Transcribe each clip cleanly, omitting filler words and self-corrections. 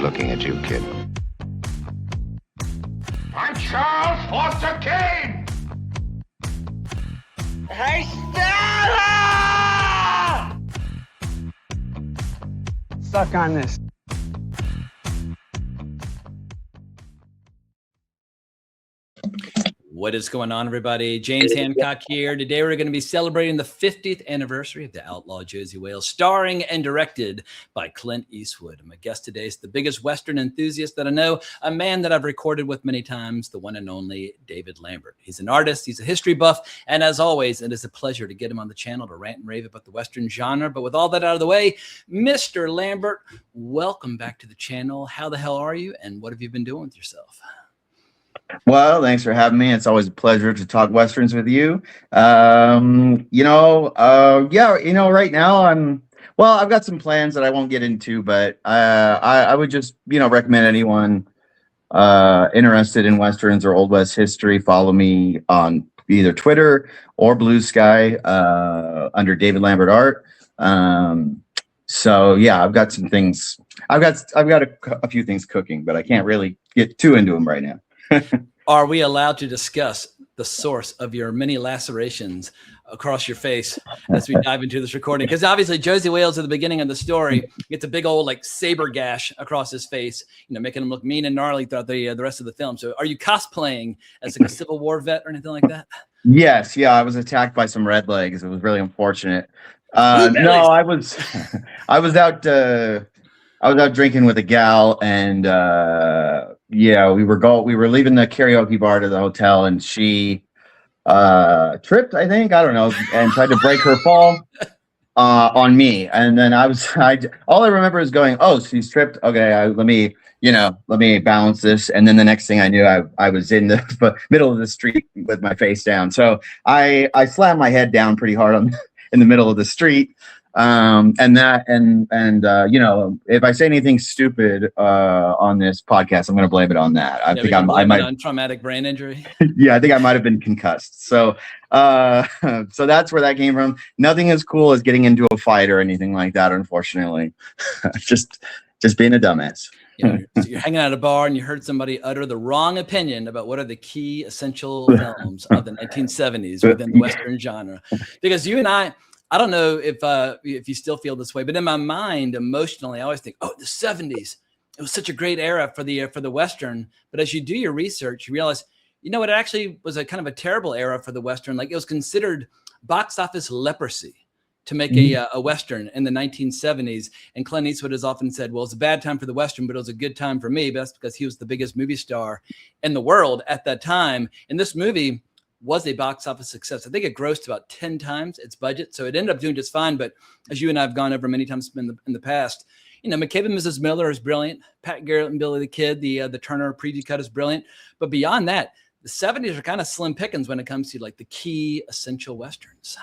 looking at you, kid. I'm Charles Foster Kane! Hey, Stella! Suck on this. What is going on, everybody? James Hancock here. Today we're going to be celebrating the 50th anniversary of the Outlaw Josey Wales, starring and directed by Clint Eastwood. My guest today is the biggest Western enthusiast that I know, a man that I've recorded with many times, the one and only David Lambert. He's an artist, he's a history buff, and as always, it is a pleasure to get him on the channel to rant and rave about the Western genre. But with all that out of the way, Mr. Lambert, welcome back to the channel. How the hell are you, and what have you been doing with yourself? Well, thanks for having me. It's always a pleasure to talk Westerns with you. Right now I've got some plans that I won't get into, but I would just, recommend anyone interested in Westerns or Old West history, follow me on either Twitter or Blue Sky under David Lambert Art. So yeah, I've got some things. I've got a few things cooking, but I can't really get too into them right now. Are we allowed to discuss the source of your many lacerations across your face as we dive into this recording? Because obviously Josey Wales at the beginning of the story gets a big old saber gash across his face, making him look mean and gnarly throughout the rest of the film. So are you cosplaying as a Civil War vet or anything like that? Yes. Yeah. I was attacked by some redlegs. It was really unfortunate. No, I was out drinking with a gal, and we were leaving the karaoke bar to the hotel, and she tripped, I think, I don't know, and tried to break her fall on me. And then all I remember is going, oh, she's tripped. Okay, let me balance this. And then the next thing I knew, I was in the middle of the street with my face down. So I slammed my head down pretty hard in the middle of the street. If I say anything stupid on this podcast, I'm going to blame it on that. I think I might on traumatic brain injury. Yeah, I think I might have been concussed. So so that's where that came from. Nothing as cool as getting into a fight or anything like that, unfortunately. just being a dumbass. You're hanging out at a bar and you heard somebody utter the wrong opinion about what are the key essential films of the 1970s within the Western genre. Because you and I don't know if you still feel this way, but in my mind, emotionally, I always think, oh, the 70s, it was such a great era for the Western. But as you do your research, you realize, it actually was a kind of a terrible era for the Western. Like, it was considered box office leprosy to make a Western in the 1970s. And Clint Eastwood has often said, well, it's a bad time for the Western, but it was a good time for me. But that's because he was the biggest movie star in the world at that time. And this movie was a box office success. I think it grossed about 10 times its budget. So it ended up doing just fine. But as you and I have gone over many times in the past, McCabe and Mrs. Miller is brilliant. Pat Garrett and Billy the Kid, the Turner preview cut is brilliant. But beyond that, the 70s are kind of slim pickings when it comes to the key essential Westerns.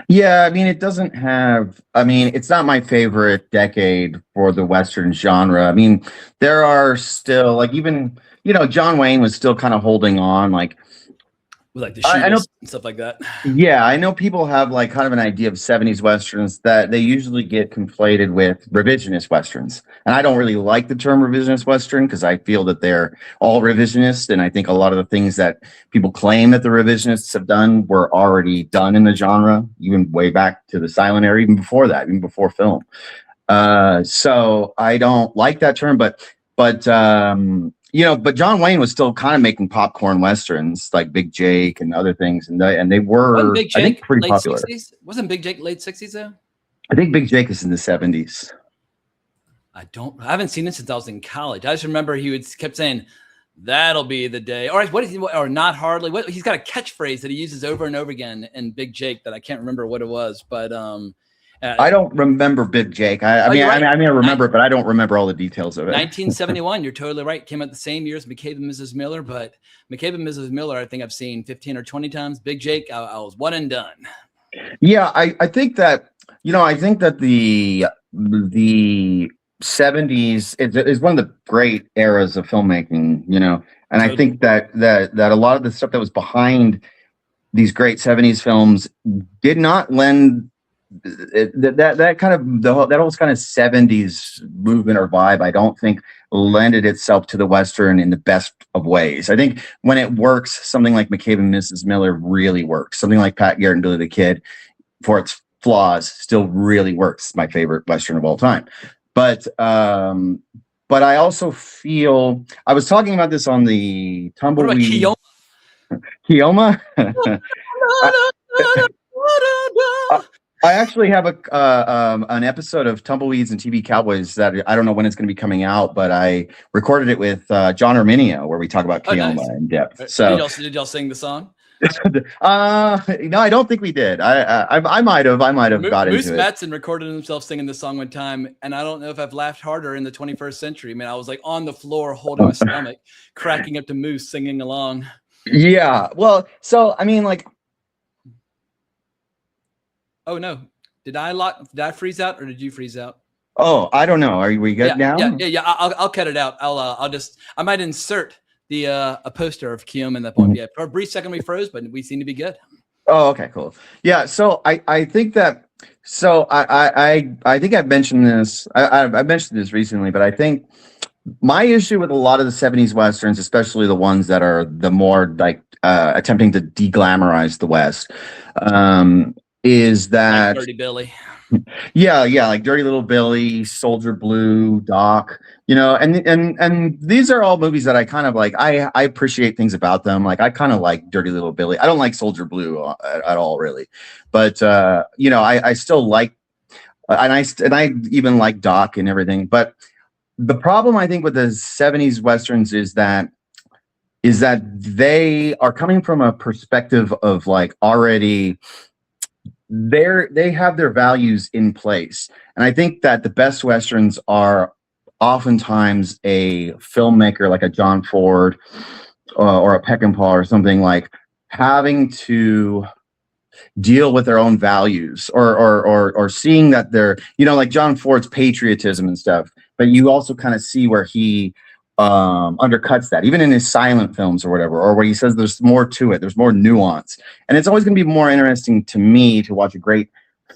Yeah, it's not my favorite decade for the Western genre. There are still even, John Wayne was still kind of holding on, with the shooters and stuff like that. Yeah, I know people have kind of an idea of 70s Westerns that they usually get conflated with revisionist Westerns. And I don't really like the term revisionist Western because I feel that they're all revisionist. And I think a lot of the things that people claim that the revisionists have done were already done in the genre, even way back to the silent era, even before that, even before film. So I don't like that term, but John Wayne was still kind of making popcorn Westerns like Big Jake and other things. And they were, I think, pretty popular. 60s? Wasn't Big Jake late 60s though? I think Big Jake is in the 70s. I haven't seen it since I was in college. I just remember he kept saying, that'll be the day. Or not hardly. He's got a catchphrase that he uses over and over again in Big Jake that I can't remember what it was, but I don't remember Big Jake. I remember it, but I don't remember all the details of it. 1971. You're totally right. Came out the same year as McCabe and Mrs. Miller, but McCabe and Mrs. Miller, I think I've seen 15 or 20 times. Big Jake, I was one and done. Yeah, I think that the 70s is one of the great eras of filmmaking. And I think that a lot of the stuff that was behind these great 70s films did not lend that kind of that whole kind of 70s movement or vibe, I don't think lended itself to the Western in the best of ways. I think when it works, something like McCabe and Mrs. Miller really works. Something like Pat Garrett and Billy the Kid, for its flaws, still really works. It's my favorite Western of all time. But I also feel, I was talking about this on the Tumbleweed. What about Keoma? I actually have an episode of Tumbleweeds and TV Cowboys that I don't know when it's going to be coming out, but I recorded it with John Arminio, where we talk about Keoma nice. in depth. So did y'all sing the song? No, I don't think we did. I might have got Moose into it. Matson recorded himself singing this song one time, and I don't know if I've laughed harder in the 21st century. I mean, I was like on the floor holding my stomach, cracking up to Moose singing along. Yeah. Well, so I mean, like, oh no, did I freeze out or did you freeze out? Oh, I don't know. Are we good now? Yeah. I'll cut it out. I might insert a poster of Keoma in that point. Yeah, for a brief second we froze, but we seem to be good. Oh, okay, cool. Yeah, so I think that, so I think I've mentioned this. I've mentioned this recently, but I think my issue with a lot of the 70s Westerns, especially the ones that are the more like attempting to de-glamorize the West, is that like Dirty Billy. Yeah, like Dirty Little Billy, Soldier Blue, Doc, and these are all movies that I kind of like. I appreciate things about them. Like I kind of like Dirty Little Billy. I don't like Soldier Blue at all, really, but I still like, and I even like Doc and everything. But the problem I think with the 70s Westerns is that they are coming from a perspective of like already they have their values in place. And I think that the best Westerns are oftentimes a filmmaker like a John Ford or a Peckinpah or something, like having to deal with their own values or seeing that they're, like John Ford's patriotism and stuff, but you also kind of see where he undercuts that, even in his silent films or whatever, or where he says there's more to it, there's more nuance. And it's always going to be more interesting to me to watch a great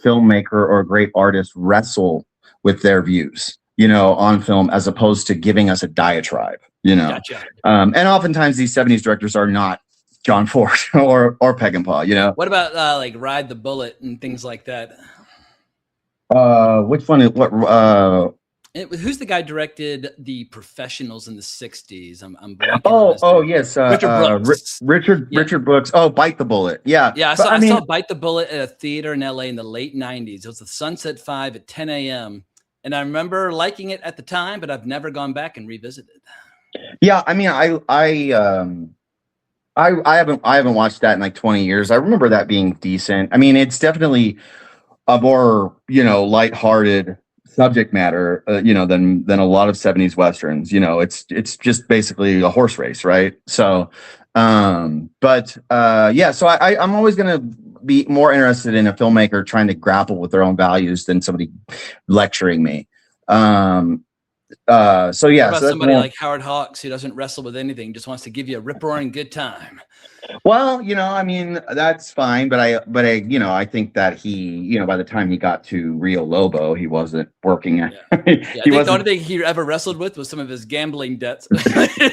filmmaker or a great artist wrestle with their views, on film, as opposed to giving us a diatribe, Gotcha. And oftentimes these 70s directors are not John Ford or Peckinpah, What about like Ride the Bullet and things like that? Which one? Who's the guy directed The Professionals in the 60s? I'm blanking Oh yes, Richard Brooks. Richard Brooks. Oh, Bite the Bullet. Yeah. I saw Bite the Bullet at a theater in LA in the late 90s. It was the Sunset 5 at 10 a.m. And I remember liking it at the time, but I've never gone back and revisited. Yeah, I mean, I haven't watched that in like 20 years. I remember that being decent. I mean, it's definitely a more, lighthearted subject matter, than a lot of 70s Westerns. It's just basically a horse race, right? So, so I'm always going to be more interested in a filmmaker trying to grapple with their own values than somebody lecturing me. What about somebody like Howard Hawks, who doesn't wrestle with anything, just wants to give you a rip-roaring good time? Well, I mean, that's fine, but I think that he, by the time he got to Rio Lobo, he wasn't working. I think the only thing he ever wrestled with was some of his gambling debts.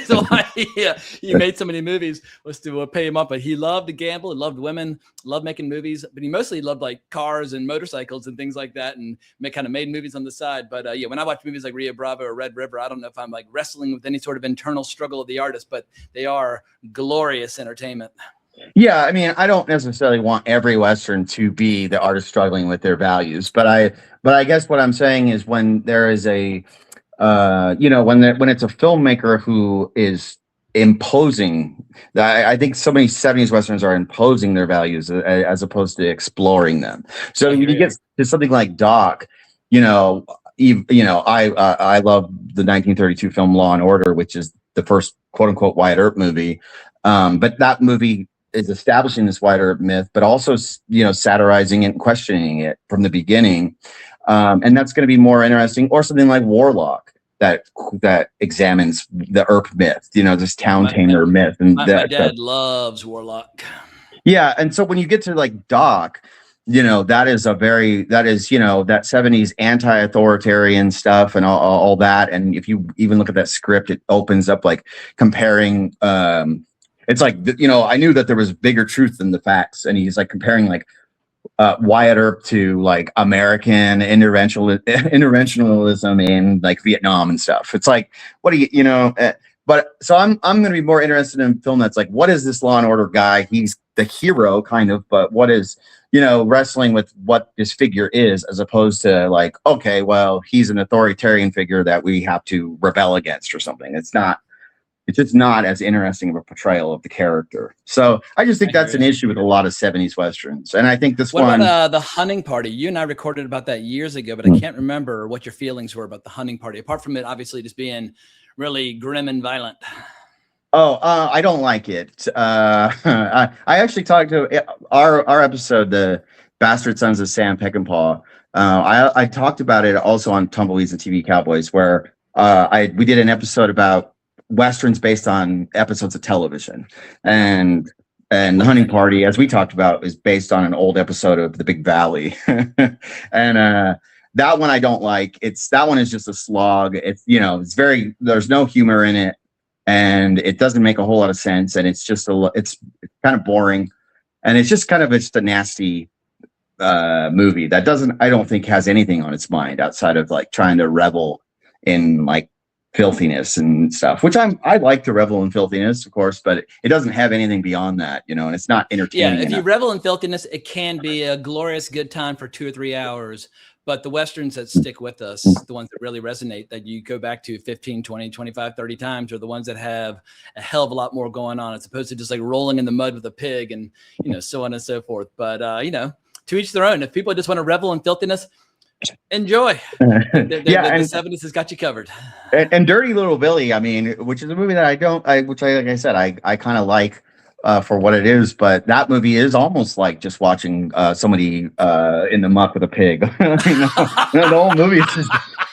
So he made so many movies was to pay him up, but he loved to gamble, and loved women, loved making movies, but he mostly loved like cars and motorcycles and things like that, and kind of made movies on the side. But when I watch movies like Rio Bravo or Red River, I don't know if I'm like wrestling with any sort of internal struggle of the artist, but they are glorious entertainment. Yeah, I mean, I don't necessarily want every Western to be the artist struggling with their values, but I guess what I'm saying is when there is a, when it's a filmmaker who is imposing, I think so many 70s Westerns are imposing their values as opposed to exploring them. So when you get to something like Doc, I love the 1932 film Law and Order, which is the first quote unquote Wyatt Earp movie. But that movie is establishing this Wyatt Earp myth, but also, satirizing it and questioning it from the beginning. And that's going to be more interesting. Or something like Warlock that examines the Earp myth, this town tamer myth. And my dad loves Warlock. Yeah. And so when you get to like Doc, that is that 70s anti-authoritarian stuff and all that. And if you even look at that script, it opens up like comparing, it's like, I knew that there was bigger truth than the facts. And he's like comparing like Wyatt Earp to like American interventionalism in like Vietnam and stuff. It's like, what do but so I'm going to be more interested in a film that's like, what is this Law and Order guy? He's the hero kind of, but what is, wrestling with what this figure is, as opposed to like, okay, well, he's an authoritarian figure that we have to rebel against or something. It's just not as interesting of a portrayal of the character. So I just think that's an issue with a lot of 70s Westerns. And I think this what one... about The Hunting Party? You and I recorded about that years ago, but I can't remember what your feelings were about The Hunting Party, apart from it obviously just being really grim and violent. I don't like it. I actually talked to our episode, the Bastard Sons of Sam Peckinpah. I talked about it also on Tumbleweeds and TV Cowboys, where we did an episode about Westerns based on episodes of television, and The Hunting Party, as we talked about, is based on an old episode of The Big Valley. And that one I don't like. That one is just a slog. There's no humor in it, and it doesn't make a whole lot of sense, and it's kind of boring, and it's just a nasty movie that I don't think has anything on its mind outside of like trying to revel in like filthiness and stuff, which I like to revel in filthiness, of course, but it doesn't have anything beyond that, and it's not entertaining. Yeah, if you revel in filthiness, it can be a glorious good time for 2 or 3 hours. But the Westerns that stick with us, the ones that really resonate, that you go back to 15, 20, 25, 30 times, are the ones that have a hell of a lot more going on, as opposed to just like rolling in the mud with a pig and, so on and so forth. But, to each their own. If people just want to revel in filthiness, enjoy. The 70s has got you covered. And Dirty Little Billy, I mean, which is a movie that like I said, I kind of like for what it is, but that movie is almost like just watching somebody in the muck with a pig. The whole movie is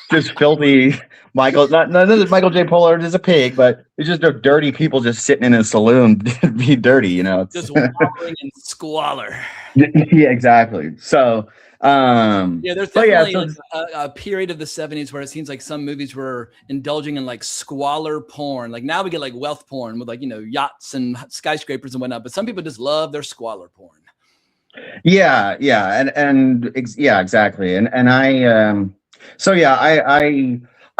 just filthy. Michael J. Pollard is a pig, but it's just dirty people just sitting in a saloon be dirty, just wallowing in squalor. Yeah, exactly. So there's definitely a period of the 70s where it seems like some movies were indulging in like squalor porn. Like now we get like wealth porn with like, yachts and skyscrapers and whatnot, but some people just love their squalor porn. Yeah, exactly. And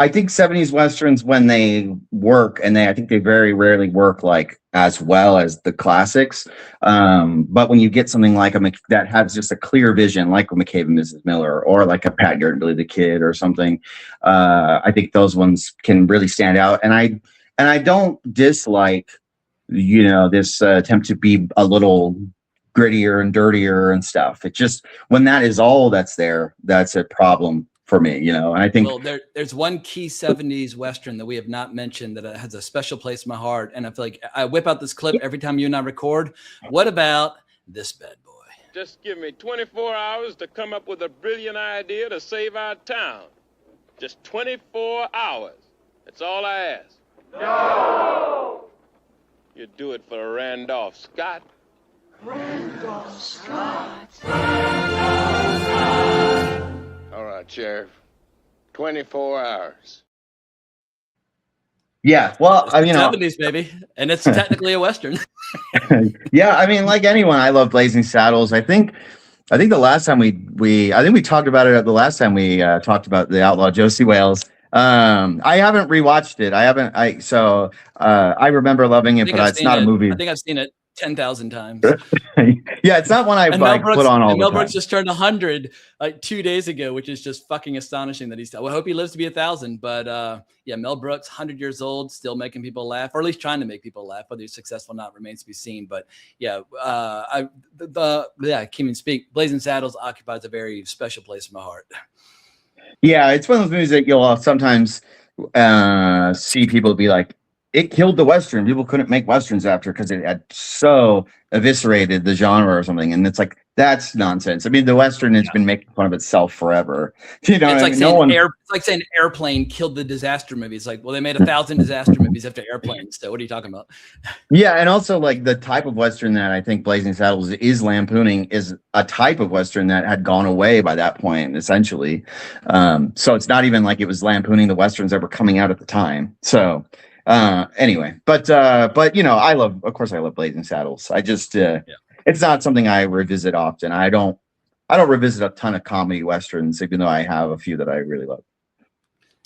I think 70s Westerns, when they work, and I think they very rarely work like as well as the classics. But when you get something like that has just a clear vision, like a McCabe and Mrs. Miller, or like a Pat Garrett and Billy the Kid or something, I think those ones can really stand out. And I don't dislike, this attempt to be a little grittier and dirtier and stuff. It just, when that is all that's there, that's a problem for me, and I think there's one key 70s Western that we have not mentioned that has a special place in my heart, and I feel like I whip out this clip every time you and I record. What about this bad boy? Just give me 24 hours to come up with a brilliant idea to save our town. Just 24 hours. That's all I ask. No! You do it for Randolph Scott. Randolph Scott. All right, Sheriff. 24 hours. Yeah, well, it's 70s, baby, and it's technically a Western. Yeah, I mean, like anyone, I love Blazing Saddles. I think the last time we talked about it. The last time we talked about the Outlaw Josey Wales. I haven't rewatched it. I remember loving it, but it's not a movie. I think I've seen it 10,000 times. Yeah, it's not one I put on all the time. Mel Brooks just turned 100 like 2 days ago, which is just fucking astonishing that I hope he lives to be 1,000. But Mel Brooks, 100 years old, still making people laugh, or at least trying to make people laugh. Whether he's successful or not remains to be seen. But I can't even speak. Blazing Saddles occupies a very special place in my heart. Yeah, it's one of those movies that you'll sometimes see people be like, it killed the Western. People couldn't make Westerns after because it had so eviscerated the genre or something. And it's like, that's nonsense. I mean, the Western has been making fun of itself forever. You know, it's like I mean? saying it's like saying Airplane killed the disaster movies. Like, well, they made 1,000 disaster movies after Airplane. So what are you talking about? Yeah, and also like the type of Western that I think Blazing Saddles is lampooning is a type of Western that had gone away by that point, essentially. So it's not even like it was lampooning the Westerns that were coming out at the time. So anyway, but you know, of course I love Blazing Saddles. I just it's not something I revisit often. I don't revisit a ton of comedy Westerns, even though I have a few that I really love.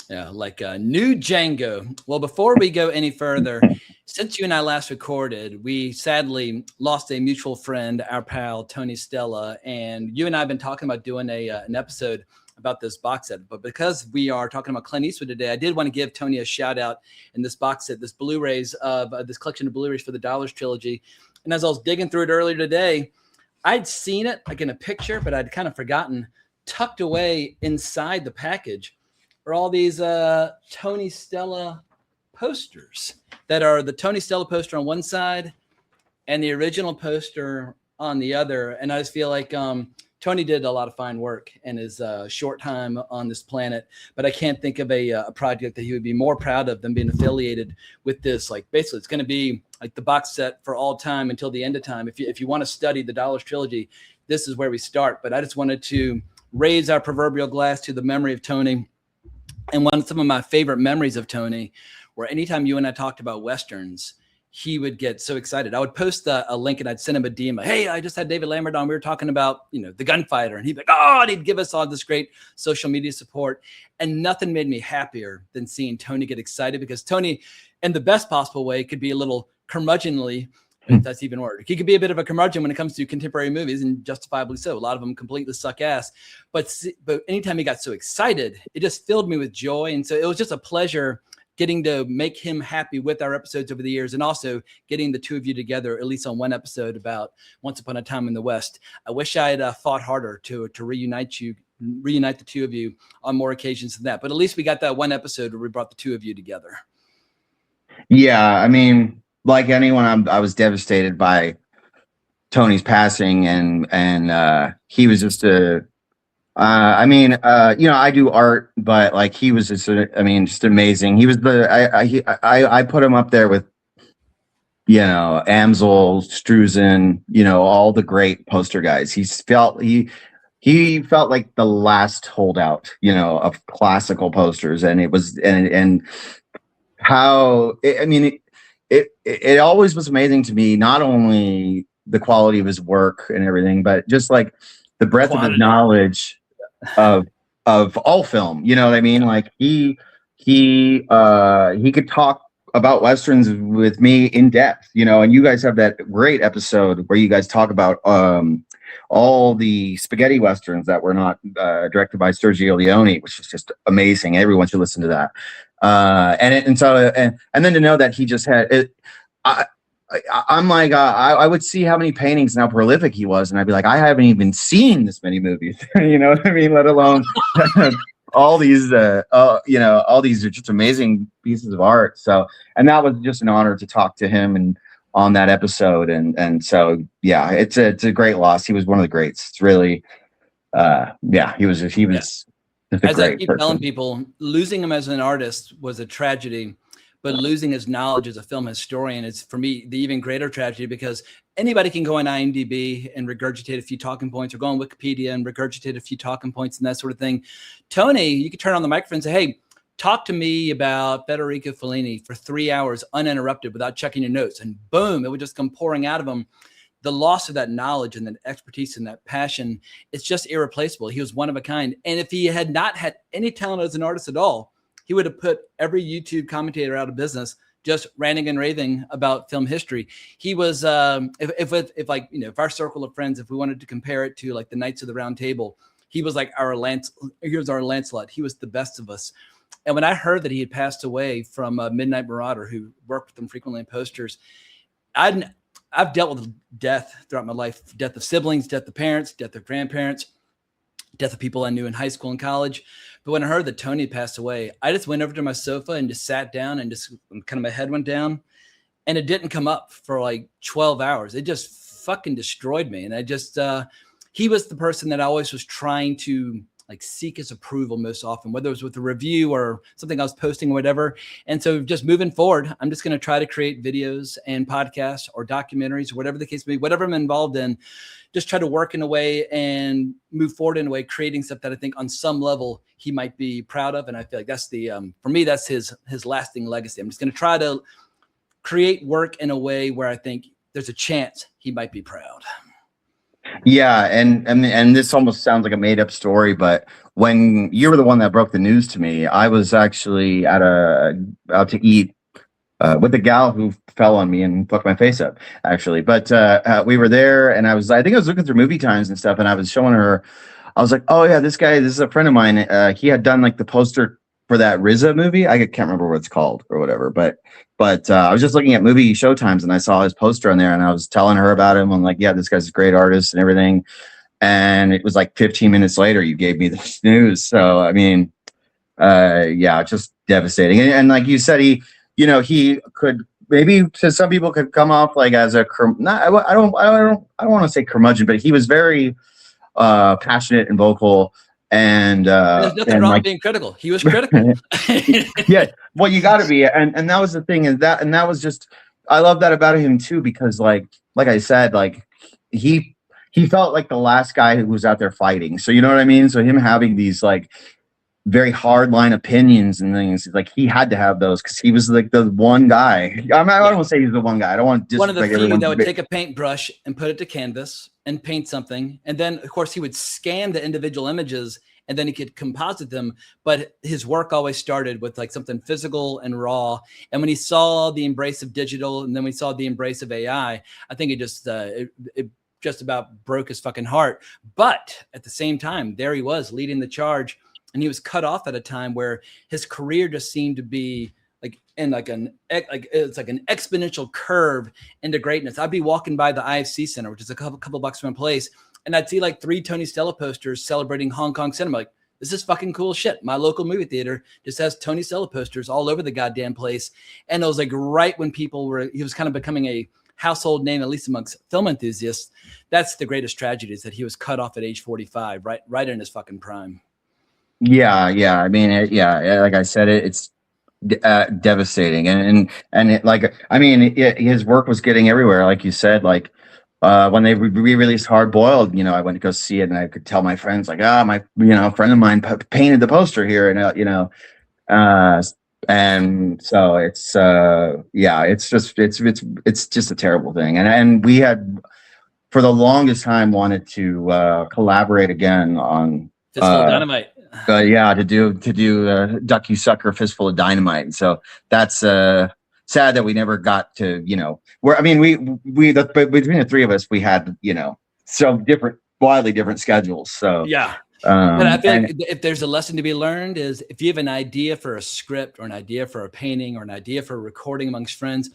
Yeah, like New Django. Well, before we go any further, since you and I last recorded, we sadly lost a mutual friend, our pal Tony Stella, and you and I have been talking about doing an episode about this box set. But because we are talking about Clint Eastwood today, I did want to give Tony a shout out in this box set, this Blu-rays of this collection of Blu-rays for the Dollars trilogy. And as I was digging through it earlier today, I'd seen it like in a picture, but I'd kind of forgotten, tucked away inside the package are all these Tony Stella posters that are the Tony Stella poster on one side and the original poster on the other. And I just feel like Tony did a lot of fine work in his short time on this planet, but I can't think of a project that he would be more proud of than being affiliated with this. Like basically, it's going to be like the box set for all time until the end of time. If you want to study the Dollars trilogy, this is where we start. But I just wanted to raise our proverbial glass to the memory of Tony. And some of my favorite memories of Tony were anytime you and I talked about Westerns, he would get so excited. I would post a link and I'd send him a DM. Hey, I just had David Lambert on. We were talking about, you know, The Gunfighter. And he'd be like, oh, and he'd give us all this great social media support. And nothing made me happier than seeing Tony get excited, because Tony, in the best possible way, could be a little curmudgeonly. If that's even a word. He could be a bit of a curmudgeon when it comes to contemporary movies, and justifiably so. A lot of them completely suck ass. But anytime he got so excited, it just filled me with joy. And so it was just a pleasure getting to make him happy with our episodes over the years, and also getting the two of you together, at least on one episode about Once Upon a Time in the West. I wish I had fought harder to reunite the two of you on more occasions than that. But at least we got that one episode where we brought the two of you together. Yeah, I mean, like anyone, I was devastated by Tony's passing, and he was just I mean, you know, I do art, but like he was just, just amazing. He was I put him up there with, you know, Amsel, Struzen, you know, all the great poster guys. He felt like the last holdout, you know, of classical posters, and it was and how it always was amazing to me, not only the quality of his work and everything, but just like the breadth of his knowledge of all film. You know what I mean? Like he could talk about Westerns with me in depth, you know, and you guys have that great episode where you guys talk about all the spaghetti Westerns that were not directed by Sergio Leone, which is just amazing. Everyone should listen to that. And then to know that he just had it, I'm like, I would see how many paintings and how prolific he was, and I'd be like, I haven't even seen this many movies, you know what I mean? Let alone all these, you know, all these are just amazing pieces of art. So, and that was just an honor to talk to him and on that episode, and so yeah, it's a great loss. He was one of the greats. It's really, yeah, he was. As I keep telling people, losing him as an artist was a tragedy, but losing his knowledge as a film historian is, for me, the even greater tragedy, because anybody can go on IMDb and regurgitate a few talking points, or go on Wikipedia and regurgitate a few talking points and that sort of thing. Tony, you could turn on the microphone and say, hey, talk to me about Federico Fellini for 3 hours uninterrupted without checking your notes. And boom, it would just come pouring out of him. The loss of that knowledge and that expertise and that passion, it's just irreplaceable. He was one of a kind. And if he had not had any talent as an artist at all, he would have put every YouTube commentator out of business, just ranting and raving about film history. He was, if our circle of friends, if we wanted to compare it to like the Knights of the Round Table, he was like our Lancelot. He was the best of us. And when I heard that he had passed away from Midnight Marauder, who worked with him frequently in posters, I've dealt with death throughout my life, death of siblings, death of parents, death of grandparents. death of people I knew in high school and college. But when I heard that Tony passed away, I just went over to my sofa and just sat down and just kind of my head went down, and it didn't come up for like 12 hours. It just fucking destroyed me. And I just, he was the person that I always was trying to like seek his approval most often, whether it was with a review or something I was posting or whatever. And so just moving forward, I'm just going to try to create videos and podcasts or documentaries or whatever the case may be, whatever I'm involved in, just try to work in a way and move forward in a way, creating stuff that I think on some level he might be proud of. And I feel like that's the, for me, that's his lasting legacy. I'm just going to try to create work in a way where I think there's a chance he might be proud. Yeah, and this almost sounds like a made up story, but when you were the one that broke the news to me, I was actually out to eat with the gal who fell on me and fucked my face up, actually. But we were there, and I think I was looking through movie times and stuff, and I was showing her. I was like, "Oh yeah, this is a friend of mine. He had done like the poster for that RZA movie. I can't remember what it's called or whatever, but I was just looking at movie showtimes and I saw his poster on there, and I was telling her about him. I'm like, yeah, this guy's a great artist and everything. And it was like 15 minutes later, you gave me this news. So, I mean, yeah, just devastating. And like you said, he could maybe to some people could come off like as I don't want to say curmudgeon, but he was very passionate and vocal. And there's nothing wrong with being critical. He was critical. Yeah, well, you got to be, and that was the thing, that was just, I love that about him too, because like I said, like he felt like the last guy who was out there fighting. So you know what I mean. So him having these like very hard line opinions and things, like he had to have those because he was like the one guy. I don't want to say he's the one guy. I don't want to one of the few that would take a paintbrush and put it to canvas and paint something, and then of course he would scan the individual images and then he could composite them. But his work always started with like something physical and raw. And when he saw the embrace of digital, and then we saw the embrace of AI, I think it just about broke his fucking heart. But at the same time, there he was leading the charge. And he was cut off at a time where his career just seemed to be like in it's like an exponential curve into greatness. I'd be walking by the IFC Center, which is a couple blocks from my place, and I'd see like 3 Tony Stella posters celebrating Hong Kong cinema. Like, this is fucking cool shit. My local movie theater just has Tony Stella posters all over the goddamn place. And it was like right when he was kind of becoming a household name, at least amongst film enthusiasts. That's the greatest tragedy, is that he was cut off at age 45, right in his fucking prime. Yeah. I mean, like I said, it's devastating, and it, like, I mean, his work was getting everywhere, like you said. Like when they re-released Hard Boiled, I went to go see it, and I could tell my friends, like, my friend of mine painted the poster here, and and so it's it's just a terrible thing, and we had for the longest time wanted to collaborate again on Fistful of Dynamite. To do Duck You Sucker, Fistful of Dynamite. And so that's sad that we never got to, between the three of us, we had, so wildly different schedules. So yeah. But I feel like if there's a lesson to be learned, is if you have an idea for a script or an idea for a painting or an idea for a recording amongst friends,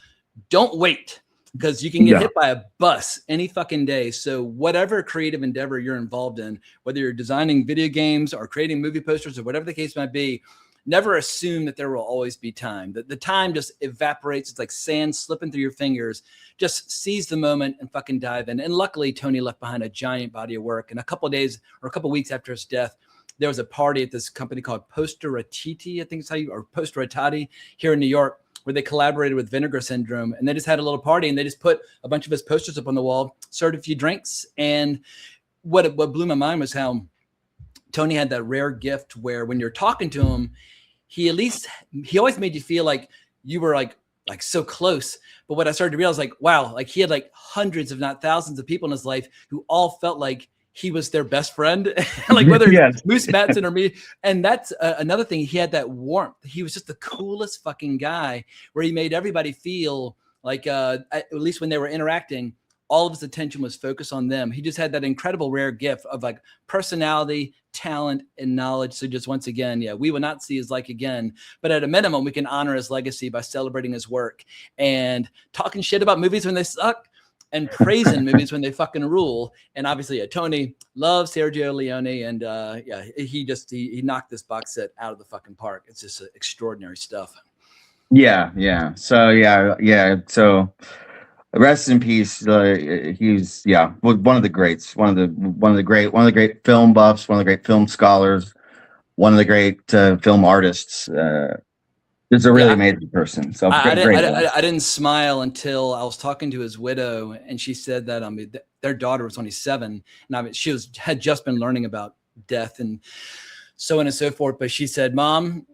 don't wait, because you can get hit by a bus any fucking day. So whatever creative endeavor you're involved in, whether you're designing video games or creating movie posters or whatever the case might be, never assume that there will always be time. The time just evaporates. It's like sand slipping through your fingers. Just seize the moment and fucking dive in. And luckily, Tony left behind a giant body of work. And a couple of days or a couple of weeks after his death, there was a party at this company called Posteratiti, I think it's how or Posteratati here in New York, where they collaborated with Vinegar Syndrome, and they just had a little party, and they just put a bunch of his posters up on the wall, served a few drinks. And what blew my mind was how Tony had that rare gift where when you're talking to him, he always made you feel like you were like so close. But what I started to realize, like, wow, like he had like hundreds, if not thousands of people in his life who all felt like he was their best friend, like whether it's Moose Matson or me. And that's another thing. He had that warmth. He was just the coolest fucking guy, where he made everybody feel like, at least when they were interacting, all of his attention was focused on them. He just had that incredible rare gift of like personality, talent, and knowledge. So just once again, we will not see his like again, but at a minimum, we can honor his legacy by celebrating his work and talking shit about movies when they suck, and praising movies when they fucking rule. And obviously, Tony loves Sergio Leone, and he knocked this box set out of the fucking park. It's just extraordinary stuff. Yeah. So rest in peace. He's one of the greats, one of the great film buffs, one of the great film scholars, one of the great film artists. Just a really amazing person. So I didn't smile until I was talking to his widow, and she said that their daughter was only 7, and she had just been learning about death and so on and so forth. But she said, "Mom,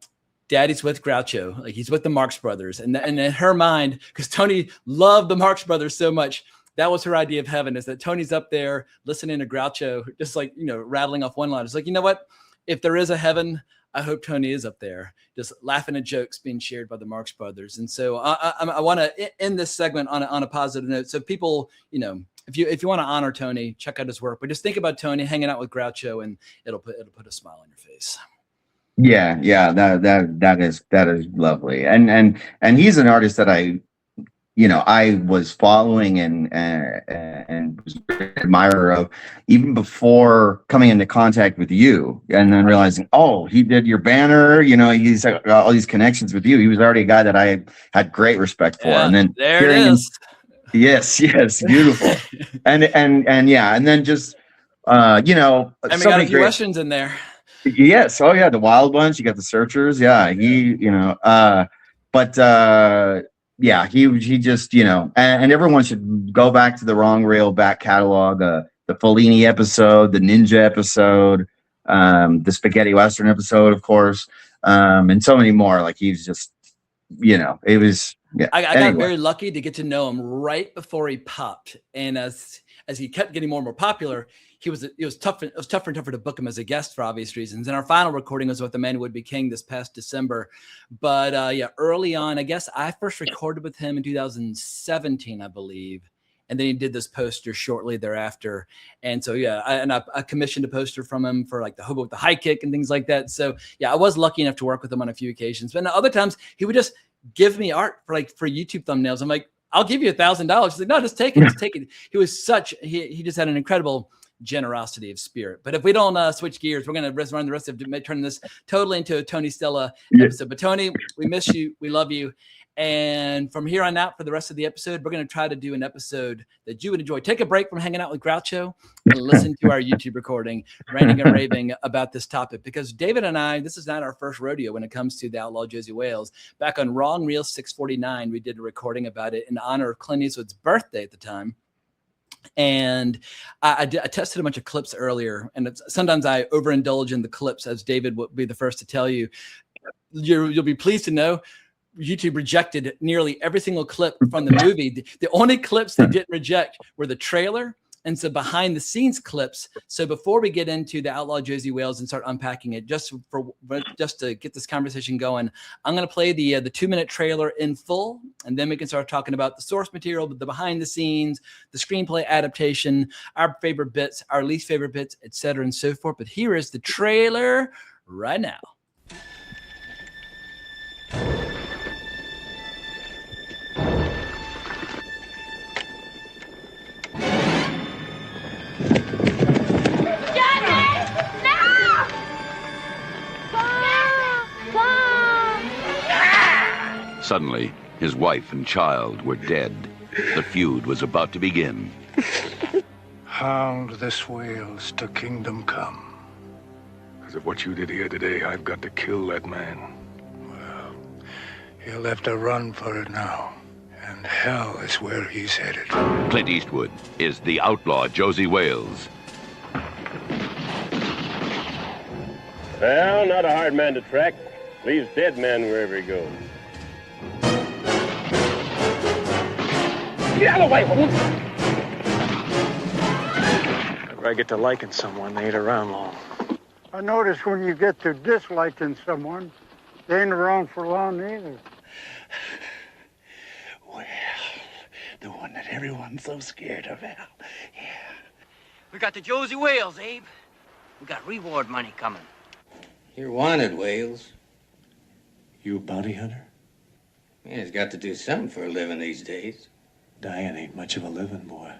Daddy's with Groucho, like he's with the Marx Brothers," and in her mind, because Tony loved the Marx Brothers so much, that was her idea of heaven, is that Tony's up there listening to Groucho, just like, rattling off one line. It's like, you know what? If there is a heaven, I hope Tony is up there, just laughing at jokes being shared by the Marx Brothers. And so I want to end this segment on a positive note. So people, if you want to honor Tony, check out his work. But just think about Tony hanging out with Groucho, and it'll put a smile on your face. Yeah, that is lovely. And he's an artist that I was following and was an admirer of even before coming into contact with you, and then realizing, oh, he did your banner, he's got all these connections with you. He was already a guy that I had great respect for. And then there it is. Yes, beautiful. and then just and we got a few Westerns in there. Yes. Oh yeah. The Wild Bunch. You got the Searchers. Yeah. He just, and everyone should go back to the Wrong Rail back catalog, the Fellini episode, the Ninja episode, the Spaghetti Western episode, of course, and so many more. Like, he's just, it was. Yeah. I got very lucky to get to know him right before he popped, and as he kept getting more and more popular, it was tougher and tougher to book him as a guest for obvious reasons. And our final recording was with The Man Who Would Be King this past December. But early on, I guess I first recorded with him in 2017, I believe. And then he did this poster shortly thereafter. And so, I commissioned a poster from him for like the Hobo with the High Kick and things like that. So I was lucky enough to work with him on a few occasions. But other times he would just give me art for YouTube thumbnails. I'm like, I'll give you $1,000. He's like, no, just take it. He was he just had an incredible generosity of spirit. But if we don't switch gears, we're going to run the rest of turning this totally into a Tony Stella episode. But Tony, we miss you. We love you. And from here on out, for the rest of the episode, we're going to try to do an episode that you would enjoy. Take a break from hanging out with Groucho and listen to our YouTube recording, ranting and raving about this topic. Because David and I, this is not our first rodeo when it comes to the Outlaw Josey Wales. Back on Wrong Reel 649, we did a recording about it in honor of Clint Eastwood's birthday at the time. And I tested a bunch of clips earlier, and sometimes I overindulge in the clips, as David will be the first to tell you. You'll be pleased to know YouTube rejected nearly every single clip from the movie. The only clips they didn't reject were the trailer and some behind the scenes clips. So before we get into the Outlaw Josey Wales and start unpacking it, just to get this conversation going, I'm going to play the 2-minute trailer in full, and then we can start talking about the source material, the behind the scenes, the screenplay adaptation, our favorite bits, our least favorite bits, etc. and so forth. But here is the trailer right now. Suddenly, his wife and child were dead. The feud was about to begin. Hound this Wales to kingdom come. Because of what you did here today, I've got to kill that man. Well, he'll have to run for it now. And hell is where he's headed. Clint Eastwood is the Outlaw Josey Wales. Well, not a hard man to track. Leaves dead men wherever he goes. Get out of the way, woman! If I get to liking someone, they ain't around long. I notice when you get to disliking someone, they ain't around for long either. Well, the one that everyone's so scared of, Al. Yeah. We got the Josey Wales, Abe. We got reward money coming. You're wanted, Wales. You a bounty hunter? Yeah, he's got to do something for a living these days. Dying ain't much of a living, boy.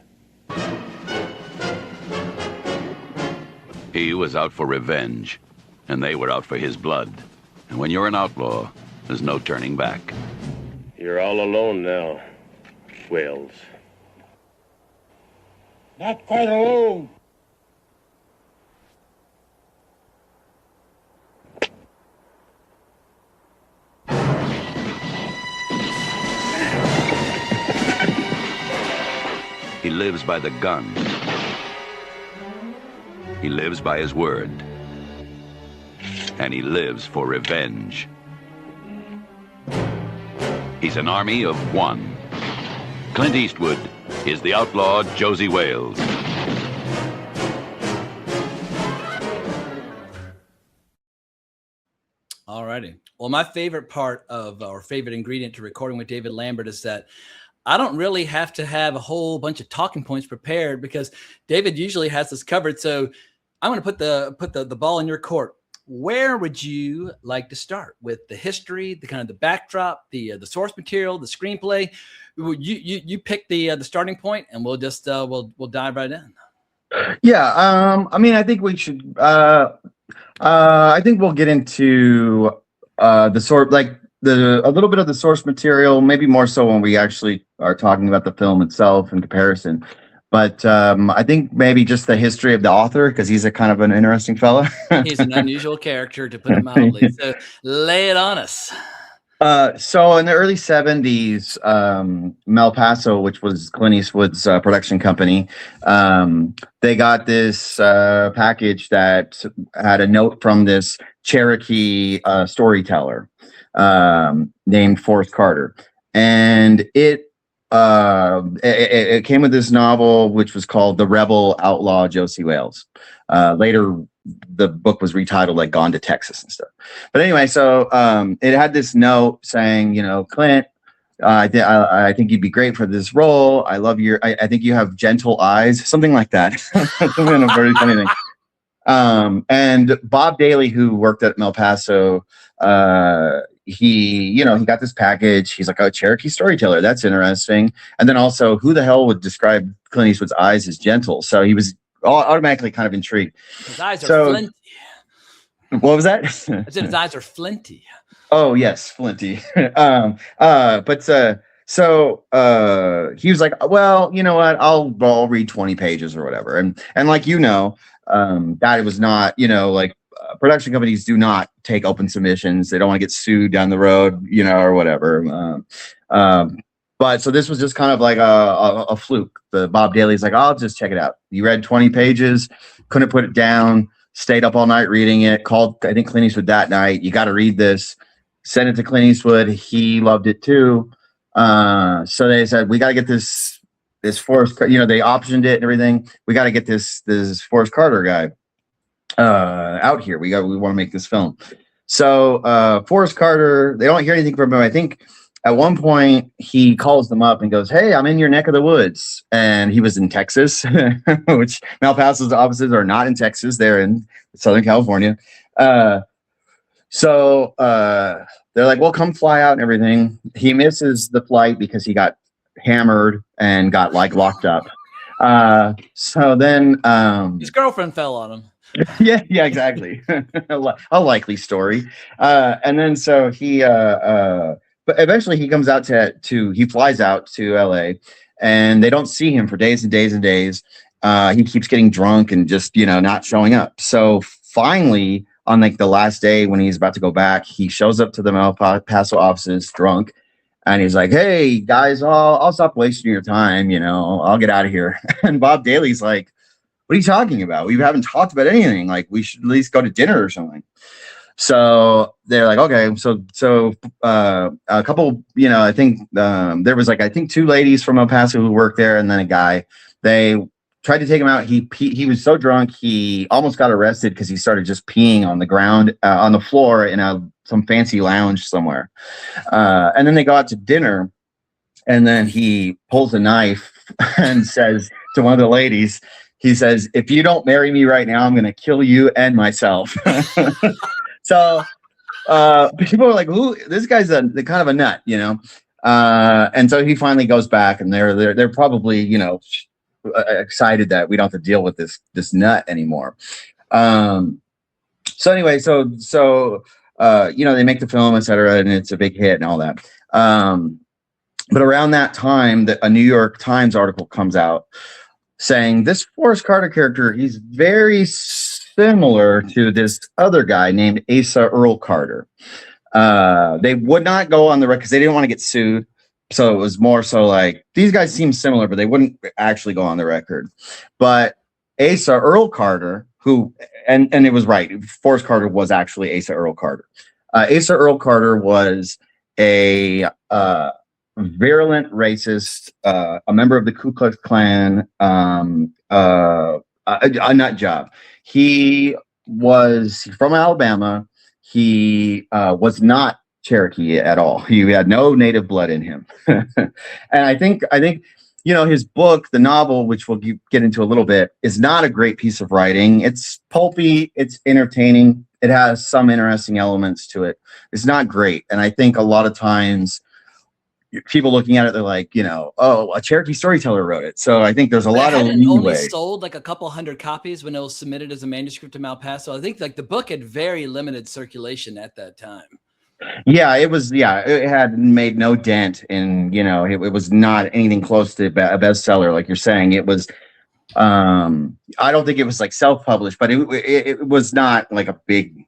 He was out for revenge, and they were out for his blood. And when you're an outlaw, there's no turning back. You're all alone now, Wales. Not quite alone. He lives by the gun. He lives by his word. And he lives for revenge. He's an army of one. Clint Eastwood is the outlaw Josey Wales. All righty. Well, my favorite part of, or favorite ingredient to recording with David Lambert is that I don't really have to have a whole bunch of talking points prepared because David usually has this covered. So I'm going to put the ball in your court. Where would you like to start with the history, the kind of the backdrop, the source material, the screenplay? You pick the starting point, and we'll just we'll dive right in. Yeah. I mean, I think we should. I think we'll get into the sort like a little bit of the source material, maybe more so when we actually are talking about the film itself in comparison. But I think maybe just the history of the author, because he's a kind of an interesting fellow. He's an unusual character, to put it mildly. So lay it on us. So in the early 70s, Mel Paso, which was Clint Eastwood's production company, they got this package that had a note from this Cherokee storyteller named Forrest Carter. And it came with this novel, which was called The Rebel Outlaw Josey Wales. Later, the book was retitled like Gone to Texas and stuff. But anyway, so it had this note saying, you know, Clint, I think you'd be great for this role. I love I think you have gentle eyes, something like that. Something a very funny thing. And Bob Daly, who worked at Mel Paso, he got this package. He's like, oh, Cherokee storyteller. That's interesting. And then also, who the hell would describe Clint Eastwood's eyes as gentle? So he was automatically kind of intrigued. His eyes are flinty. What was that? I said his eyes are flinty. Oh, yes, flinty. So he was like, well, you know what? I'll read 20 pages or whatever. And like, that was not, like production companies do not take open submissions. They don't want to get sued down the road, or whatever. But so this was just kind of like a fluke. The Bob Daly's like, I'll just check it out. You read 20 pages, couldn't put it down, stayed up all night reading it, called, I think, Clint Eastwood that night. You got to read this. Sent it to Clint Eastwood. He loved it too. So they said, we got to get this Forrest, they optioned it and everything. We got to get this Forrest Carter guy out here. We want to make this film. So Forrest Carter, they don't hear anything from him. I think at one point he calls them up and goes, hey, I'm in your neck of the woods. And he was in Texas, which Mel Paso's offices are not in Texas. They're in Southern California. So they're like, well, come fly out and everything. He misses the flight because he got hammered and got locked up. So then his girlfriend fell on him. yeah, exactly. A likely story. And then so he but eventually he comes out he flies out to LA, and they don't see him for days and days and days. He keeps getting drunk and just, not showing up. So finally, on like the last day when he's about to go back, he shows up to the Mel Paso offices drunk, and he's like, hey guys, I'll stop wasting your time. I'll get out of here. And Bob Daly's like, what are you talking about? We haven't talked about anything. Like, we should at least go to dinner or something. So they're like, okay. So a couple, I think there was I think two ladies from El Paso who worked there, and then a guy. They tried to take him out. He was so drunk he almost got arrested because he started just peeing on the ground, on the floor in some fancy lounge somewhere. And then they go out to dinner, and then he pulls a knife and says to one of the ladies, he says, if you don't marry me right now, I'm going to kill you and myself. So people are like, "Who? This guy's kind of a nut," And so he finally goes back, and they're probably, you know, excited that we don't have to deal with this nut anymore. So anyway, so you know, they make the film, etc., and it's a big hit and all that. But around that time, a New York Times article comes out saying this Forrest Carter character, he's very similar to this other guy named Asa Earl Carter. They would not go on the record because they didn't want to get sued. So it was more so like these guys seem similar, but they wouldn't actually go on the record. But Asa Earl Carter, who and it was right, Forrest Carter was actually Asa Earl Carter. Asa Earl Carter was a virulent racist, a member of the Ku Klux Klan, a nut job. He was from Alabama. He was not Cherokee at all. He had no native blood in him. And I think you know, his book, the novel, which we'll get into a little bit, is not a great piece of writing. It's pulpy, it's entertaining, it has some interesting elements to it. It's not great, and I think a lot of times people looking at it, they're like, you know, oh, a Cherokee storyteller wrote it. So I think there's a lot of leeway. Only sold like a couple hundred copies when it was submitted as a manuscript to Malpaso. I think like the book had very limited circulation at that time. Yeah, it was. Yeah, it had made no dent in, you know, it was not anything close to a bestseller, like you're saying. It was. I don't think it was like self-published, but it was not like a big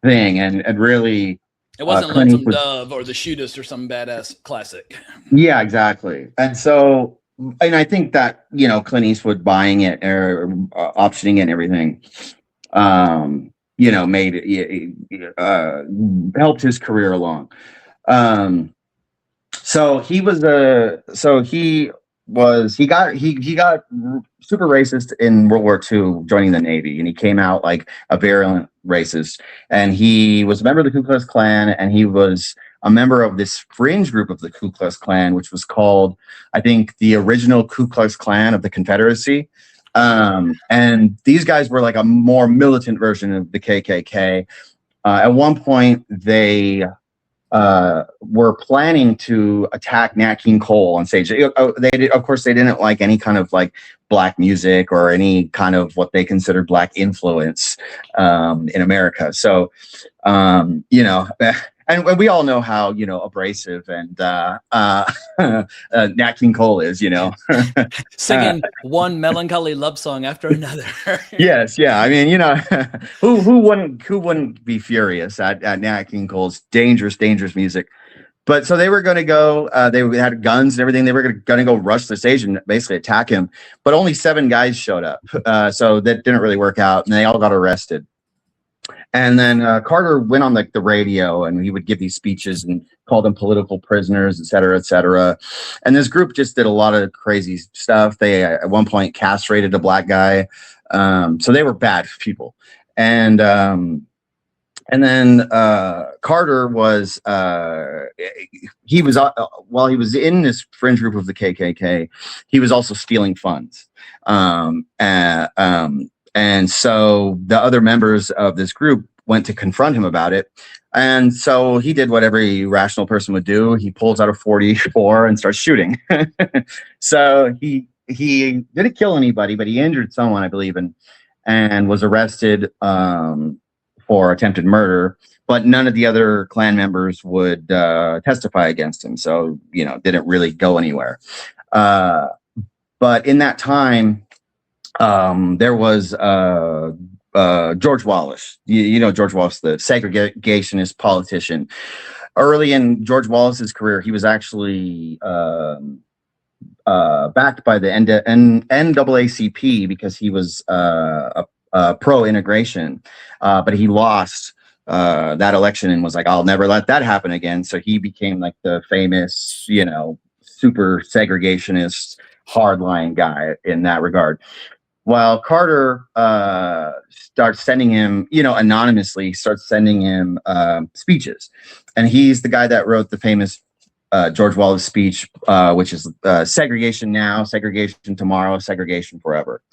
thing, and really. It wasn't Lonesome Dove or The Shootist or some badass classic. Yeah, exactly. And so, and I think that, you know, Clint Eastwood buying it or optioning it and everything, you know, made it, helped his career along. So he got super racist in World War II, joining the Navy, and he came out like a virulent racist. And he was a member of the Ku Klux Klan, and he was a member of this fringe group of the Ku Klux Klan, which was called, I think, the original Ku Klux Klan of the Confederacy. And these guys were like a more militant version of the KKK. At one point, they were planning to attack Nat King Cole on stage. Of course, they didn't like any kind of like black music or any kind of what they considered black influence in America. So, you know, and we all know how, you know, abrasive and Nat King Cole is, you know, singing one melancholy love song after another. Yes, yeah. I mean, you know, who wouldn't be furious at Nat King Cole's dangerous music? But so they were going to go. They had guns and everything. They were going to go rush the stage and basically attack him. But only 7 guys showed up, so that didn't really work out, and they all got arrested. And then Carter went on like the radio, and he would give these speeches and call them political prisoners, et cetera, et cetera. And this group just did a lot of crazy stuff. They at one point castrated a black guy, so they were bad people. And then Carter was he was while he was in this fringe group of the KKK, he was also stealing funds. And so the other members of this group went to confront him about it. And so he did what every rational person would do. He pulls out a .44 and starts shooting. So he didn't kill anybody, but he injured someone, I believe, and was arrested for attempted murder. But none of the other Klan members would testify against him. So, you know, didn't really go anywhere. But in that time, there was George Wallace. You know George Wallace, the segregationist politician. Early in George Wallace's career, he was actually backed by the NAACP because he was pro-integration, but he lost that election and was like, I'll never let that happen again. So he became like the famous, you know, super segregationist, hardline guy in that regard. While Carter starts sending him, you know, anonymously, starts sending him speeches. And he's the guy that wrote the famous George Wallace speech, which is segregation now, segregation tomorrow, segregation forever.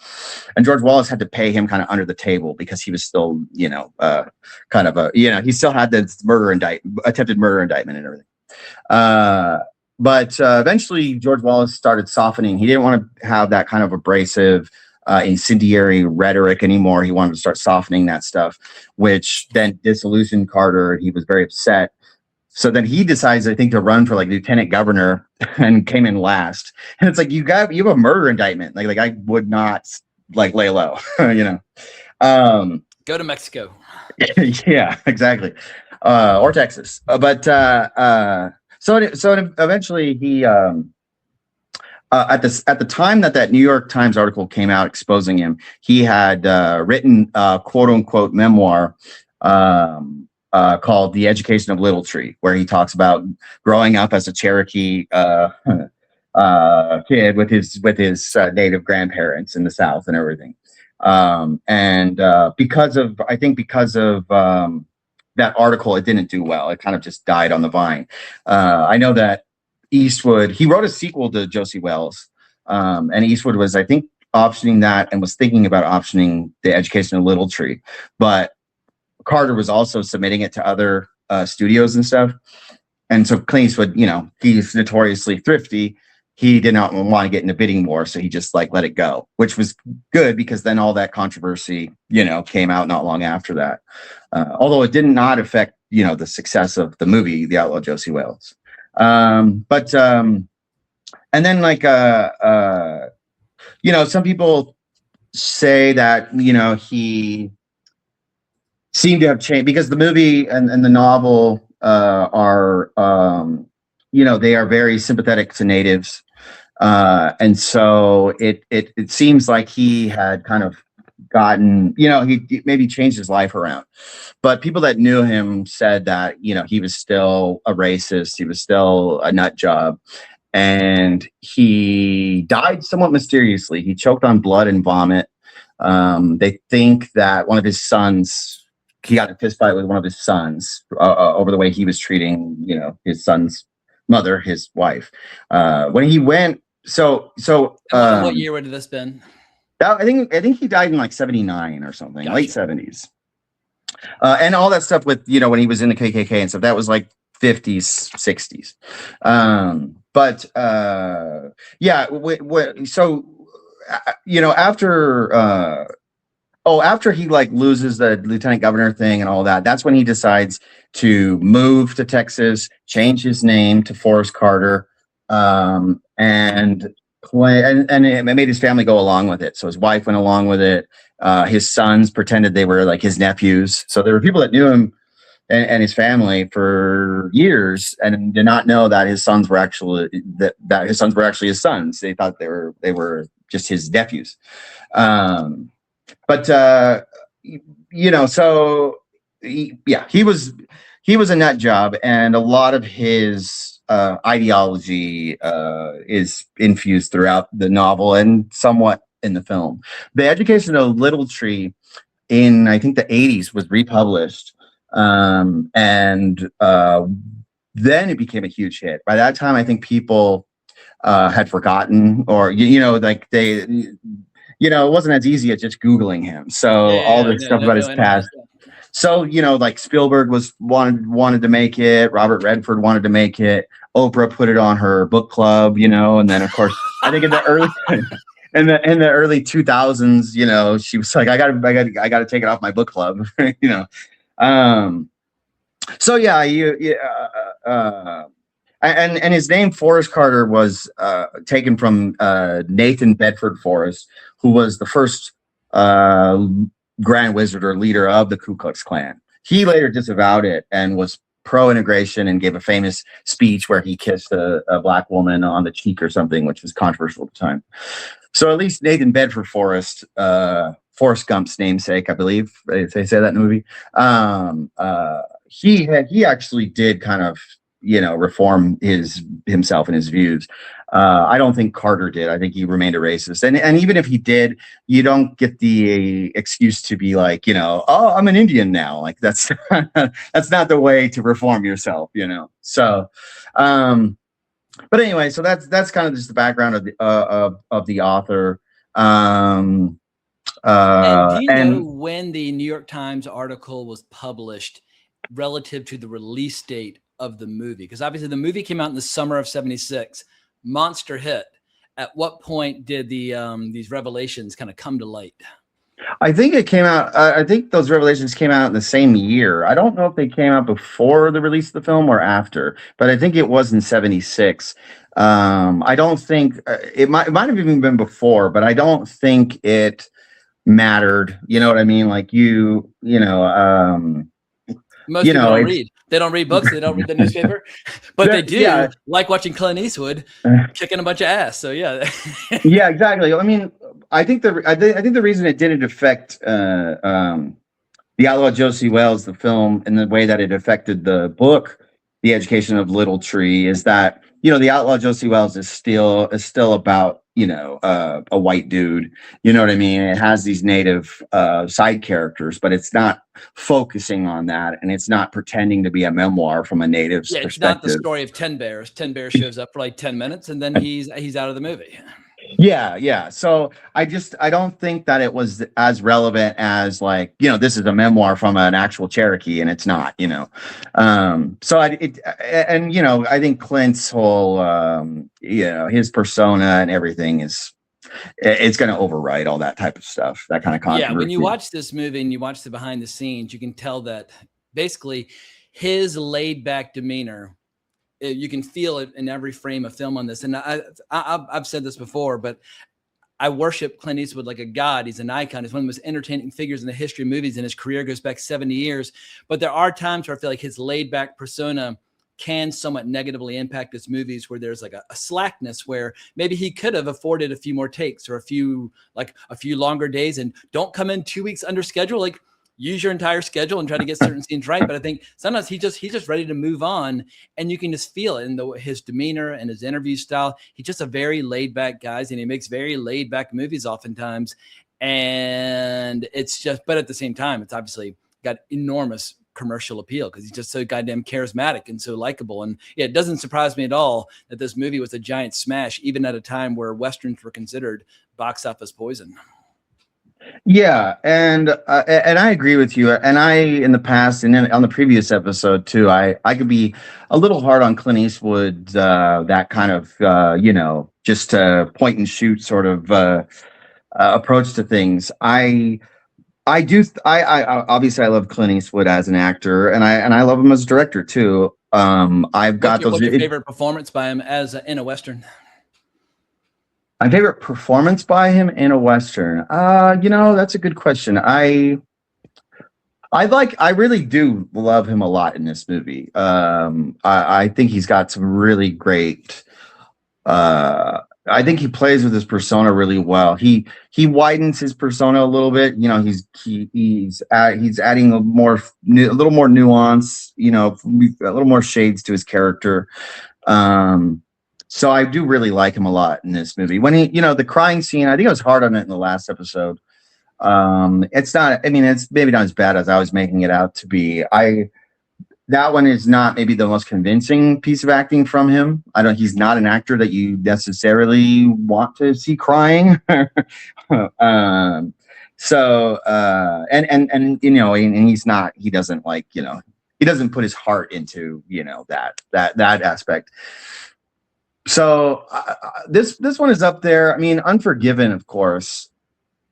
And George Wallace had to pay him kind of under the table because he was still, you know, kind of a, you know, he still had the attempted murder indictment and everything. But eventually, George Wallace started softening. He didn't want to have that kind of abrasive, incendiary rhetoric anymore. He wanted to start softening that stuff, which then disillusioned Carter. He was very upset. So then he decides, I think, to run for like lieutenant governor and came in last. And it's like, you have a murder indictment. Like I would not like lay low, you know. Go to Mexico. Yeah, exactly. Or Texas. So eventually he at the time that New York Times article came out exposing him, he had written a quote unquote memoir called The Education of Little Tree, where he talks about growing up as a Cherokee kid with his native grandparents in the South and everything. Because of that article, it didn't do well. It kind of just died on the vine. I know that Eastwood, he wrote a sequel to Josey Wales, and Eastwood was, I think, optioning that and was thinking about optioning The Education of Little Tree, but Carter was also submitting it to other studios and stuff. And so Clint Eastwood, you know, he's notoriously thrifty. He did not want to get in a bidding war, so he just like let it go, which was good because then all that controversy, you know, came out not long after that. Although it did not affect, you know, the success of the movie, The Outlaw Josey Wales. And then like you know, some people say that, you know, he seemed to have changed because the movie and the novel are you know, they are very sympathetic to natives. And so it seems like he had kind of gotten, you know, he maybe changed his life around. But people that knew him said that, you know, he was still a racist. He was still a nut job. And he died somewhat mysteriously. He choked on blood and vomit. They think that one of his sons, he got in a fist fight with one of his sons over the way he was treating, you know, his son's mother, his wife. When he went, what year would this been? I think he died in like 79 or something, gotcha. Late 70s. And all that stuff with, you know, when he was in the KKK and stuff, that was like 50s, 60s. So, you know, after he like loses the lieutenant governor thing and all that, that's when he decides to move to Texas, change his name to Forrest Carter, and it made his family go along with it. So his wife went along with it. His sons pretended they were like his nephews. So there were people that knew him and his family for years and did not know that his sons were actually his sons. They thought they were just his nephews. You know, so he was a nut job, and a lot of his ideology is infused throughout the novel and somewhat in the film. The Education of Little Tree in, I think, the 80s was republished, and then it became a huge hit. By that time, I think people had forgotten, or you know, like they, you know, it wasn't as easy as just Googling him. So all this stuff about his past. So, you know, like Spielberg wanted to make it. Robert Redford wanted to make it. Oprah put it on her book club, you know, and then of course, I think in the early 2000s, you know, she was like, I gotta take it off my book club, you know. So yeah, and his name Forrest Carter was taken from Nathan Bedford Forrest, who was the first Grand Wizard or leader of the Ku Klux Klan. He later disavowed it and was pro-integration and gave a famous speech where he kissed a black woman on the cheek or something, which was controversial at the time. So at least Nathan Bedford Forrest, Forrest Gump's namesake, I believe they say that in the movie. He actually did kind of, you know, reform himself and his views. I don't think Carter did. I think he remained a racist. And even if he did, you don't get the excuse to be like, you know, oh, I'm an Indian now. Like that's not the way to reform yourself, you know. So, but anyway, so that's kind of just the background of the author. And do you know when the New York Times article was published relative to the release date of the movie? Because obviously the movie came out in the summer of 76, monster hit. At what point did these revelations kind of come to light? I think it came out. I think those revelations came out in the same year. I don't know if they came out before the release of the film or after, but I think it was in 76. I don't think it might have even been before, but I don't think it mattered. You know what I mean? Like most people don't read. They don't read books. They don't read the newspaper, but they do like watching Clint Eastwood kicking a bunch of ass. So yeah, yeah, exactly. I mean, I think the reason it didn't affect the Outlaw Josey Wales, the film, in the way that it affected the book, The Education of Little Tree, is that the Outlaw Josey Wales is still about a white dude. You know what I mean? It has these native side characters, but it's not focusing on that, and it's not pretending to be a memoir from a native's perspective. It's not the story of 10 Bears. 10 Bears shows up for like 10 minutes, and then he's out of the movie. Yeah. So I don't think that it was as relevant as this is a memoir from an actual Cherokee, and it's not, So I think Clint's whole, his persona and everything it's going to override all that type of stuff, that kind of controversy. Yeah, when you watch this movie and you watch the behind the scenes, you can tell that basically his laid back demeanor, you can feel it in every frame of film on this. And I've said this before, but I worship Clint Eastwood like a god. He's an icon. He's one of the most entertaining figures in the history of movies, and his career goes back 70 years. But there are times where I feel like his laid back persona can somewhat negatively impact his movies, where there's like a slackness where maybe he could have afforded a few more takes or a few longer days, and don't come in 2 weeks under schedule. Like, use your entire schedule and try to get certain scenes right. But I think sometimes he's just ready to move on, and you can just feel it in his demeanor and his interview style. He's just a very laid back guy, and he makes very laid back movies oftentimes. And it's just, but at the same time, it's obviously got enormous commercial appeal because he's just so goddamn charismatic and so likable. And yeah, it doesn't surprise me at all that this movie was a giant smash, even at a time where Westerns were considered box office poison. Yeah, and I agree with you. And I, in the past, and then on the previous episode too, I could be a little hard on Clint Eastwood, that kind of just point and shoot sort of approach to things. I obviously I love Clint Eastwood as an actor, and I love him as a director too. What's your favorite performance by him as in a Western? My favorite performance by him in a Western. That's a good question. I really do love him a lot in this movie. I think he's got some really great. I think he plays with his persona really well. He widens his persona a little bit. He's adding a little more nuance. A little more shades to his character. So I do really like him a lot in this movie. When the crying scene, I think I was hard on it in the last episode. It's not, it's maybe not as bad as I was making it out to be. That one is not maybe the most convincing piece of acting from him. He's not an actor that you necessarily want to see crying. And he's not, he doesn't he doesn't put his heart into, that aspect. So this one is up there. Unforgiven, of course,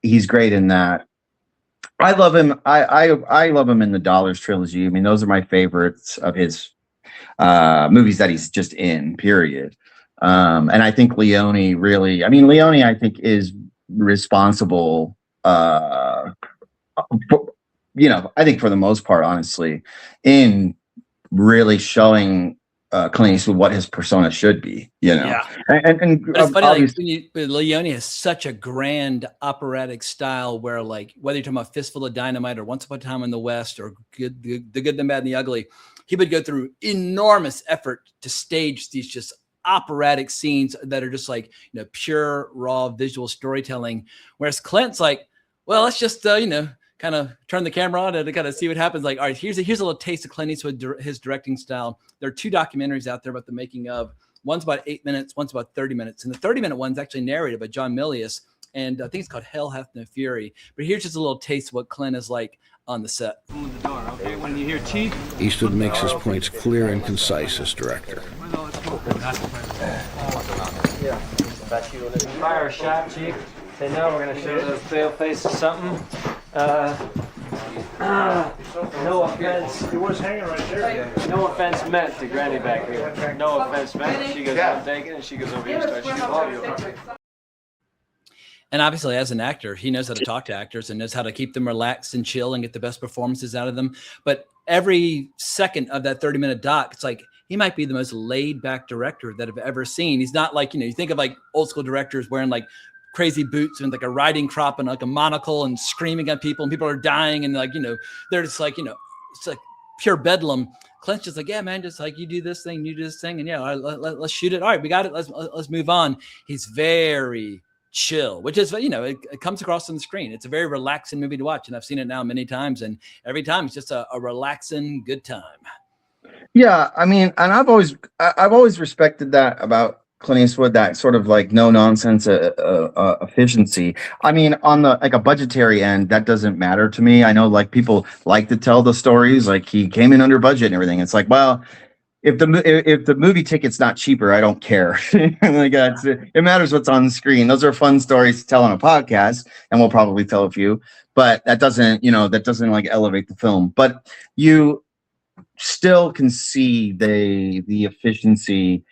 he's great in that. I love him. I love him in the Dollars trilogy. Those are my favorites of his movies that he's just in, period. And I think Leone really, I think is responsible, I think for the most part, honestly, in really showing Clint Eastwood what his persona should be, Yeah. And it's funny, Leone has such a grand operatic style where, whether you're talking about Fistful of Dynamite or Once Upon a Time in the West or The Good, the Bad, and the Ugly, he would go through enormous effort to stage these just operatic scenes that are just pure, raw visual storytelling. Whereas Clint's well, let's just, kind of turn the camera on and kind of see what happens. All right, here's a little taste of Clint Eastwood, his directing style. There are 2 documentaries out there about the making of. One's about 8 minutes, one's about 30 minutes. And the 30-minute one's actually narrated by John Milius, and I think it's called Hell Hath No Fury. But here's just a little taste of what Clint is like on the set. Open the door, okay? When you hear Chief, Eastwood makes his points clear and concise as director. Fire a shot, Chief. Say no, we're gonna show those pale faces something. No offense. He was hanging right there. No offense meant to Granny back here. No offense meant. She goes, I'm taking, and she goes over here and starts shooting all you. And obviously, as an actor, he knows how to talk to actors and knows how to keep them relaxed and chill and get the best performances out of them. But every second of that 30-minute doc, it's like he might be the most laid-back director that I've ever seen. He's not like, you think of like old school directors wearing like crazy boots and like a riding crop and like a monocle and screaming at people and people are dying and like, they're just like, it's like pure bedlam. Clint's just like, yeah, man, just like you do this thing, you do this thing. And yeah, all right, let's shoot it. All right, we got it. Let's move on. He's very chill, which is, it comes across on the screen. It's a very relaxing movie to watch. And I've seen it now many times. And every time it's just a relaxing good time. Yeah. I mean, and I've always respected that about Clint Eastwood, that sort of like no nonsense efficiency. I mean, on the like a budgetary end, that doesn't matter to me. I know like people like to tell the stories like he came in under budget and everything. It's like, well, if the movie ticket's not cheaper, I don't care. Like it matters what's on the screen. Those are fun stories to tell on a podcast, and we'll probably tell a few. But that doesn't like elevate the film. But you still can see the efficiency.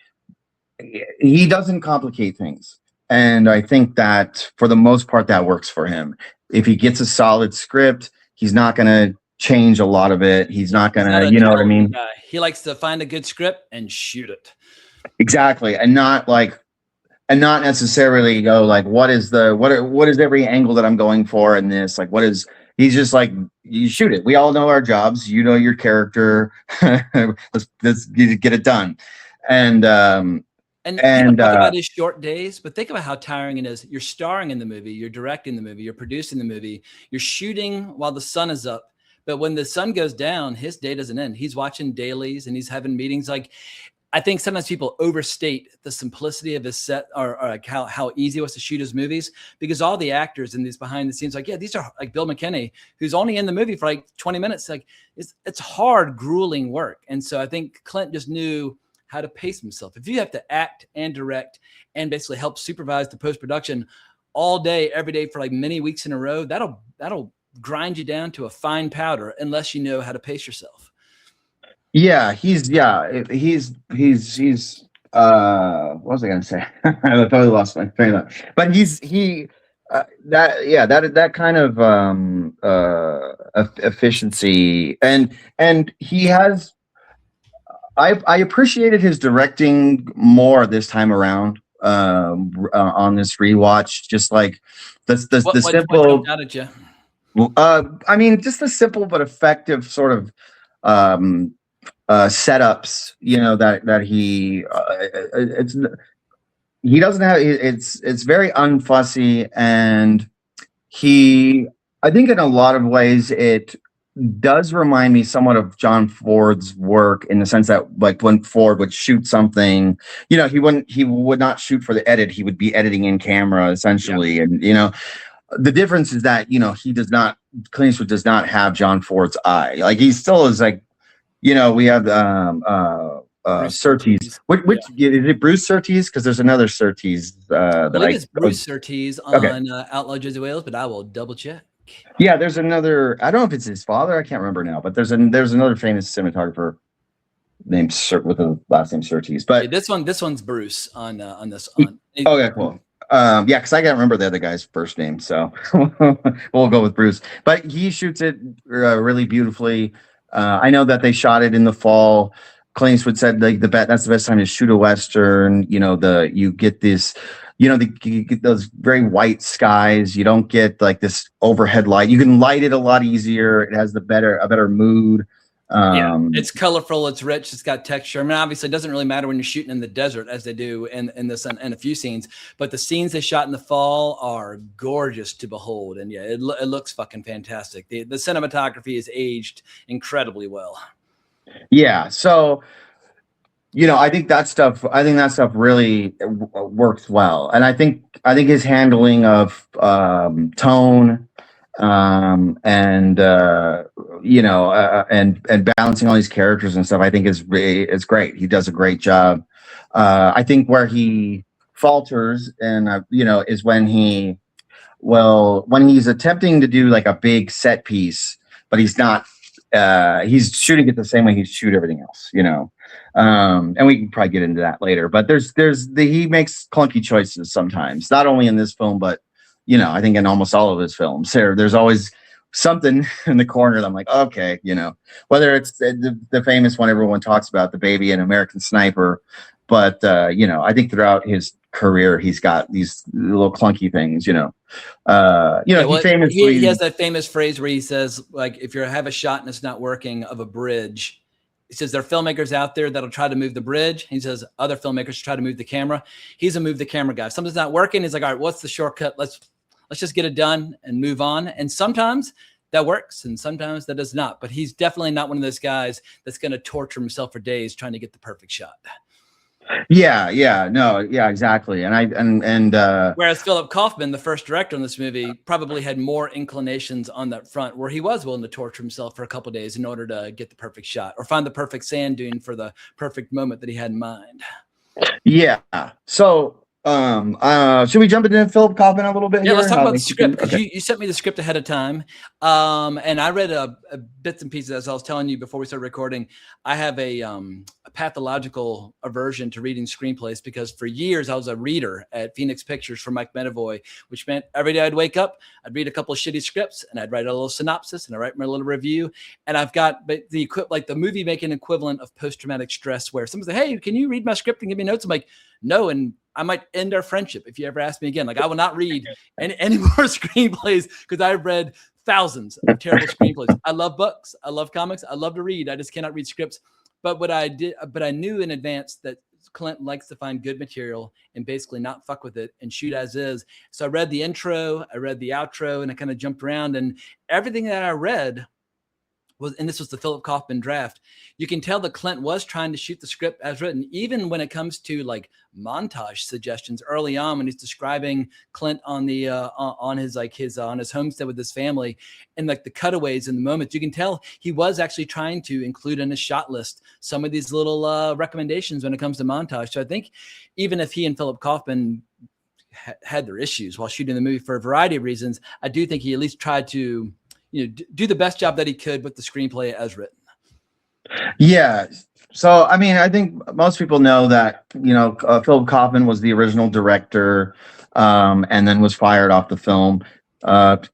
He doesn't complicate things, and I think that for the most part that works for him. If he gets a solid script, he's not going to change a lot of it. He's not going to, you know what I mean? He likes to find a good script and shoot it. Exactly, and not necessarily go like, what is every angle that I'm going for in this? Like, he's just like, you shoot it. We all know our jobs. You know your character. let's get it done. And talk about his short days, but think about how tiring it is. You're starring in the movie, you're directing the movie, you're producing the movie, you're shooting while the sun is up. But when the sun goes down, his day doesn't end. He's watching dailies and he's having meetings. Like, I think sometimes people overstate the simplicity of his set or like how easy it was to shoot his movies, because all the actors in these behind the scenes, like, yeah, these are like Bill McKinney, who's only in the movie for like 20 minutes. Like it's hard, grueling work. And so I think Clint just knew how to pace himself. If you have to act and direct and basically help supervise the post-production all day, every day for like many weeks in a row, that'll grind you down to a fine powder unless you know how to pace yourself. Yeah, he's what was I gonna say? I totally lost my train of thought. But that kind of efficiency, and he has. I appreciated his directing more this time around on this rewatch. Just like the simple. What jumped out at you? I mean, just the simple but effective sort of setups. That he doesn't have. It's very unfussy, and I think in a lot of ways it does remind me somewhat of John Ford's work, in the sense that like when Ford would shoot something, he would not shoot for the edit. He would be editing in camera essentially. Yeah. And, the difference is that, Clint Eastwood does not have John Ford's eye. Like he still is like, we have Surtees. Which is it Bruce Surtees? Because there's another Surtees I believe it's Bruce Surtees on Outlaw Josey Wales, but I will double check. Yeah, there's another. I don't know if it's his father. I can't remember now. But there's another famous cinematographer named with the last name Surtees. But this one's Bruce on this. Okay, cool. Because I can't remember the other guy's first name, so we'll go with Bruce. But he shoots it really beautifully. I know that they shot it in the fall. Clint Eastwood said like that's the best time to shoot a Western. You get this. You get those very white skies. You don't get like this overhead light. You can light it a lot easier. It has a better mood. It's colorful. It's rich. It's got texture. I mean, obviously, it doesn't really matter when you're shooting in the desert, as they do in this and a few scenes. But the scenes they shot in the fall are gorgeous to behold, and it looks fucking fantastic. The cinematography is aged incredibly well. Yeah. So. I think that stuff really works well. And I think his handling of tone and and balancing all these characters and stuff, I think is great. He does a great job. I think where he falters and is when he's attempting to do like a big set piece, but he's not. He's shooting it the same way he shoot everything else, and we can probably get into that later. But he makes clunky choices sometimes, not only in this film, but I think in almost all of his films. There's always something in the corner that I'm like, okay, whether it's the famous one everyone talks about, the baby and American Sniper, but I think throughout his career he's got these little clunky things. He famously he has that famous phrase where he says, like, if you have a shot and it's not working of a bridge, he says there are filmmakers out there that'll try to move the bridge. He says other filmmakers try to move the camera. He's a move the camera guy. If something's not working, he's like, all right, what's the shortcut? Let's just get it done and move on. And sometimes that works and sometimes that does not. But he's definitely not one of those guys that's going to torture himself for days trying to get the perfect shot. Yeah, exactly. And whereas Philip Kaufman, the first director in this movie, probably had more inclinations on that front, where he was willing to torture himself for a couple of days in order to get the perfect shot or find the perfect sand dune for the perfect moment that he had in mind. Yeah. So should we jump into Philip Kaufman a little bit? Yeah, here? let's talk about the script. Okay. You sent me the script ahead of time, and I read a bits and pieces. As I was telling you before we started recording, I have a pathological aversion to reading screenplays because for years I was a reader at Phoenix Pictures for Mike Medavoy, which meant every day I'd wake up, I'd read a couple of shitty scripts, and I'd write a little synopsis, and I'd write my little review. And I've got the movie making equivalent of post-traumatic stress, where someone's like, "Hey, can you read my script and give me notes?" I'm like, "No," and I might end our friendship if you ever ask me again. Like, I will not read any more screenplays because I've read thousands of terrible screenplays. I love books. I love comics. I love to read. I just cannot read scripts. But I knew in advance that Clint likes to find good material and basically not fuck with it and shoot as is. So I read the intro, I read the outro, and I kind of jumped around, and everything that I read and this was the Philip Kaufman draft, you can tell that Clint was trying to shoot the script as written, even when it comes to like montage suggestions early on when he's describing Clint on the on his homestead with his family, and like the cutaways and the moments, you can tell he was actually trying to include in his shot list some of these little recommendations when it comes to montage. So I think even if he and Philip Kaufman had their issues while shooting the movie for a variety of reasons, I do think he at least tried to do the best job that he could with the screenplay as written. Yeah. So, I mean, I think most people know that, Philip Kaufman was the original director, and then was fired off the film.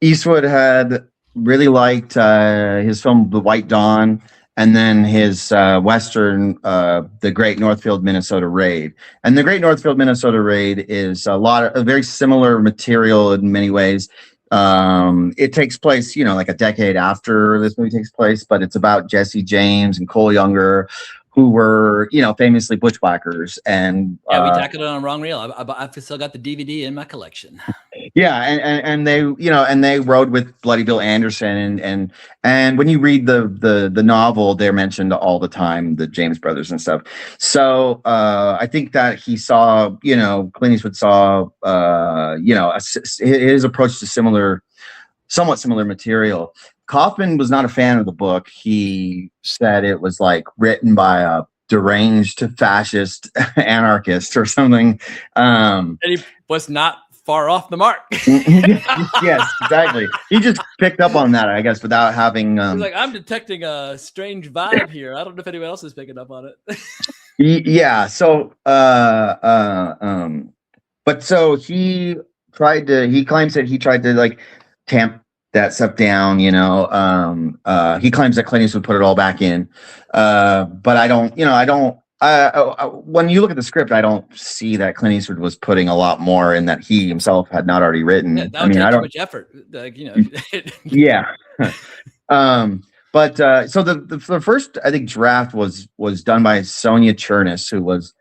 Eastwood had really liked his film, The White Dawn, and then his Western, The Great Northfield, Minnesota Raid. And The Great Northfield, Minnesota Raid is a very similar material in many ways. It takes place, like a decade after this movie takes place, but it's about Jesse James and Cole Younger, who were, famously bushwhackers. And yeah, we tackled it on Wrong Reel. I've still got the DVD in my collection. Yeah, and they, and they rode with Bloody Bill Anderson, and when you read the novel, they're mentioned all the time, the James brothers and stuff. So I think that he saw, Clint Eastwood saw, his approach to somewhat similar material. Kaufman was not a fan of the book. He said it was like written by a deranged fascist anarchist or something. And he was not far off the mark. Yes, exactly. He just picked up on that, I guess, without having. He's like, I'm detecting a strange vibe here. I don't know if anyone else is picking up on it. Yeah. So, but so he claims that he tried to like tamp that stuff down, he claims that Clint Eastwood put it all back in. But I don't, when you look at the script, I don't see that Clint Eastwood was putting a lot more in that he himself had not already written. Yeah, that would take too much effort. Yeah. But so the first, I think, draft was done by Sonia Chernus, who was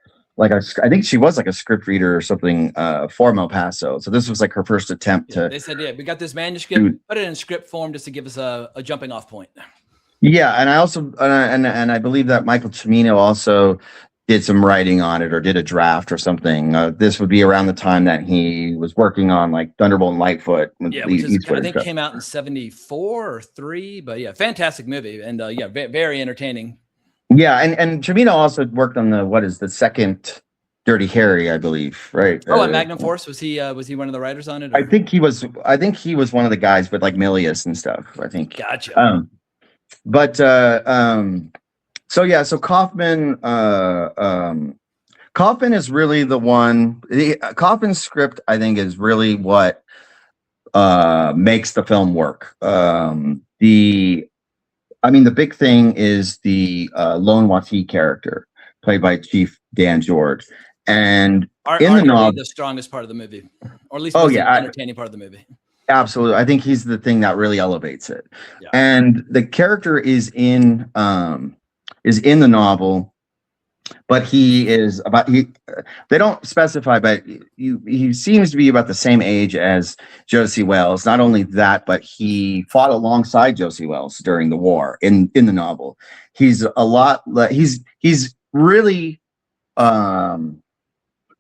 I think she was like a script reader or something for El Paso. So this was like her first attempt to. They said, yeah, we got this manuscript, put it in script form just to give us a jumping off point. Yeah, and I also and I believe that Michael Cimino also did some writing on it or did a draft or something. This would be around the time that he was working on like Thunderbolt and Lightfoot with which is, Eastwood I and think stuff. came out in 74 or 3, but yeah, fantastic movie. And very entertaining. Yeah, and Trevino also worked on the second Dirty Harry, I believe, right? Oh, and Magnum Force, was he one of the writers on it? Or? I think he was one of the guys with like Milius and stuff, I think. Gotcha. So Kaufman Kaufman is really the one. Kaufman's script, I think, is really what makes the film work. The big thing is the Lone Wati character, played by Chief Dan George, and in the novel, the strongest part of the movie, or at least the entertaining part of the movie. Absolutely, I think he's the thing that really elevates it. Yeah. And the character is in the novel, but they don't specify, but he seems to be about the same age as Josey Wales. Not only that, but he fought alongside Josey Wales during the war in the novel. He's really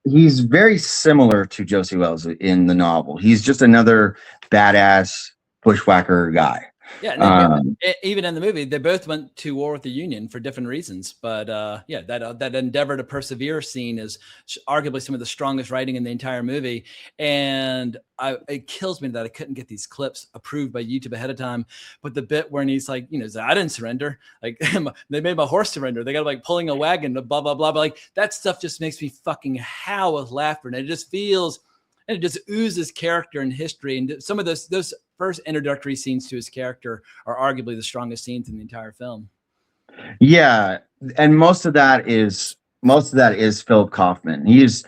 he's very similar to Josey Wales in the novel. He's just another badass bushwhacker guy. Yeah, and even in the movie, they both went to war with the Union for different reasons. But that endeavor to persevere scene is arguably some of the strongest writing in the entire movie. And it kills me that I couldn't get these clips approved by YouTube ahead of time. But the bit where he's like, I didn't surrender. Like they made my horse surrender. They got like pulling a wagon, blah blah blah. But like that stuff just makes me fucking howl with laughter, and it just feels. And it just oozes character and history. And some of those first introductory scenes to his character are arguably the strongest scenes in the entire film. Yeah, and most of that is Philip Kaufman. He is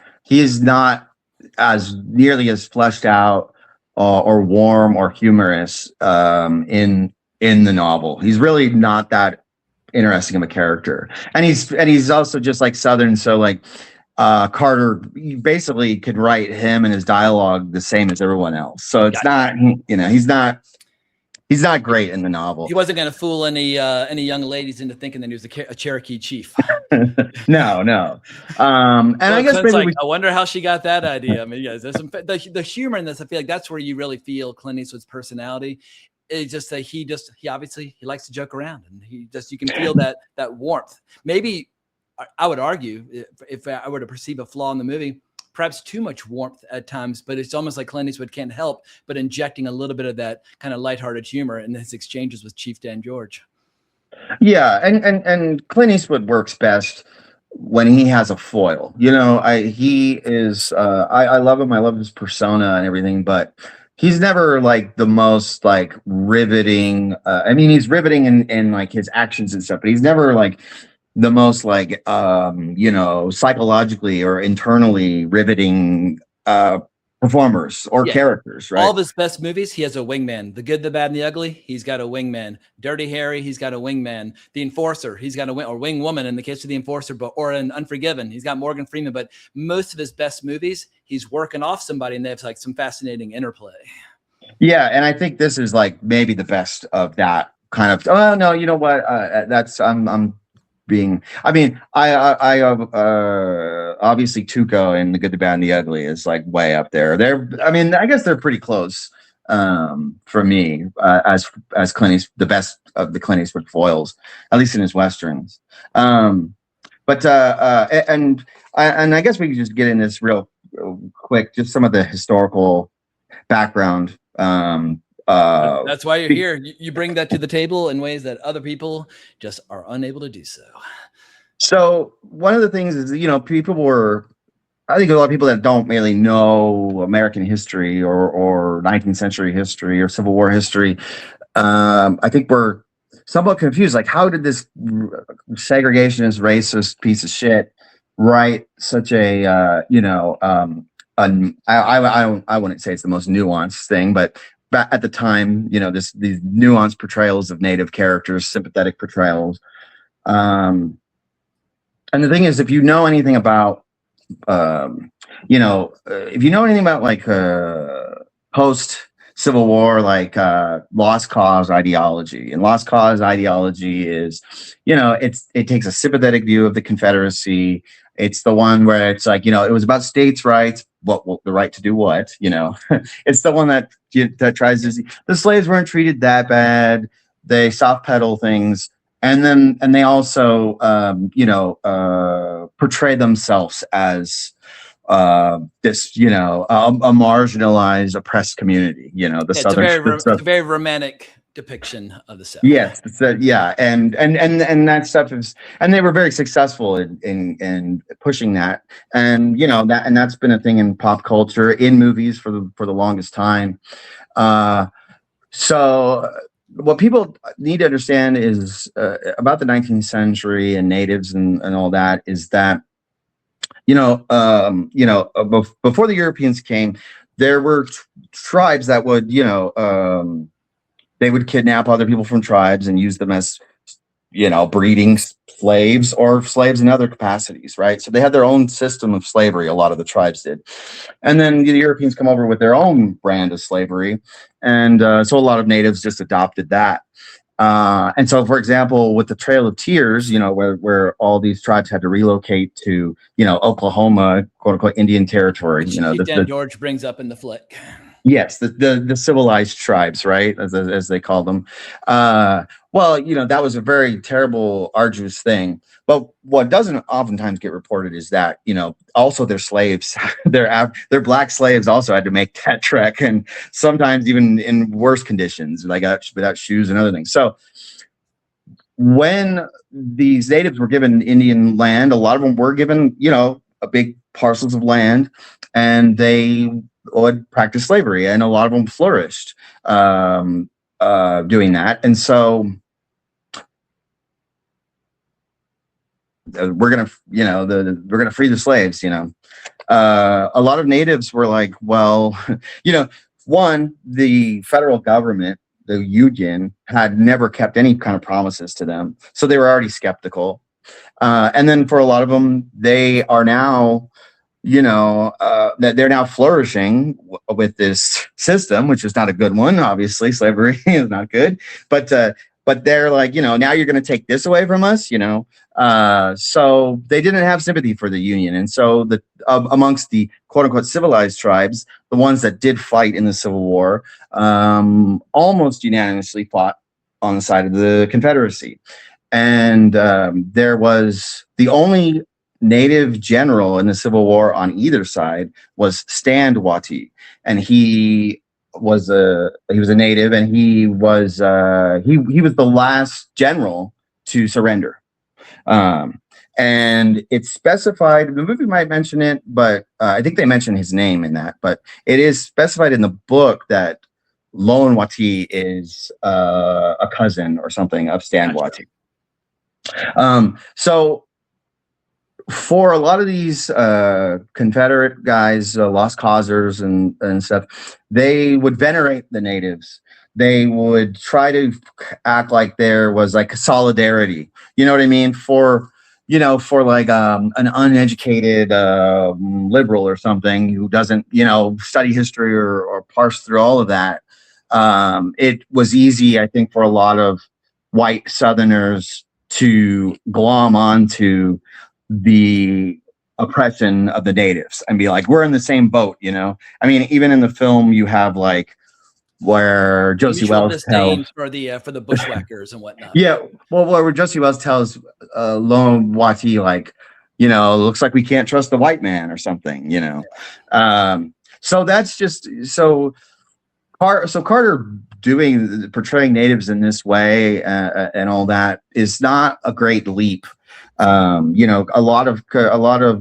not as nearly as fleshed out or warm or humorous in the novel. He's really not that interesting of a character, and he's also just like Southern. So like. Carter basically could write him and his dialogue the same as everyone else. So it's not, he's not great in the novel. He wasn't going to fool any young ladies into thinking that he was a Cherokee chief. No. And I guess maybe I wonder how she got that idea. I mean, yeah, there's the humor in this. I feel like that's where you really feel Clint Eastwood's personality. It's just that he obviously likes to joke around, and you can feel that warmth. Maybe. I would argue, if I were to perceive a flaw in the movie, perhaps too much warmth at times, but it's almost like Clint Eastwood can't help but injecting a little bit of that kind of lighthearted humor in his exchanges with Chief Dan George. Yeah, and Clint Eastwood works best when he has a foil. I love him. I love his persona and everything, but he's never like the most like riveting. He's riveting in like his actions and stuff, but he's never like the most like psychologically or internally riveting performers or characters, right? All of his best movies, he has a wingman. The Good, the Bad, and the Ugly, he's got a wingman. Dirty Harry, he's got a wingman. The Enforcer, he's got or wing woman in the case of The Enforcer, or in Unforgiven, he's got Morgan Freeman. But most of his best movies, he's working off somebody, and they have like some fascinating interplay. Yeah, and I think this is like maybe the best of that kind of. Oh no, you know what? That's I'm. I obviously Tuco and The Good, the Bad, and the Ugly is like way up there. I guess they're pretty close for me as Clint Eastwood, the best of the Clint Eastwood foils, at least in his westerns. And I guess we can just get in this real quick, just some of the historical background. That's why you're here. You bring that to the table in ways that other people just are unable to do so. So one of the things is, I think a lot of people that don't really know American history or 19th century history or Civil War history, I think we're somewhat confused. Like, how did this segregationist, racist piece of shit write such a, I wouldn't say it's the most nuanced thing, but at the time, these nuanced portrayals of Native characters, sympathetic portrayals. And the thing is, if you know anything about, like post Civil War, like lost cause ideology. And lost cause ideology is, it takes a sympathetic view of the Confederacy. It's the one where it's like, it was about states' rights, the right to do what, it's the one that tries to see the slaves weren't treated that bad. They soft pedal things. And they also, portray themselves as this, a marginalized, oppressed community. The Southern. It's a very romantic depiction of the South. Yes, and that stuff is, and they were very successful in pushing that, and that's been a thing in pop culture, in movies for the longest time. So what people need to understand is about the 19th century and natives and all that is that, before the Europeans came, there were tribes that would, they would kidnap other people from tribes and use them as, breeding slaves or slaves in other capacities, right? So they had their own system of slavery, a lot of the tribes did. And then the Europeans come over with their own brand of slavery. And so a lot of natives just adopted that. And so, for example, with the Trail of Tears, where all these tribes had to relocate to, Oklahoma, quote unquote, Indian territory. George brings up in the flick. Yes, the civilized tribes, right, as they call them. That was a very terrible, arduous thing. But what doesn't oftentimes get reported is that, also their slaves, their black slaves also had to make that trek, and sometimes even in worse conditions, like without shoes and other things. So when these natives were given Indian land, a lot of them were given, a big parcels of land, and they would practice slavery, and a lot of them flourished doing that. And so we're gonna free the slaves. A lot of natives were like, well, one, the federal government, the Union, had never kept any kind of promises to them, so they were already skeptical. And then for a lot of them, they are now, that they're now flourishing with this system, which is not a good one. Obviously, slavery is not good, but they're like, now you're going to take this away from us, so they didn't have sympathy for the Union. And so amongst the quote unquote civilized tribes, the ones that did fight in the Civil War, almost unanimously fought on the side of the Confederacy. And there was the only native general in the Civil War on either side was Stand Watie, and he was a native, and he was the last general to surrender. And it's specified, the movie might mention it, but I think they mention his name in that, but it is specified in the book that Lone Watie is a cousin or something of Stand Watie. So for a lot of these Confederate guys, lost causers and stuff, they would venerate the natives. They would try to act like there was like a solidarity, you know what I mean? For like an uneducated liberal or something who doesn't, study history or parse through all of that. It was easy, I think, for a lot of white Southerners to glom onto the oppression of the natives and be like, we're in the same boat, I mean, even in the film, you have like where Josey Wales tells for the bushwhackers and whatnot. Yeah, well, where Josey Wales tells Lone Watie, like, looks like we can't trust the white man or something, so that's just so Carter portraying natives in this way and all that is not a great leap. A lot of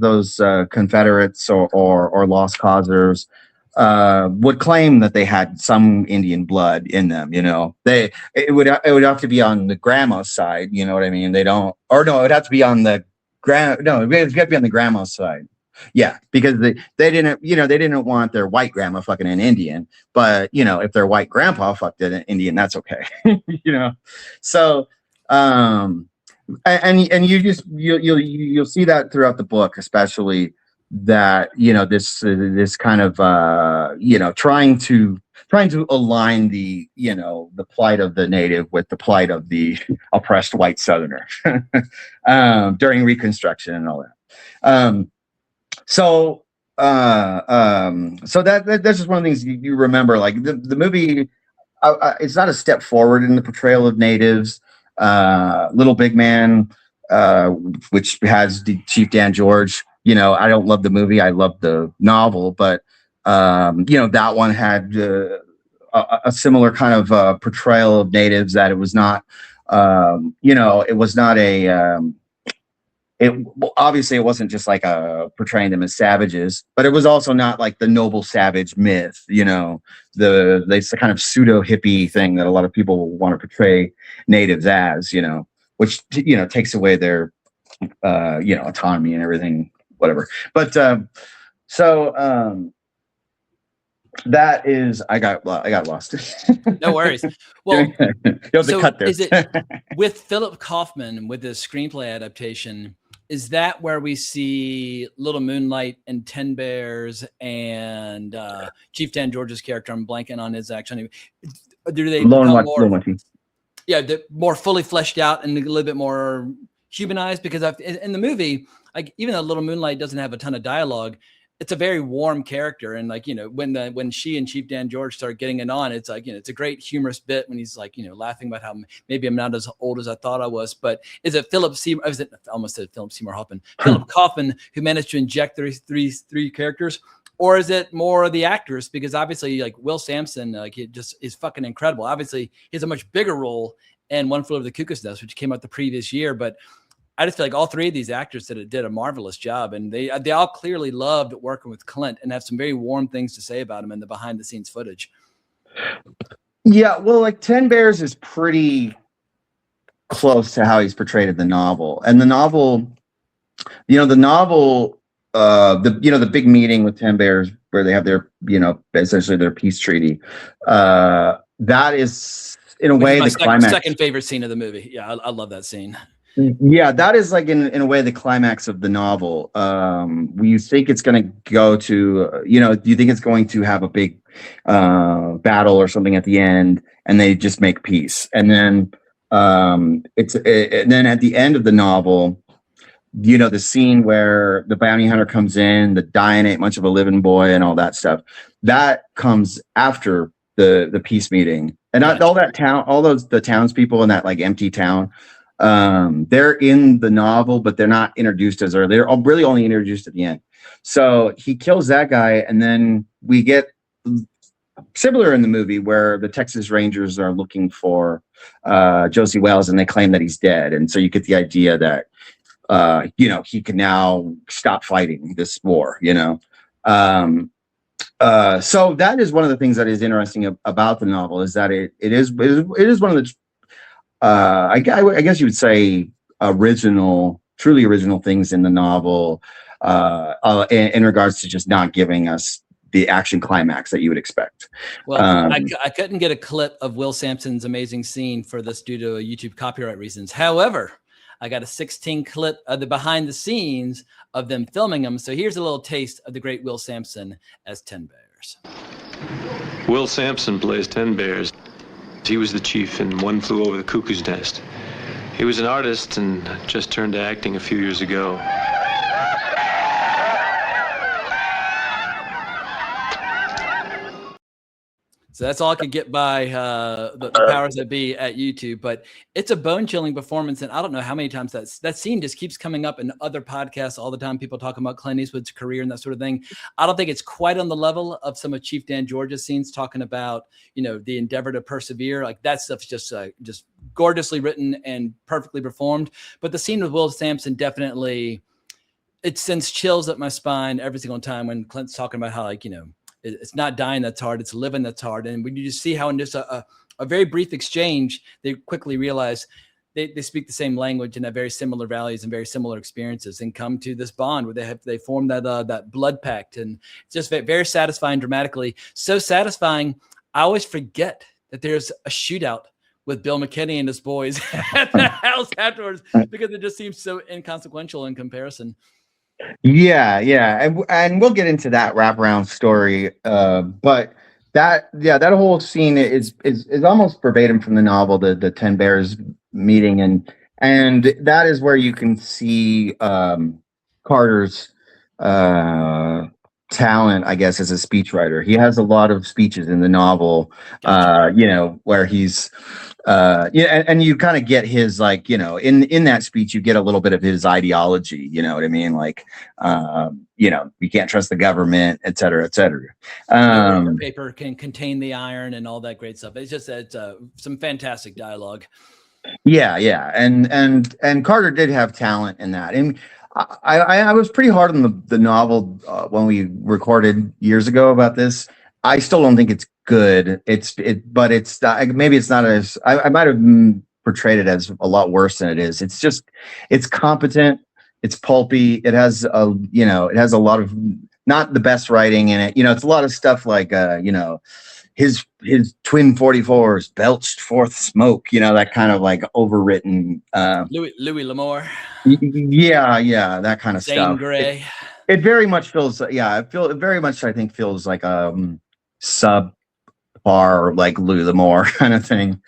those Confederates or lost causers would claim that they had some Indian blood in them. It would have to be on the grandma's side. You know what I mean? They don't, or no, it would have to be on the it would have to be on the grandma's side. Yeah, because they didn't want their white grandma fucking an Indian, but if their white grandpa fucked an Indian, that's okay. So and you'll see that throughout the book, especially that this kind of trying to trying to align the plight of the native with the plight of the oppressed white Southerner during Reconstruction and all that. So that's just one of the things you remember. Like the movie, it's not a step forward in the portrayal of natives. Little Big Man, which has Chief Dan George. I don't love the movie. I love the novel, but that one had a similar kind of portrayal of natives, that it was not, it was not obviously it wasn't just like portraying them as savages, but it was also not like the noble savage myth, the kind of pseudo hippie thing that a lot of people want to portray natives as, which, takes away their, autonomy and everything, whatever. But, that is, I got lost. No worries. Well, so cut there. Is it with Philip Kaufman with the screenplay adaptation? Is that where we see Little Moonlight and 10 Bears and Chief Dan George's character? I'm blanking on his actual name. Do they become more fully fleshed out and a little bit more humanized? Because in the movie, like, even though Little Moonlight doesn't have a ton of dialogue, it's a very warm character. And like, when she and Chief Dan George start getting it on, it's like, it's a great humorous bit when he's like, laughing about how maybe I'm not as old as I thought I was. But is it Philip Seymour Hoffman, Philip Kaufman, who managed to inject three characters? Or is it more of the actors? Because obviously, like, Will Sampson, like, he just is fucking incredible. Obviously, he has a much bigger role in One Flew Over the Cuckoo's Nest, which came out the previous year. But I just feel like all three of these actors did a marvelous job, and they all clearly loved working with Clint and have some very warm things to say about him in the behind the scenes footage. Yeah, well, like 10 Bears is pretty close to how he's portrayed in the novel. And the novel, the big meeting with 10 Bears where they have their, essentially their peace treaty. That is, in a way, the climax. Second favorite scene of the movie. Yeah, I love that scene. Yeah, that is, like, in a way, the climax of the novel. You think it's going to go to, you think it's going to have a big battle or something at the end, and they just make peace. And then and then at the end of the novel, the scene where the bounty hunter comes in, the dying ain't much of a living boy, and all that stuff, that comes after the peace meeting. And all that town, the townspeople in that, like, empty town, they're in the novel, but they're not introduced as early. They're really only introduced at the end. So he kills that guy, and then we get similar in the movie where the Texas Rangers are looking for Josey Wales, and they claim that he's dead. And so you get the idea that he can now stop fighting this war. So that is one of the things that is interesting about the novel, is that it is one of the I guess you would say truly original things in the novel, in regards to just not giving us the action climax that you would expect. Well, I couldn't get a clip of Will Sampson's amazing scene for this due to YouTube copyright reasons. However, I got a 16 clip of the behind the scenes of them filming them. So here's a little taste of the great Will Sampson as 10 Bears. Will Sampson plays 10 Bears. He was the chief in One Flew Over the Cuckoo's Nest. He was an artist and just turned to acting a few years ago. So that's all I could get by the powers that be at YouTube. But it's a bone-chilling performance, and I don't know how many times that scene just keeps coming up in other podcasts all the time. People talking about Clint Eastwood's career and that sort of thing. I don't think it's quite on the level of some of Chief Dan George's scenes, talking about, the endeavor to persevere. Like, that stuff's just gorgeously written and perfectly performed. But the scene with Will Sampson definitely, it sends chills up my spine every single time when Clint's talking about how, like, it's not dying that's hard, it's living that's hard. And when you just see how in just a very brief exchange, they quickly realize they speak the same language and have very similar values and very similar experiences, and come to this bond where they form that blood pact. And it's just very satisfying dramatically. So satisfying, I always forget that there's a shootout with Bill McKinney and his boys at the house afterwards, because it just seems so inconsequential in comparison. Yeah, and we'll get into that wraparound story. But that whole scene is almost verbatim from the novel, the 10 Bears meeting, and that is where you can see Carter's talent, I guess, as a speechwriter. He has a lot of speeches in the novel, where he's and you kind of get his, like, in that speech you get a little bit of his ideology, you know what I mean, like you can't trust the government, et cetera, et cetera. The paper can contain the iron and all that great stuff. It's some fantastic dialogue. Yeah, and Carter did have talent in that, and I was pretty hard on the novel when we recorded years ago about this. I still don't think it's good. But it's maybe it's not as I might have portrayed it as a lot worse than it is. It's competent. It's pulpy. It has a lot of not the best writing in it. It's a lot of stuff like his twin 44s belched forth smoke. That kind of like overwritten. Louis L'Amour. Yeah, that kind of Zane stuff. Grey. It very much feels. Yeah, it very much, I think, feels like sub par, like Louis L'Amour kind of thing.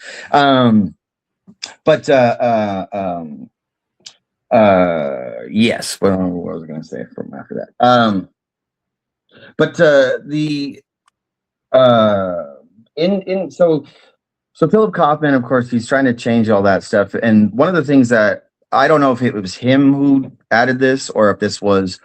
Yes. What was I going to say from after that? So Philip Kaufman, of course, he's trying to change all that stuff. And one of the things that I don't know if it was him who added this or if this was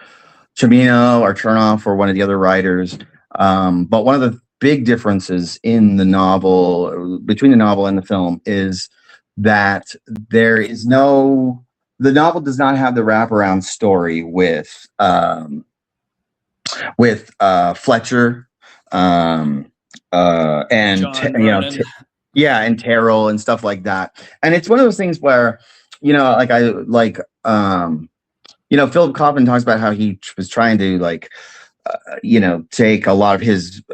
Cimino or Chernoff or one of the other writers. But one of the big differences in the novel, between the novel and the film, is that the novel does not have the wraparound story with Fletcher, and and Terrell and stuff like that. And it's one of those things where, Philip Kaufman talks about how he was trying to take a lot of his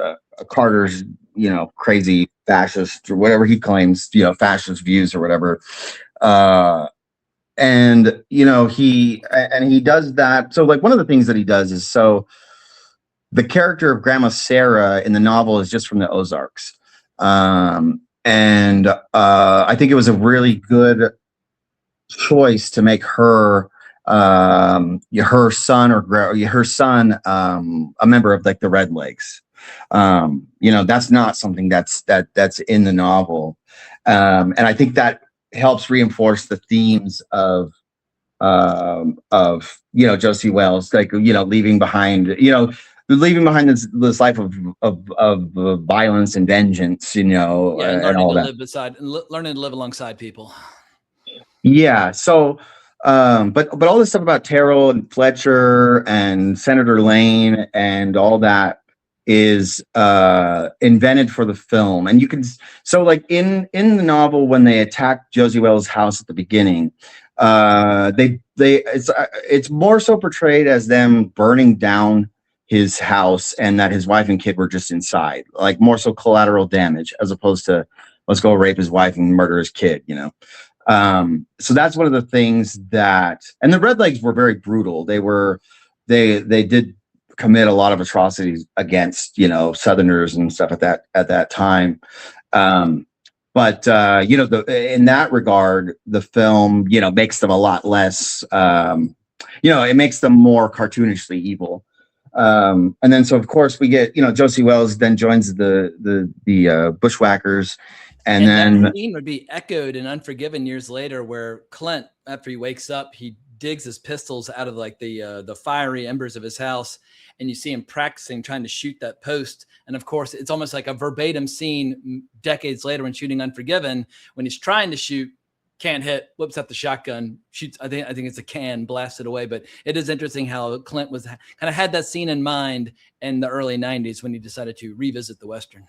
Carter's, crazy fascist or whatever he claims, fascist views or whatever. And he does that. So like one of the things that he does is, so the character of Grandma Sarah in the novel is just from the Ozarks. And I think it was a really good choice to make her her son a member of like the Redlegs. That's not something that's in the novel. And I think that helps reinforce the themes of Josey Wales, like, leaving behind this life of violence and vengeance, and all that. Learning to live alongside people. Yeah. So, but all this stuff about Terrell and Fletcher and Senator Lane and all that is invented for the film. And you can, so like in the novel, when they attack Josey Wales' house at the beginning, it's more so portrayed as them burning down his house and that his wife and kid were just inside, like more so collateral damage, as opposed to let's go rape his wife and murder his kid, so that's one of the things that, and the Redlegs were very brutal. They did commit a lot of atrocities against, Southerners and stuff at that time. But in that regard, the film, makes them a lot less, it makes them more cartoonishly evil. And then, so of course we get, Josey Wales then joins the Bushwhackers. And then that scene would be echoed in Unforgiven years later, where Clint, after he wakes up, he digs his pistols out of like the fiery embers of his house, and you see him practicing trying to shoot that post. And of course, it's almost like a verbatim scene decades later when shooting Unforgiven, when he's trying to shoot, can't hit, whips out the shotgun, shoots. I think it's a can, blasted away. But it is interesting how Clint was kind of had that scene in mind in the early 90s when he decided to revisit the Western.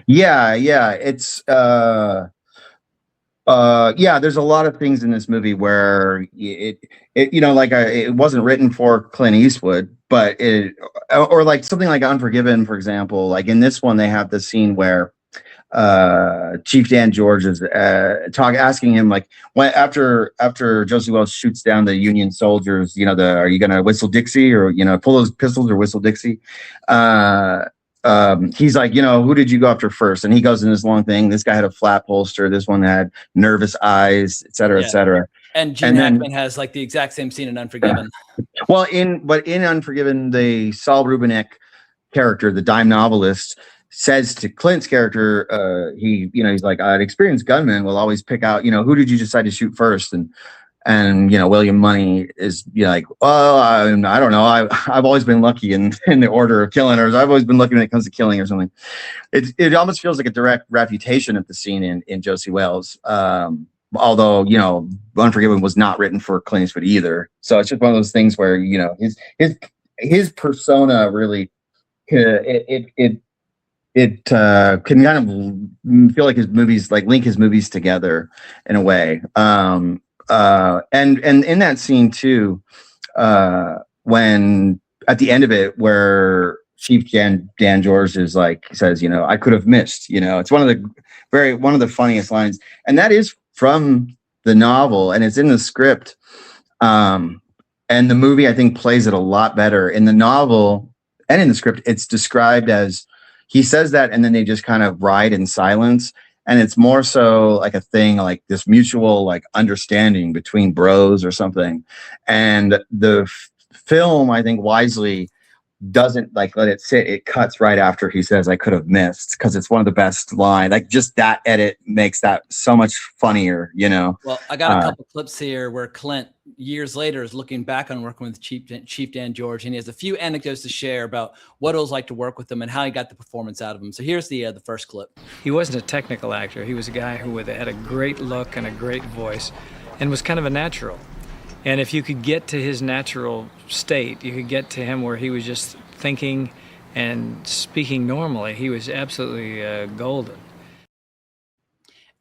Yeah. It's there's a lot of things in this movie where it wasn't written for Clint Eastwood, but or like something like Unforgiven, for example. Like in this one, they have the scene where Chief Dan George is asking him, like, after Josey Wales shoots down the Union soldiers, are you gonna whistle Dixie, or pull those pistols or whistle Dixie? he's like, you know, who did you go after first? And he goes in this long thing. This guy had a flap holster. This one had nervous eyes, et cetera, et cetera. And Gene Hackman has like the exact same scene in Unforgiven. Well, in Unforgiven, the Saul Rubinek character, the dime novelist, says to Clint's character, he's like, an experienced gunman will always pick out, you know, who did you decide to shoot first? And you know, William Money is like, oh, I don't know. I've always been lucky in the order of killing, or I've always been lucky when it comes to killing or something. It almost feels like a direct refutation of the scene in Josey Wales. Although, you know, Unforgiven was not written for Clint Eastwood either. So it's just one of those things where, you know, his persona really, it can kind of feel like his movies, like link his movies together in a way. And in that scene too, when at the end of it, where Chief Dan George is like, says, you know, I could have missed, you know, it's one of the funniest lines. And that is from the novel, and it's in the script. And the movie, I think, plays it a lot better. In the novel and in the script, it's described as, he says that, and then they just kind of ride in silence. And it's more so like a thing, like this mutual like understanding between bros or something. And the film, I think, wisely doesn't like let it sit. It cuts right after he says, I could have missed, because it's one of the best lines. Like just that edit makes that so much funnier, you know. Well, I got a couple clips here where Clint years later is looking back on working with Chief Dan George, and he has a few anecdotes to share about what it was like to work with him and how he got the performance out of him. So here's the first clip. He wasn't a technical actor. He was a guy who had a great look and a great voice and was kind of a natural. And if you could get to his natural state, you could get to him where he was just thinking and speaking normally, he was absolutely golden.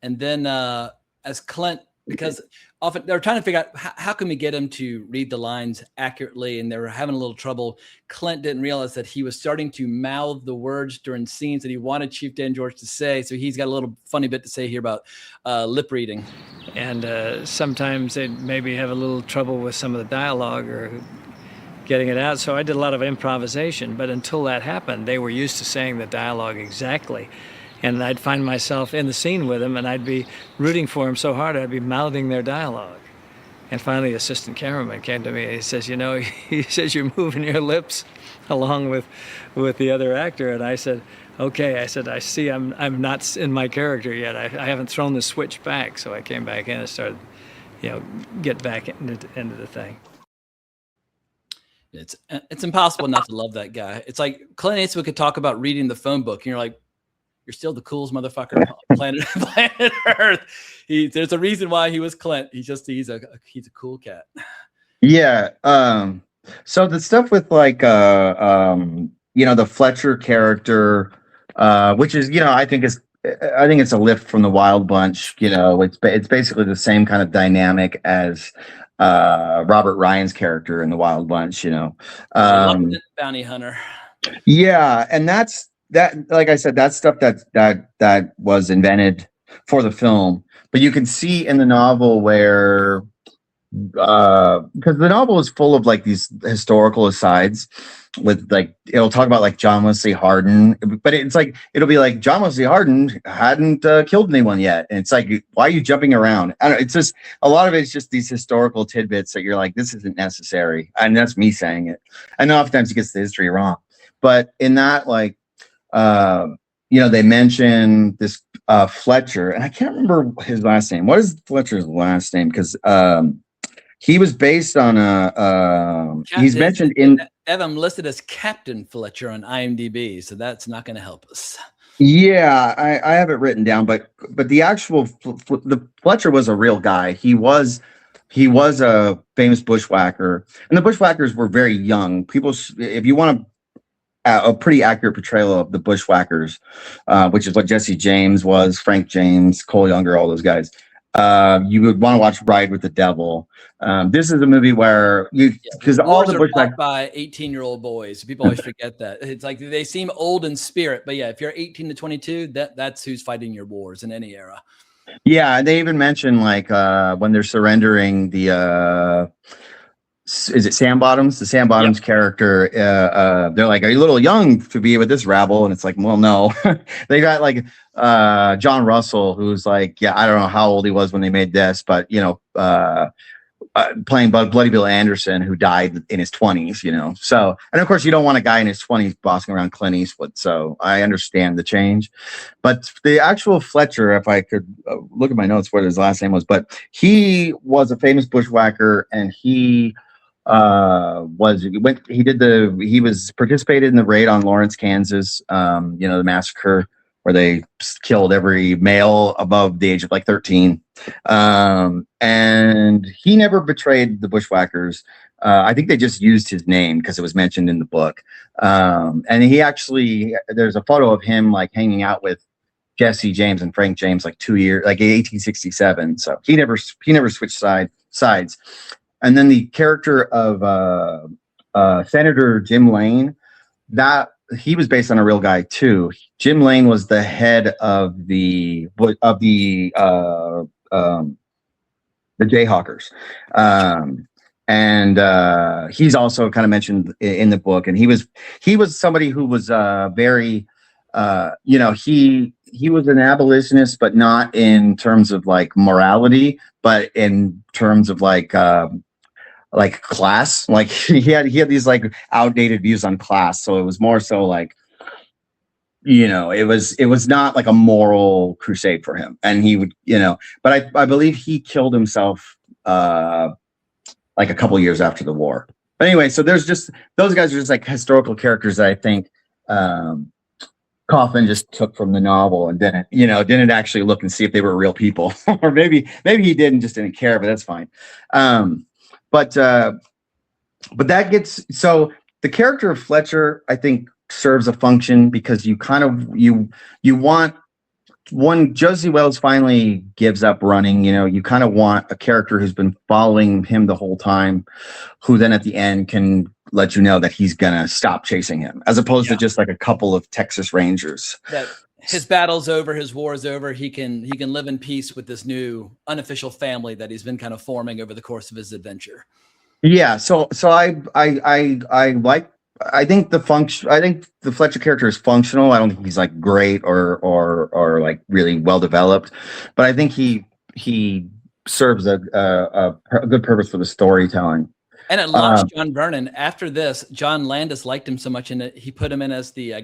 And then as Clint, because often they're trying to figure out how can we get him to read the lines accurately, and they were having a little trouble. Clint didn't realize that he was starting to mouth the words during scenes that he wanted Chief Dan George to say. So he's got a little funny bit to say here about lip reading. And sometimes they'd maybe have a little trouble with some of the dialogue or getting it out. So I did a lot of improvisation, but until that happened, they were used to saying the dialogue exactly. And I'd find myself in the scene with him, and I'd be rooting for him so hard, I'd be mouthing their dialogue. And finally, the assistant cameraman came to me, and he says, you know, he says, you're moving your lips along with the other actor. And I said, okay. I said, I see I'm not in my character yet. I haven't thrown the switch back. So I came back in and started, you know, get back into the thing. It's impossible not to love that guy. It's like Clint Eastwood could talk about reading the phone book, and you're like, you're still the coolest motherfucker on planet Earth. There's a reason why he was Clint. He's a cool cat. Yeah. So the stuff with like you know, the Fletcher character, which is, you know, I think it's a lift from the Wild Bunch. You know, it's basically the same kind of dynamic as Robert Ryan's character in the Wild Bunch. You know, bounty hunter. Yeah, and that, like I said, that's stuff that was invented for the film. But you can see in the novel where, because the novel is full of like these historical asides with like, it'll talk about like John Wesley Hardin, but it's like, it'll be like John Wesley Hardin hadn't killed anyone yet. And it's like, why are you jumping around? I don't know, it's just, a lot of it's just these historical tidbits that you're like, this isn't necessary. And that's me saying it. I know oftentimes he gets the history wrong, but in that, like, you know, they mention this Fletcher, and I can't remember his last name. What is Fletcher's last name? Because he was based on he's mentioned in. They have him listed as Captain Fletcher on IMDb, so that's not going to help us. Yeah, I have it written down, but the actual the Fletcher was a real guy. He was a famous bushwhacker, and the bushwhackers were very young people. If you want a pretty accurate portrayal of the bushwhackers, which is what Jesse James was, Frank James, Cole Younger, all those guys. You would want to watch Ride with the Devil. This is a movie where because all the bushwhackers by 18-year-old boys. People always forget that. It's like they seem old in spirit, but yeah, if you're 18 to 22, that's who's fighting your wars in any era. Yeah, they even mention like when they're surrendering the is it Sam Bottoms? The Sam Bottoms character. They're like, "Are you a little young to be with this rabble?" And it's like, well, no. They got like John Russell, who's like, yeah, I don't know how old he was when they made this, but playing Bloody Bill Anderson, who died in his 20s. So, and of course, you don't want a guy in his 20s bossing around Clint Eastwood. So I understand the change, but the actual Fletcher, if I could look at my notes where his last name was, but he was a famous bushwhacker, and he participated in the raid on Lawrence, Kansas, the massacre where they killed every male above the age of like 13. And he never betrayed the bushwhackers. I think they just used his name because it was mentioned in the book. And he actually, there's a photo of him like hanging out with Jesse James and Frank James like 2 years, like 1867. So he never switched sides. And then the character of Senator Jim Lane, that he was based on a real guy too. Jim Lane was the head of the Jayhawkers, and he's also kind of mentioned in the book. And he was somebody who was very, he was an abolitionist, but not in terms of like morality, but in terms of like class. Like he had these like outdated views on class. So it was more so like, it was not like a moral crusade for him. And he would, but I believe he killed himself like a couple years after the war. But anyway, so there's just, those guys are just like historical characters that I think Kaufman just took from the novel and didn't actually look and see if they were real people. Or maybe he did and just didn't care, but that's fine. But that gets, so the character of Fletcher, I think, serves a function because you kind of, you want, when Josey Wales finally gives up running, you kind of want a character who's been following him the whole time, who then at the end can let you know that he's gonna stop chasing him, as opposed to just like a couple of Texas Rangers. That his battle's over, his war is over. He can live in peace with this new unofficial family that he's been kind of forming over the course of his adventure. Yeah, so I think the Fletcher character is functional. I don't think he's like great or like really well developed, but I think he serves a good purpose for the storytelling. And it launched John Vernon. After this, John Landis liked him so much, and he put him in as the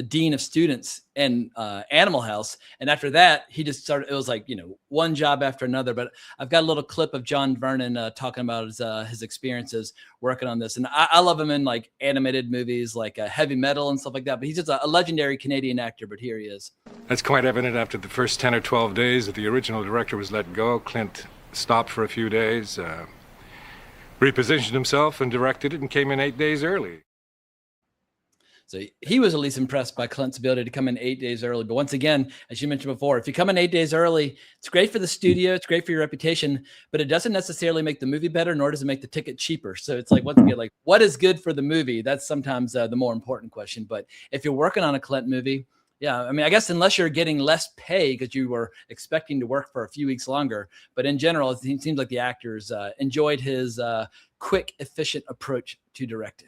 dean of students in Animal House. And after that, he just started, it was like, one job after another. But I've got a little clip of John Vernon talking about his experiences working on this. And I love him in like animated movies like Heavy Metal and stuff like that. But he's just a legendary Canadian actor, but here he is. That's quite evident after the first 10 or 12 days that the original director was let go. Clint stopped for a few days, repositioned himself and directed it, and came in 8 days early. So he was at least impressed by Clint's ability to come in 8 days early. But once again, as you mentioned before, if you come in 8 days early, it's great for the studio, it's great for your reputation, but it doesn't necessarily make the movie better, nor does it make the ticket cheaper. So it's like, once again, like, what is good for the movie? That's sometimes the more important question. But if you're working on a Clint movie, yeah, I mean, I guess unless you're getting less pay because you were expecting to work for a few weeks longer, but in general, it seems like the actors enjoyed his quick, efficient approach to directing.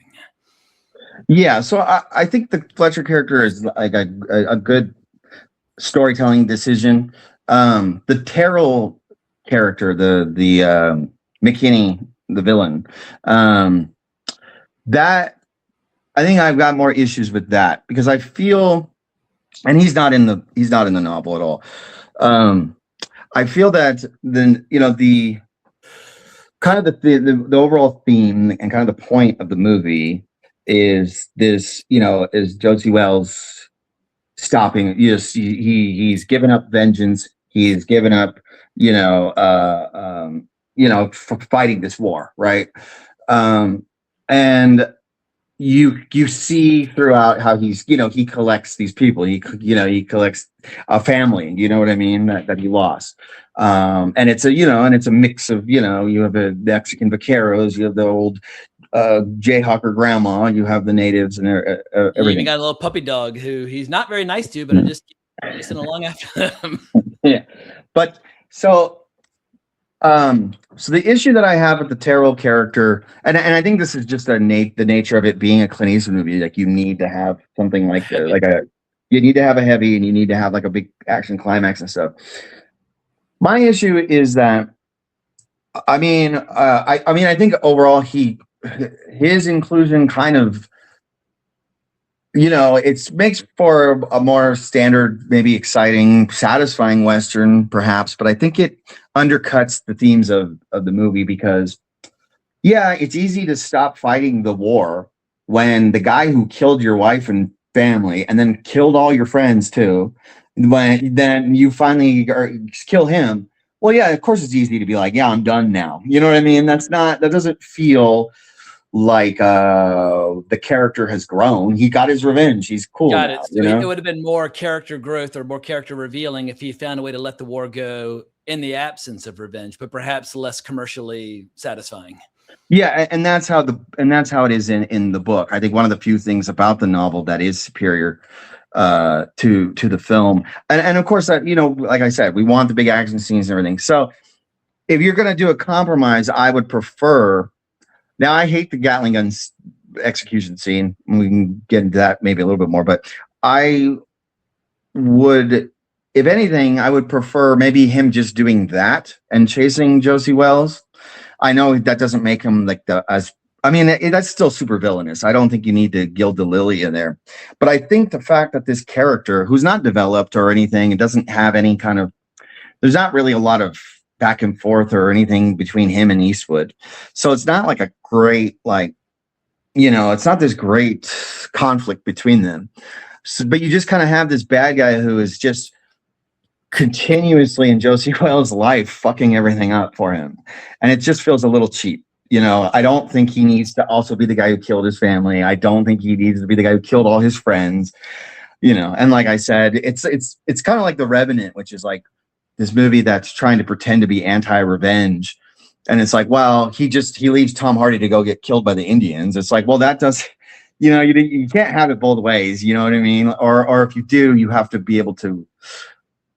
Yeah, so I think the Fletcher character is like a good storytelling decision. The Terrell character, the McKinney, the villain, that I think I've got more issues with that because I feel, and he's not in the novel at all. I feel that the kind of the overall theme and kind of the point of the movie is this, is Josey Wales stopping. He's given up vengeance. He's given up, fighting this war, right? And you see throughout how he's, he collects these people. He collects a family. You know what I mean? That he lost. And it's a mix of, you have the Mexican vaqueros, you have the old Jayhawker grandma, you have the natives and everything. You even got a little puppy dog who he's not very nice to, but I just chasing along after them. Yeah, but so So the issue that I have with the Terrell character, and I think this is just the nature of it being a Clint Eastwood movie. Like you need to have something like you need to have a heavy, and you need to have like a big action climax and stuff. My issue is that, I mean, I think overall his inclusion kind of, it makes for a more standard, maybe exciting, satisfying Western, perhaps, but I think it undercuts the themes of the movie because, yeah, it's easy to stop fighting the war when the guy who killed your wife and family and then killed all your friends too, then you finally kill him. Well, yeah, of course it's easy to be like, yeah, I'm done now. You know what I mean? That doesn't feel like the character has grown. He got his revenge. He's cool. Got now, it. So it would have been more character growth or more character revealing if he found a way to let the war go in the absence of revenge, but perhaps less commercially satisfying. Yeah, and that's how it is in the book. I think one of the few things about the novel that is superior to the film, and of course that like I said, we want the big action scenes and everything. So if you're going to do a compromise, I would prefer. Now I hate the Gatling guns execution scene. We can get into that maybe a little bit more, but I would, if anything, I would prefer maybe him just doing that and chasing Josey Wales. I know that doesn't make him like that's still super villainous. I don't think you need to gild the lily in there. But I think the fact that this character, who's not developed or anything, it doesn't have any kind of, there's not really a lot of back and forth or anything between him and Eastwood. So it's not like a great, it's not this great conflict between them. So, but you just kind of have this bad guy who is just continuously in Josey Wales' life fucking everything up for him. And it just feels a little cheap. I don't think he needs to also be the guy who killed his family. I don't think he needs to be the guy who killed all his friends. And like I said, it's kind of like The Revenant, which is like this movie that's trying to pretend to be anti-revenge. And it's like, well, he leaves Tom Hardy to go get killed by the Indians. It's like, well, that does, you can't have it both ways. You know what I mean? Or if you do, you have to be able to,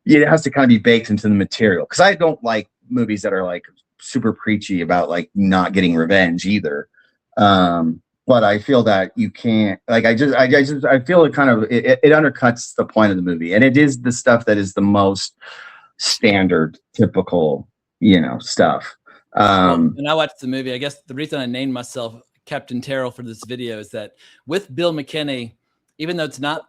it has to kind of be baked into the material. Cause I don't like movies that are like super preachy about like not getting revenge either. But I feel that you can't, like, I feel it kind of, it undercuts the point of the movie. And it is the stuff that is the most standard, typical, stuff. When I watched the movie, I guess the reason I named myself Captain Terrell for this video is that with Bill McKinney, even though it's not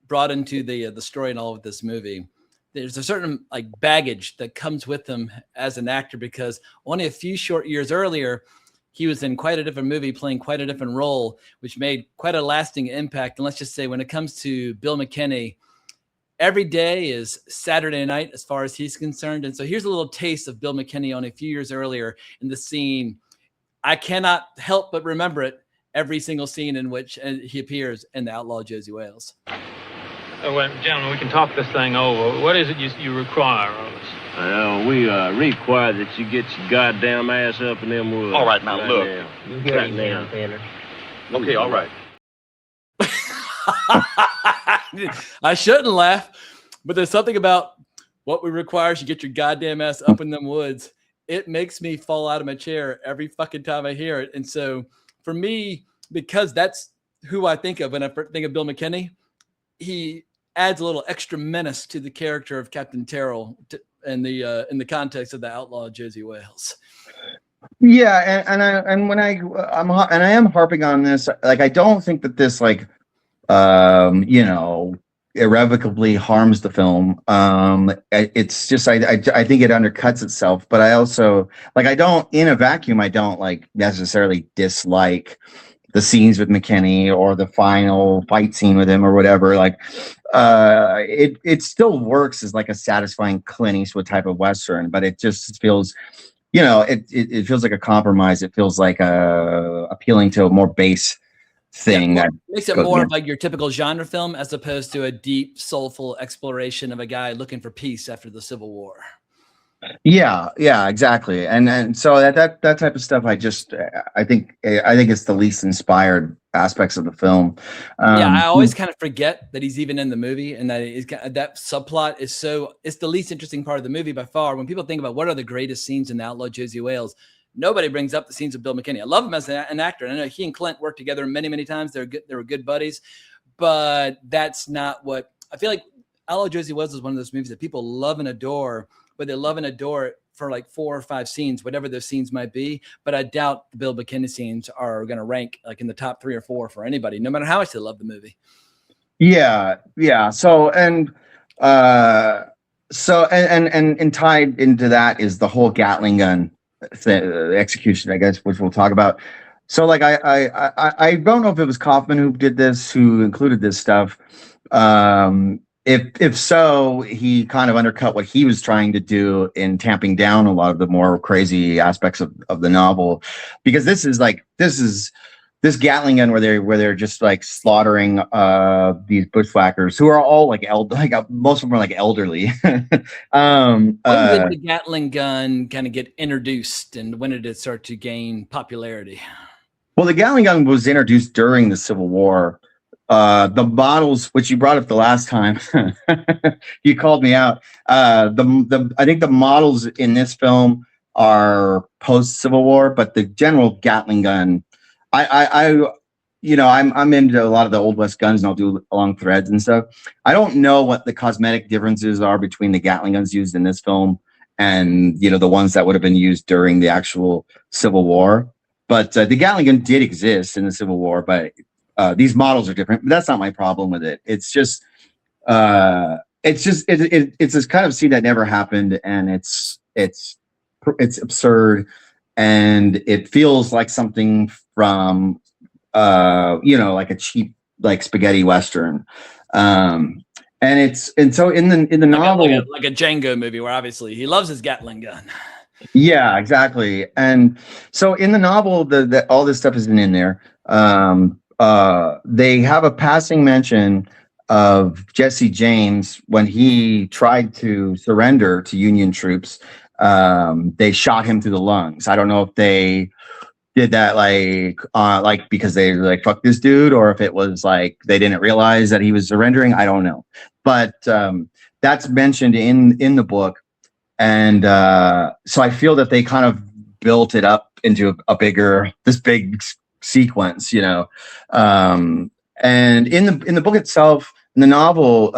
brought into the story and all of this movie, there's a certain like baggage that comes with him as an actor, because only a few short years earlier, he was in quite a different movie playing quite a different role, which made quite a lasting impact. And let's just say when it comes to Bill McKinney, every day is Saturday night as far as he's concerned. And so here's a little taste of Bill McKinney only a few years earlier in the scene. I cannot help but remember it every single scene in which he appears in The Outlaw Josey Wales. Well, gentlemen, we can talk this thing over. What is it you require of us? We require that you get your goddamn ass up in them woods. All right, now, look. Now. You hear Right me now, now. Tanner? Okay, all right. I shouldn't laugh, but there's something about what we require is you get your goddamn ass up in them woods. It makes me fall out of my chair every fucking time I hear it. And so for me, because that's who I think of when I think of Bill McKinney, he adds a little extra menace to the character of Captain Terrell in the context of The Outlaw Josey Wales. Yeah, and I am harping on this. Like, I don't think that this irrevocably harms the film. It's just I think it undercuts itself. But I also in a vacuum, I don't necessarily dislike the scenes with McKinney or the final fight scene with him or whatever. It still works as like a satisfying Clint Eastwood type of Western, but it just feels, it feels like a compromise. It feels like appealing to a more base thing. Yeah, that makes it more of like your typical genre film as opposed to a deep, soulful exploration of a guy looking for peace after the Civil War. Yeah, exactly. And so that type of stuff, I think it's the least inspired aspects of the film. Yeah, I always kind of forget that he's even in the movie, and that subplot is it's the least interesting part of the movie by far. When people think about what are the greatest scenes in the Outlaw Josey Wales, nobody brings up the scenes of Bill McKinney. I love him as an actor, and I know he and Clint worked together many, many times. They were good buddies, but that's not what I feel like. Outlaw Josey Wales is one of those movies that people love and adore, but they love and adore it for like 4 or 5 scenes, whatever those scenes might be. But I doubt the Bill McKinney scenes are going to rank like in the top 3 or 4 for anybody, no matter how much they love the movie. Yeah. So and tied into that is the whole Gatling gun execution, I guess, which we'll talk about. So like I don't know if it was Kaufman who did this, who included this stuff. If so, he kind of undercut what he was trying to do in tamping down a lot of the more crazy aspects of the novel, because this this Gatling gun where they're just like slaughtering these bushwhackers who are all like most of them are like elderly. When did the Gatling gun kind of get introduced, and when did it start to gain popularity? Well, the Gatling gun was introduced during the Civil War. The models, which you brought up the last time, you called me out. I think the models in this film are post Civil War, but the general Gatling gun, I'm into a lot of the Old West guns, and I'll do along threads and stuff. I don't know what the cosmetic differences are between the Gatling guns used in this film and the ones that would have been used during the actual Civil War. But the Gatling gun did exist in the Civil War, but these models are different. But that's not my problem with it. It's just this kind of scene that never happened, and it's absurd, and it feels like something from like a cheap like spaghetti western. And so in the novel, like a Django movie, where obviously he loves his Gatling gun. Yeah, exactly. And so in the novel, the all this stuff isn't in there. They have a passing mention of Jesse James when he tried to surrender to Union troops. They shot him through the lungs. I don't know if they did that like because they were like, fuck this dude, or if it was like they didn't realize that he was surrendering. I don't know. But that's mentioned in the book. And so I feel that they kind of built it up into this big sequence, and in the book itself, in the novel,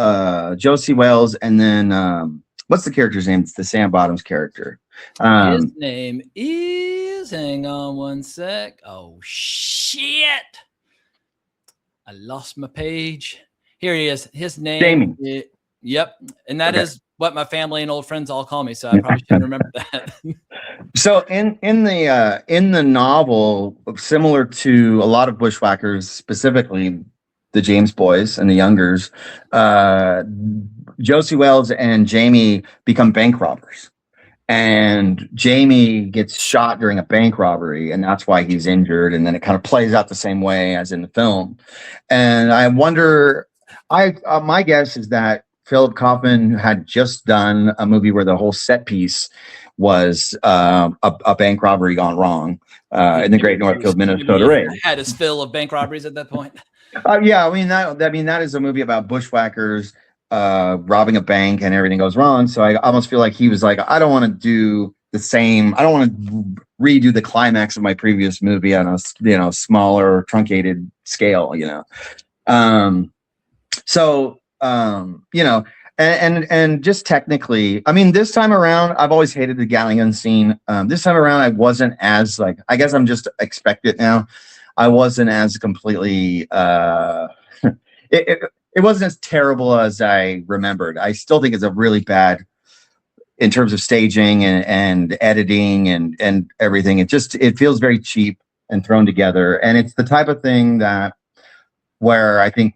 Josey Wales, and then what's the character's name? It's the Sam Bottoms character. His name is, hang on one sec. Oh shit, I lost my page. Here he is. His name is, yep, and that is what my family and old friends all call me, so I probably shouldn't remember that. So in the novel, similar to a lot of bushwhackers, specifically the James boys and the Youngers, Josey Wales and Jamie become bank robbers, and Jamie gets shot during a bank robbery, and that's why he's injured. And then it kind of plays out the same way as in the film. And I wonder, my guess is that Philip Kaufman had just done a movie where the whole set piece was a bank robbery gone wrong in the Great Northfield, Minnesota raid. Had his fill of bank robberies at that point. Yeah, that is a movie about bushwhackers robbing a bank, and everything goes wrong. So I almost feel like he was like, I don't want to do the same. I don't want to redo the climax of my previous movie on a smaller, truncated scale. And just technically, I mean, this time around, I've always hated the Gatling gun scene. This time around, I wasn't as I guess I'm just expect it now. I wasn't as completely, it wasn't as terrible as I remembered. I still think it's a really bad in terms of staging and editing and everything. It feels very cheap and thrown together. And it's the type of thing where I think,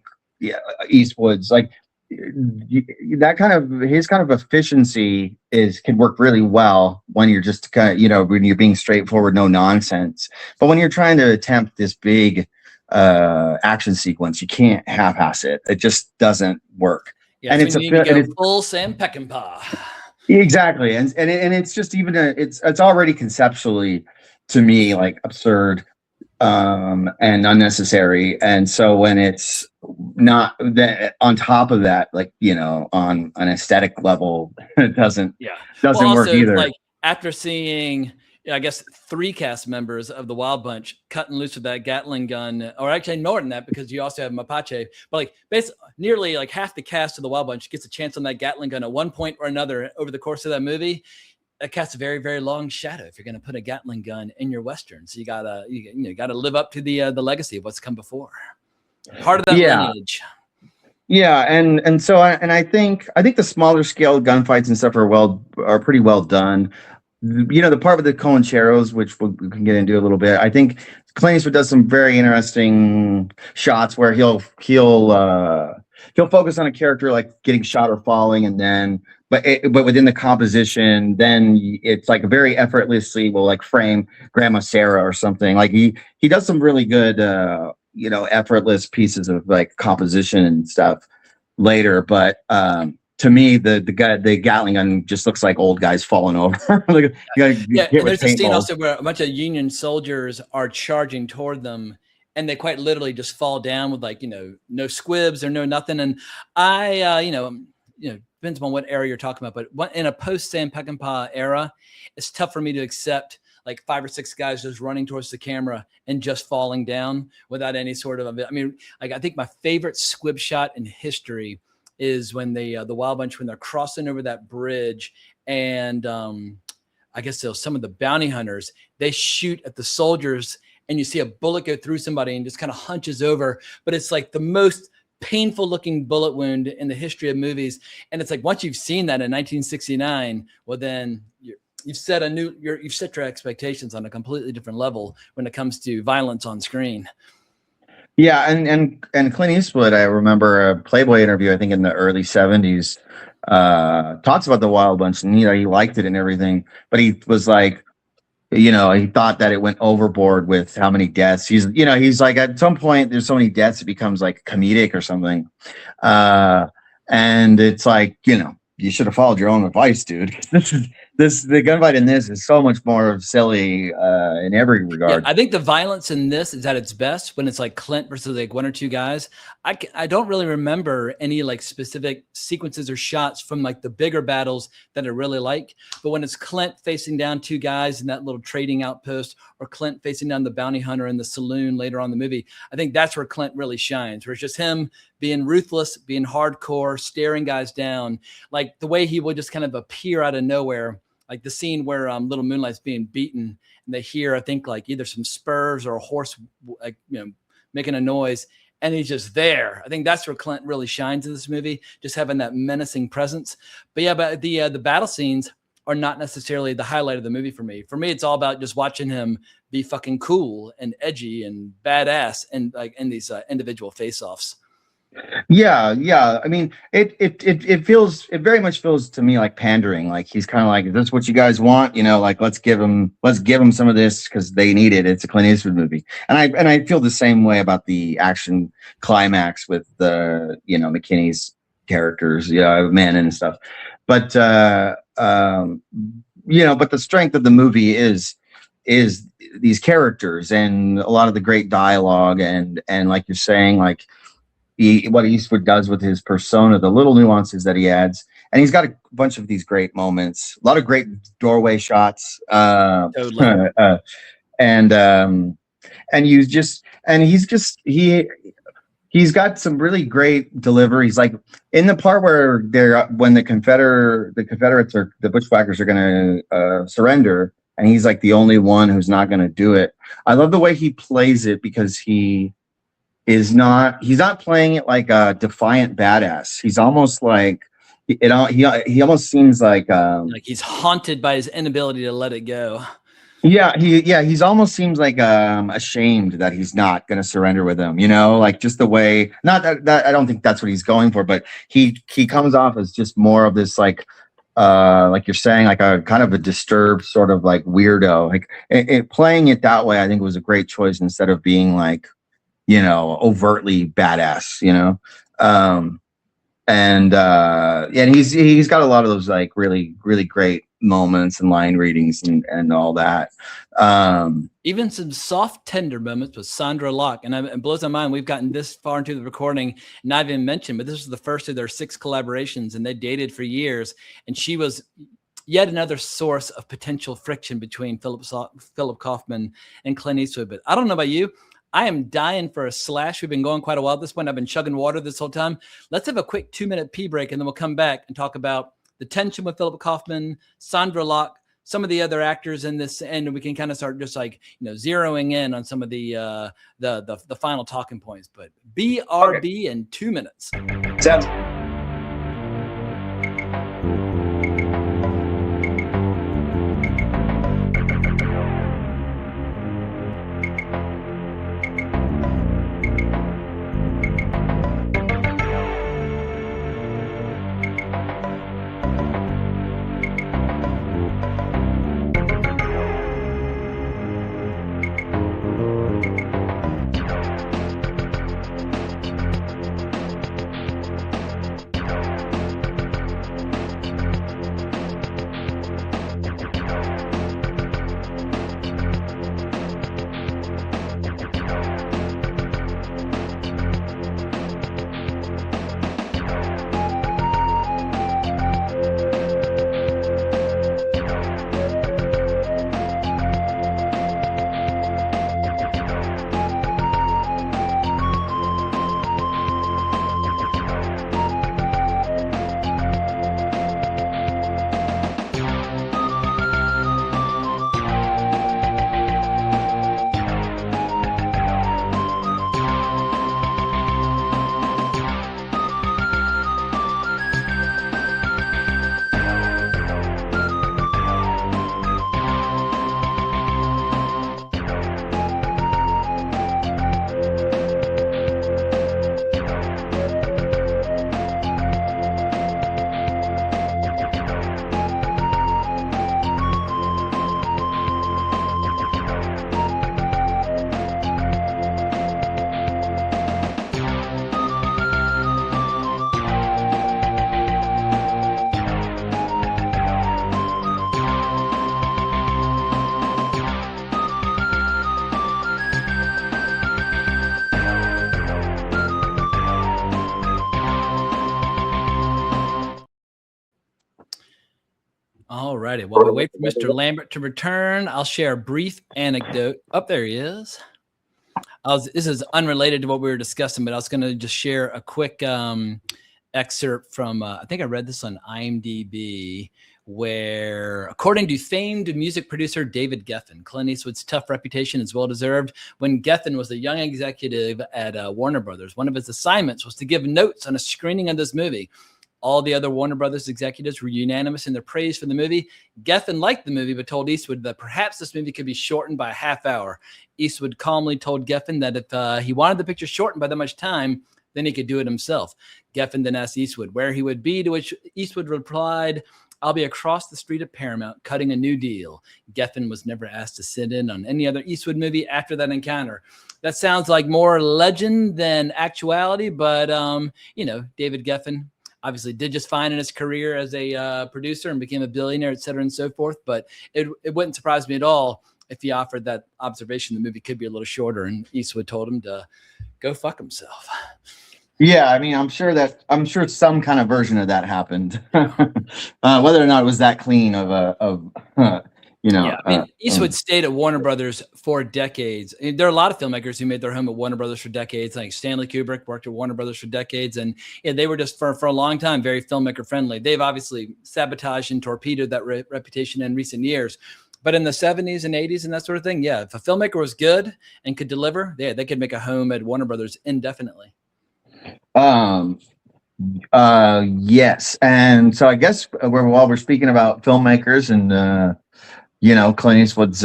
Eastwood's like that kind of his kind of efficiency can work really well when you're just kind of, when you're being straightforward, no nonsense. But when you're trying to attempt this big action sequence, you can't half-ass it. It just doesn't work. Yeah, and it's go full Sam Peckinpah. Exactly, and it's just even it's already conceptually to me like absurd. and unnecessary. And so when it's not on top of that, like, on an aesthetic level, it doesn't work either. Like after seeing, I guess, 3 cast members of the Wild Bunch cutting loose with that Gatling gun, or actually more than that, because you also have Mapache, but like basically nearly like half the cast of the Wild Bunch gets a chance on that Gatling gun at one point or another over the course of that movie. That casts a very, very long shadow if you're going to put a Gatling gun in your Western. So you gotta live up to the legacy of what's come before. Part of that lineage. Yeah, and so I think the smaller scale gunfights and stuff are pretty well done. The part with the Comancheros, which we can get into a little bit, I think Clint Eastwood does some very interesting shots where he'll focus on a character like getting shot or falling, and then but within the composition, then it's like very effortlessly will like frame Grandma Sarah or something. Like he does some really good effortless pieces of like composition and stuff later, but to me, the Gatling gun just looks like old guys falling over. Like, and there's a scene also where a bunch of Union soldiers are charging toward them, and they quite literally just fall down with like no squibs or no nothing. And I depends on what era you're talking about, but in a post Sam Peckinpah era, it's tough for me to accept like 5 or 6 guys just running towards the camera and just falling down without any sort of. I mean, like I think my favorite squib shot in history is when the Wild Bunch, when they're crossing over that bridge, and I guess some of the bounty hunters, they shoot at the soldiers, and you see a bullet go through somebody and just kind of hunches over, but it's like the most painful looking bullet wound in the history of movies. And it's like, once you've seen that in 1969, well, then you've set your expectations on a completely different level when it comes to violence on screen. Yeah, and Clint Eastwood, I remember a Playboy interview, I think in the early 70s, talks about the Wild Bunch, and he liked it and everything, but he was like, he thought that it went overboard with how many deaths. He's like, at some point there's so many deaths it becomes like comedic or something, and it's like, you should have followed your own advice, dude. The gunfight in this is so much more silly in every regard. Yeah, I think the violence in this is at its best when it's like Clint versus like 1 or 2 guys. I don't really remember any like specific sequences or shots from like the bigger battles that I really like. But when it's Clint facing down 2 guys in that little trading outpost, or Clint facing down the bounty hunter in the saloon later on in the movie, I think that's where Clint really shines, where it's just him being ruthless, being hardcore, staring guys down, like the way he would just kind of appear out of nowhere. Like the scene where Little Moonlight's being beaten, and they hear, I think, like either some spurs or a horse, like, making a noise, and he's just there. I think that's where Clint really shines in this movie, just having that menacing presence. But yeah, but the battle scenes are not necessarily the highlight of the movie for me. For me, it's all about just watching him be fucking cool and edgy and badass, and like in these individual face-offs. Yeah. I mean, it very much feels to me like pandering. Like he's kind of like, is this what you guys want? Like let's give them some of this because they need it. It's a Clint Eastwood movie, and I feel the same way about the action climax with the McKinney's characters, man and stuff. But but the strength of the movie is these characters and a lot of the great dialogue and like you're saying, like. What Eastwood does with his persona, the little nuances that he adds, and he's got a bunch of these great moments, a lot of great doorway shots, totally. He's got some really great deliveries, like in the part where when the Confederates or the bushwhackers are going to surrender, and he's like the only one who's not going to do it. I love the way he plays it, because he's not playing it like a defiant badass. He's almost like he almost seems like he's haunted by his inability to let it go. He's almost seems like ashamed that he's not going to surrender with him, like just the way, not that I don't think that's what he's going for, but he comes off as just more of this like you're saying, like a kind of a disturbed sort of like weirdo. Like playing it that way, I think was a great choice instead of being like, overtly badass, and he's got a lot of those like really, really great moments and line readings and all that. Even some soft, tender moments with Sandra Locke. And it blows my mind. We've gotten this far into the recording, not even mentioned, but this was the first of their 6 collaborations, and they dated for years. And she was yet another source of potential friction between Philip Kaufman and Clint Eastwood. But I don't know about you. I am dying for a slash. We've been going quite a while at this point. I've been chugging water this whole time. Let's have a quick 2-minute pee break, and then we'll come back and talk about the tension with Philip Kaufman, Sandra Locke, some of the other actors in this, and we can kind of start just like, zeroing in on some of the final talking points. But BRB in 2 minutes. Sounds. All righty. While we wait for Mr. Lambert to return, I'll share a brief anecdote. Up there he is. This is unrelated to what we were discussing, but I was going to just share a quick excerpt from, I think I read this on IMDb, where, according to famed music producer David Geffen, Clint Eastwood's tough reputation is well-deserved. When Geffen was a young executive at Warner Brothers, one of his assignments was to give notes on a screening of this movie. All the other Warner Brothers executives were unanimous in their praise for the movie. Geffen liked the movie, but told Eastwood that perhaps this movie could be shortened by a half hour. Eastwood calmly told Geffen that if he wanted the picture shortened by that much time, then he could do it himself. Geffen then asked Eastwood where he would be, to which Eastwood replied, "I'll be across the street at Paramount cutting a new deal." Geffen was never asked to sit in on any other Eastwood movie after that encounter. That sounds like more legend than actuality, but, David Geffen obviously did just fine in his career as a producer and became a billionaire, et cetera, and so forth. But it wouldn't surprise me at all if he offered that observation the movie could be a little shorter, and Eastwood told him to go fuck himself. Yeah, I mean, I'm sure some kind of version of that happened. Whether or not it was that clean Yeah, I mean, Eastwood stayed at Warner Brothers for decades. There are a lot of filmmakers who made their home at Warner Brothers for decades. Like Stanley Kubrick worked at Warner Brothers for decades, and they were just for a long time very filmmaker friendly. They've obviously sabotaged and torpedoed that reputation in recent years. But in the 70s and 80s and that sort of thing, yeah, if a filmmaker was good and could deliver, they could make a home at Warner Brothers indefinitely. Yes, and so I guess while we're speaking about filmmakers and Clint Eastwood's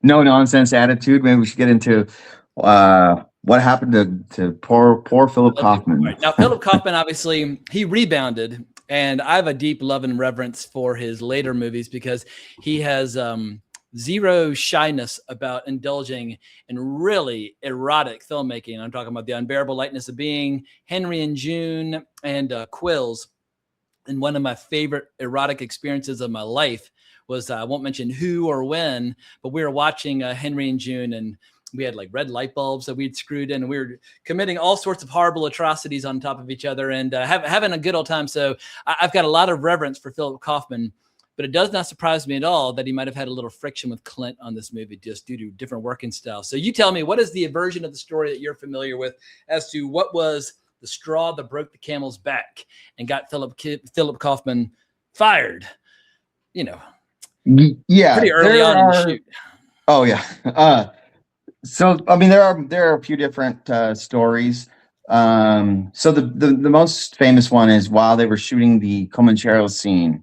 no nonsense attitude, maybe we should get into what happened to poor Philip Kaufman. Right. Now, Philip Kaufman, obviously, he rebounded, and I have a deep love and reverence for his later movies because he has zero shyness about indulging in really erotic filmmaking. I'm talking about The Unbearable Lightness of Being, Henry and June, and Quills. And one of my favorite erotic experiences of my life was, I won't mention who or when, but we were watching Henry and June, and we had like red light bulbs that we'd screwed in, and we were committing all sorts of horrible atrocities on top of each other, and having a good old time. So I've got a lot of reverence for Philip Kaufman, but it does not surprise me at all that he might have had a little friction with Clint on this movie just due to different working styles. So you tell me, what is the version of the story that you're familiar with as to what was the straw that broke the camel's back and got Philip Kaufman fired? You know, yeah, pretty early on in the shoot. Oh yeah. So I mean, there are a few different stories. So the most famous one is while they were shooting the Comanchero scene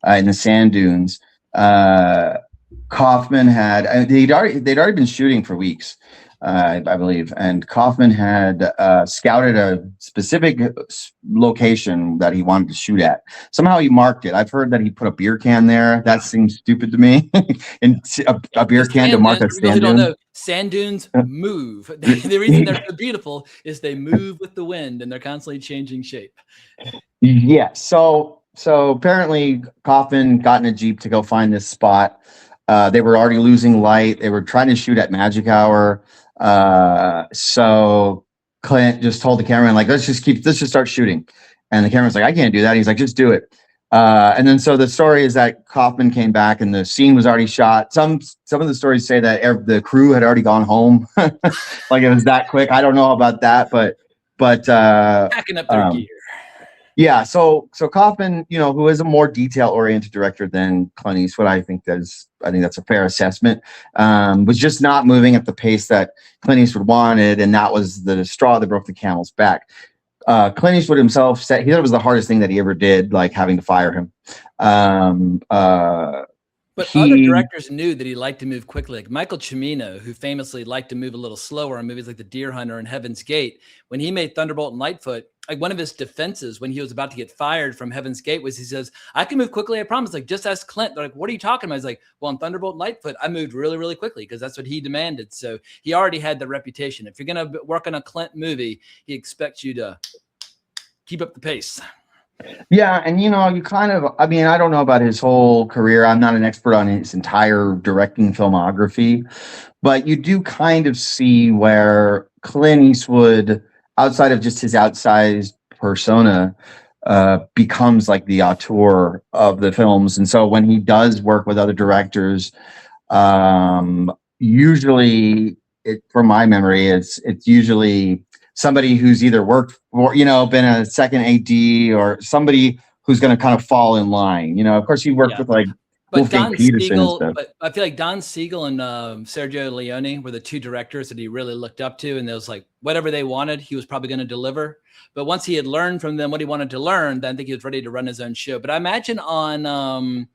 in the sand dunes, Kaufman they'd already been shooting for weeks, I believe, and Kaufman had scouted a specific location that he wanted to shoot at. Somehow he marked it. I've heard that he put a beer can there. That seems stupid to me. And a beer can to mark a sand dune. Sand dunes move. The reason they're so beautiful is they move with the wind, and they're constantly changing shape. Yeah. So apparently Kaufman got in a Jeep to go find this spot. They were already losing light. They were trying to shoot at magic hour. So Clint just told the cameraman, like, let's just start shooting. And the cameraman's like, I can't do that. He's like, just do it. And then so the story is that Kaufman came back and the scene was already shot. Some of the stories say that the crew had already gone home. Like it was that quick. I don't know about that, but packing up their gear. Yeah, so Kaufman, who is a more detail-oriented director than Clint Eastwood, I think that's a fair assessment, was just not moving at the pace that Clint Eastwood wanted, and that was the straw that broke the camel's back. Clint Eastwood himself said he thought it was the hardest thing that he ever did, like having to fire him. But other directors knew that he liked to move quickly. Like Michael Cimino, who famously liked to move a little slower in movies like The Deer Hunter and Heaven's Gate, when he made Thunderbolt and Lightfoot, like one of his defenses when he was about to get fired from Heaven's Gate was he says, I can move quickly, I promise. Like, just ask Clint. They're like, what are you talking about? He's like, well, on Thunderbolt and Lightfoot, I moved really, really quickly because that's what he demanded. So he already had the reputation. If you're going to work on a Clint movie, he expects you to keep up the pace. Yeah, and you kind of, I mean, I don't know about his whole career. I'm not an expert on his entire directing filmography, but you do kind of see where Clint Eastwood, outside of just his outsized persona, becomes like the auteur of the films. And so when he does work with other directors, usually, from my memory, it's usually somebody who's either worked for, been a second AD or somebody who's going to kind of fall in line. Of course, he worked with like Don Peterson and Siegel, stuff. but I feel like Don Siegel and Sergio Leone were the two directors that he really looked up to, and there was like whatever they wanted, he was probably going to deliver. But once he had learned from them what he wanted to learn, then I think he was ready to run his own show. But I imagine on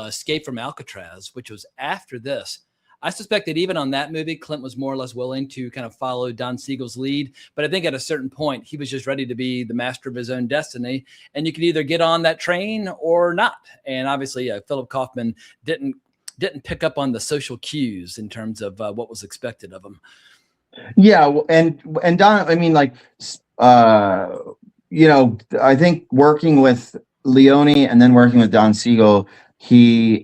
Escape from Alcatraz, which was after this, I suspect that even on that movie, Clint was more or less willing to kind of follow Don Siegel's lead. But I think at a certain point, he was just ready to be the master of his own destiny. And you could either get on that train or not. And obviously, Philip Kaufman didn't pick up on the social cues in terms of what was expected of him. Yeah, and Don, I mean, like, I think working with Leone and then working with Don Siegel, he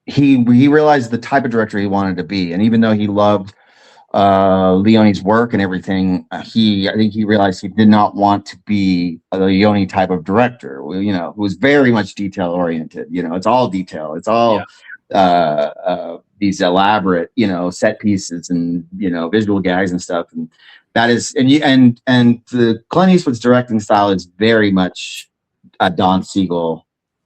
realized the type of director he wanted to be, and even though he loved Leone's work and everything, I think he realized he did not want to be a Leone type of director. Who was very much detail oriented. It's all detail. It's all these elaborate, set pieces and visual gags and stuff. And that is, and the Clint Eastwood's directing style is very much a Don Siegel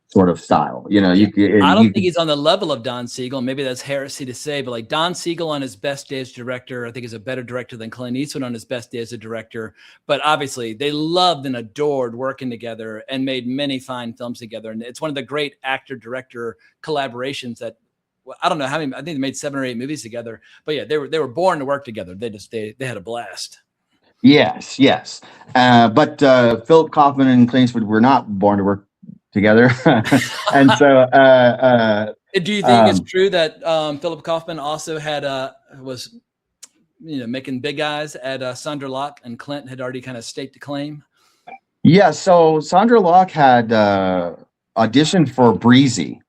sort of style. I don't think he's on the level of Don Siegel. Maybe that's heresy to say, but like Don Siegel on his best day as director, I think is a better director than Clint Eastwood on his best day as a director. But obviously they loved and adored working together and made many fine films together. And it's one of the great actor-director collaborations that, I don't know how many, I think they made 7 or 8 movies together, but yeah, they were born to work together. They had a blast. Yes. But Philip Kaufman and Clint Eastwood were not born to work together. And so do you think it's true that Philip Kaufman also had was making big eyes at Sonderlock, and Clint had already kind of staked a claim? Yeah, so Sandra Locke had auditioned for Breezy,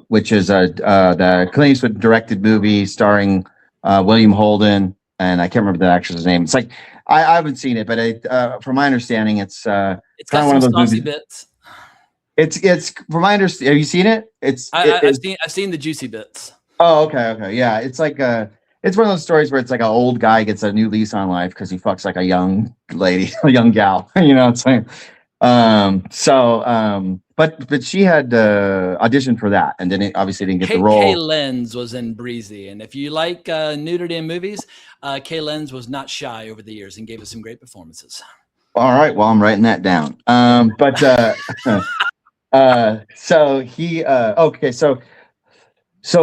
which is the Clint Eastwood directed movie starring William Holden, and I can't remember the actress's name. It's like I haven't seen it, but from my understanding, it's kind It's of got one some of those saucy movies. bits. It's from my understanding. Have you seen it? I've seen the juicy bits. Oh, okay. Yeah. It's like it's one of those stories where it's like an old guy gets a new lease on life because he fucks like a young lady, a young gal. It's like but she had auditioned for that and then obviously didn't get the role. Kay Lenz was in Breezy, and if you like nudity in movies, Kay Lenz was not shy over the years and gave us some great performances. All right, well, I'm writing that down. So he okay, so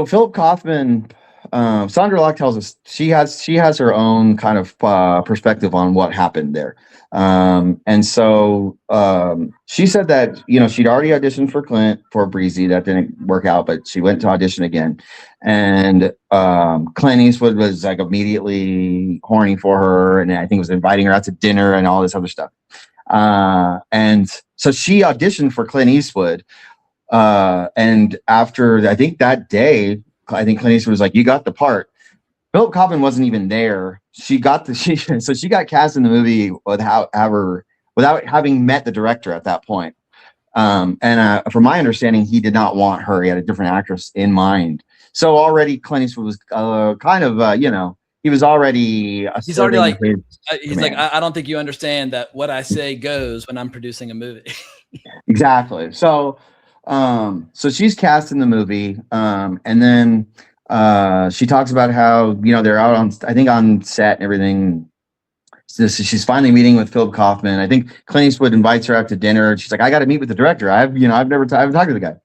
Philip Kaufman, Sandra Locke tells us she has her own kind of perspective on what happened there. And so she said that she'd already auditioned for Clint for Breezy. That didn't work out, but she went to audition again. And Clint Eastwood was like immediately horny for her, and I think was inviting her out to dinner and all this other stuff. And so she auditioned for Clint Eastwood. And after I think that day, I think Clint Eastwood was like, "You got the part." Philip Kaufman wasn't even there. She got cast in the movie without having met the director at that point. And from my understanding, he did not want her. He had a different actress in mind. So already Clint Eastwood was kind of he was already he's already like he's like, I don't think you understand that what I say goes when I'm producing a movie. Exactly. So she's cast in the movie, and then she talks about how they're out on set and everything. So she's finally meeting with Philip Kaufman. I think Clint Eastwood invites her out to dinner. She's like, "I got to meet with the director. I haven't talked to the guy."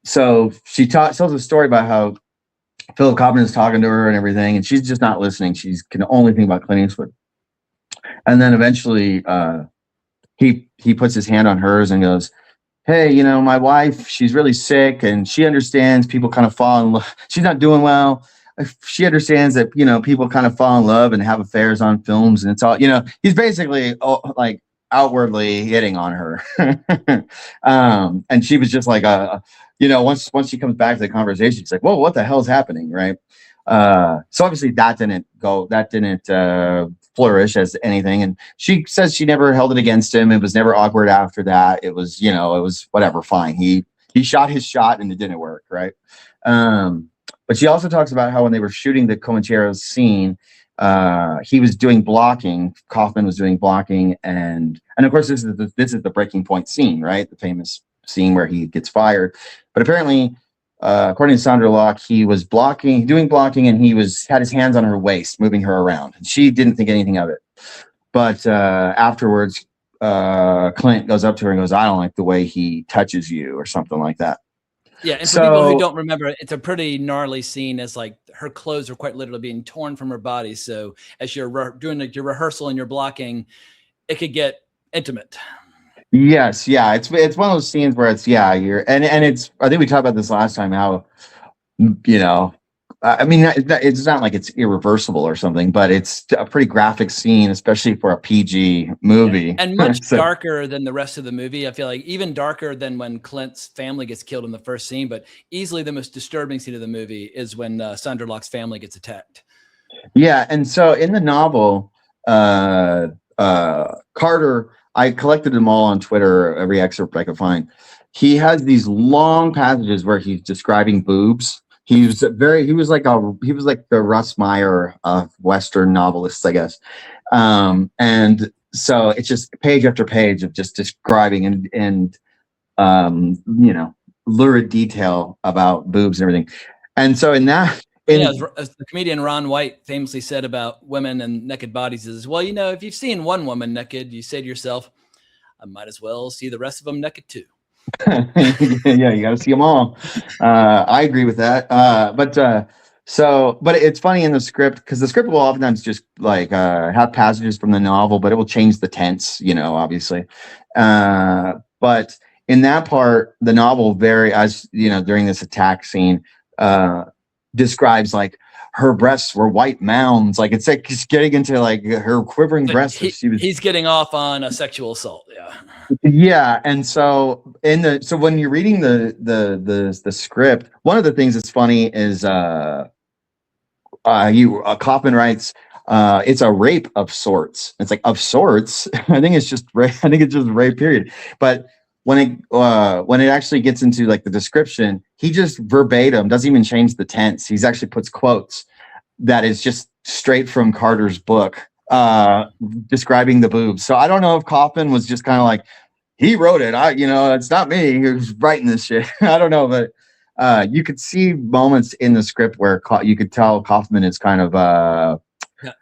So she tells a story about how Philip Kaufman is talking to her and everything, and she's just not listening. She can only think about Clint Eastwood. And then eventually, he puts his hand on hers and goes, "Hey, my wife, she's really sick and she understands people kind of fall in love. She's not doing well. She understands that, people kind of fall in love and have affairs on films. And it's all, he's basically like outwardly hitting on her." And she was just like, once she comes back to the conversation, she's like, "Whoa, what the hell's happening?" Right. So obviously that didn't flourish as anything, and she says she never held it against him. It was never awkward after that. It was it was whatever, fine. He shot his shot and it didn't work, right? But she also talks about how when they were shooting the Comancheros scene, he was doing blocking. Kaufman was doing blocking, and of course this is the breaking point scene, right? The famous scene where he gets fired. But apparently, according to Sandra Locke, he was doing blocking, and he had his hands on her waist, moving her around. And she didn't think anything of it. But afterwards, Clint goes up to her and goes, "I don't like the way he touches you," or something like that. Yeah, and for people who don't remember, it's a pretty gnarly scene as like her clothes are quite literally being torn from her body. So as you're doing your rehearsal and you're blocking, it could get intimate. Yes, yeah, it's one of those scenes where it's and it's, I think we talked about this last time, how I mean, it's not like it's irreversible or something, but it's a pretty graphic scene, especially for a PG movie, and much darker than the rest of the movie. I feel like even darker than when Clint's family gets killed in the first scene, but easily the most disturbing scene of the movie is when Sandra Locke's family gets attacked. Yeah, and so in the novel, Carter, I collected them all on Twitter, every excerpt I could find. He has these long passages where he's describing boobs. He was like the Russ Meyer of Western novelists, I guess. And so it's just page after page of just describing and lurid detail about boobs and everything. And so in that, as the comedian Ron White famously said about women and naked bodies is, well, if you've seen one woman naked, you say to yourself, I might as well see the rest of them naked too. Yeah, you got to see them all. I agree with that. But it's funny in the script, because the script will oftentimes just like have passages from the novel, but it will change the tense, obviously. But in that part, the novel during this attack scene, describes like her breasts were white mounds. Like it's like just getting into like her quivering breasts. He's getting off on a sexual assault. Yeah. Yeah, and so when you're reading the script, one of the things that's funny is Kaufman writes it's a rape of sorts. It's like of sorts. I think it's just rape. I think it's just rape. Period. But when it actually gets into like the description, he just verbatim doesn't even change the tense. He's actually puts quotes that is just straight from Carter's book describing the boobs. So I don't know if Kaufman was just kind of like, he wrote it. It's not me who's writing this shit. I don't know, but you could see moments in the script where you could tell Kaufman is kind of like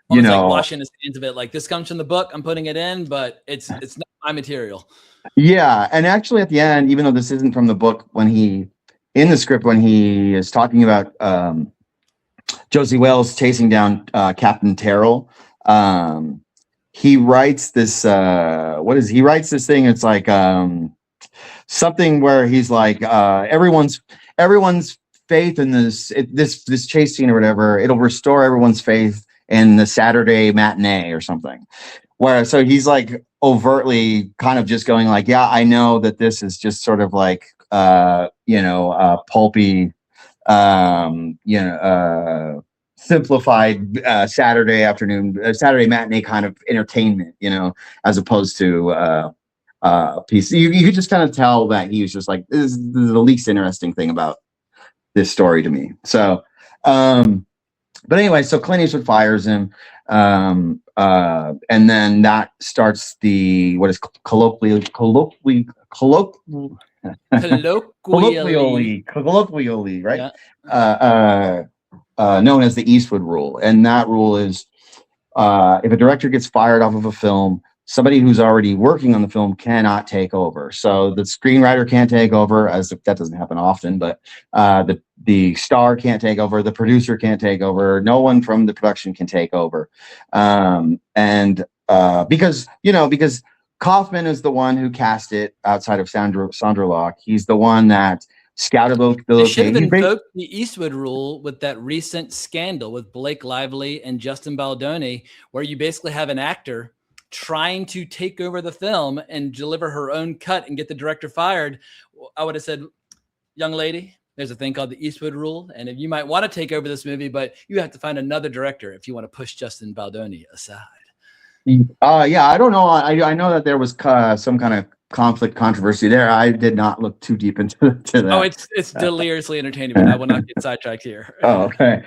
washing his hands of it. Like, this comes from the book, I'm putting it in, but it's not my material. Yeah, and actually at the end, even though this isn't from the book, when he is talking about Josey Wales chasing down Captain Terrell, he writes this he writes this thing. It's like something where he's like everyone's faith in this chase scene or whatever, it'll restore everyone's faith in the Saturday matinee or something. Where so he's like overtly kind of just going like, yeah, I know that this is just sort of like pulpy simplified Saturday afternoon, Saturday matinee kind of entertainment, as opposed to piece. You could just kind of tell that he was just like, this is the least interesting thing about this story to me. So, but anyway, so Clint Eastwood fires him, and then that starts what is colloquially, right? Yeah. Known as the Eastwood rule. And that rule is if a director gets fired off of a film, somebody who's already working on the film cannot take over. So the screenwriter can't take over, as if that doesn't happen often, but the star can't take over, the producer can't take over, no one from the production can take over. Because Kaufman is the one who cast it outside of Sandra Locke. He's the one that scouted the location. They should have invoked the Eastwood rule with that recent scandal with Blake Lively and Justin Baldoni, where you basically have an actor trying to take over the film and deliver her own cut and get the director fired. I would have said, young lady, there's a thing called the Eastwood rule, and if you might want to take over this movie, but you have to find another director if you want to push Justin Baldoni aside. Yeah, I don't know. I know that there was some kind of controversy there. I did not look too deep into that. Oh, it's deliriously entertaining, but I will not get sidetracked here. Oh, okay.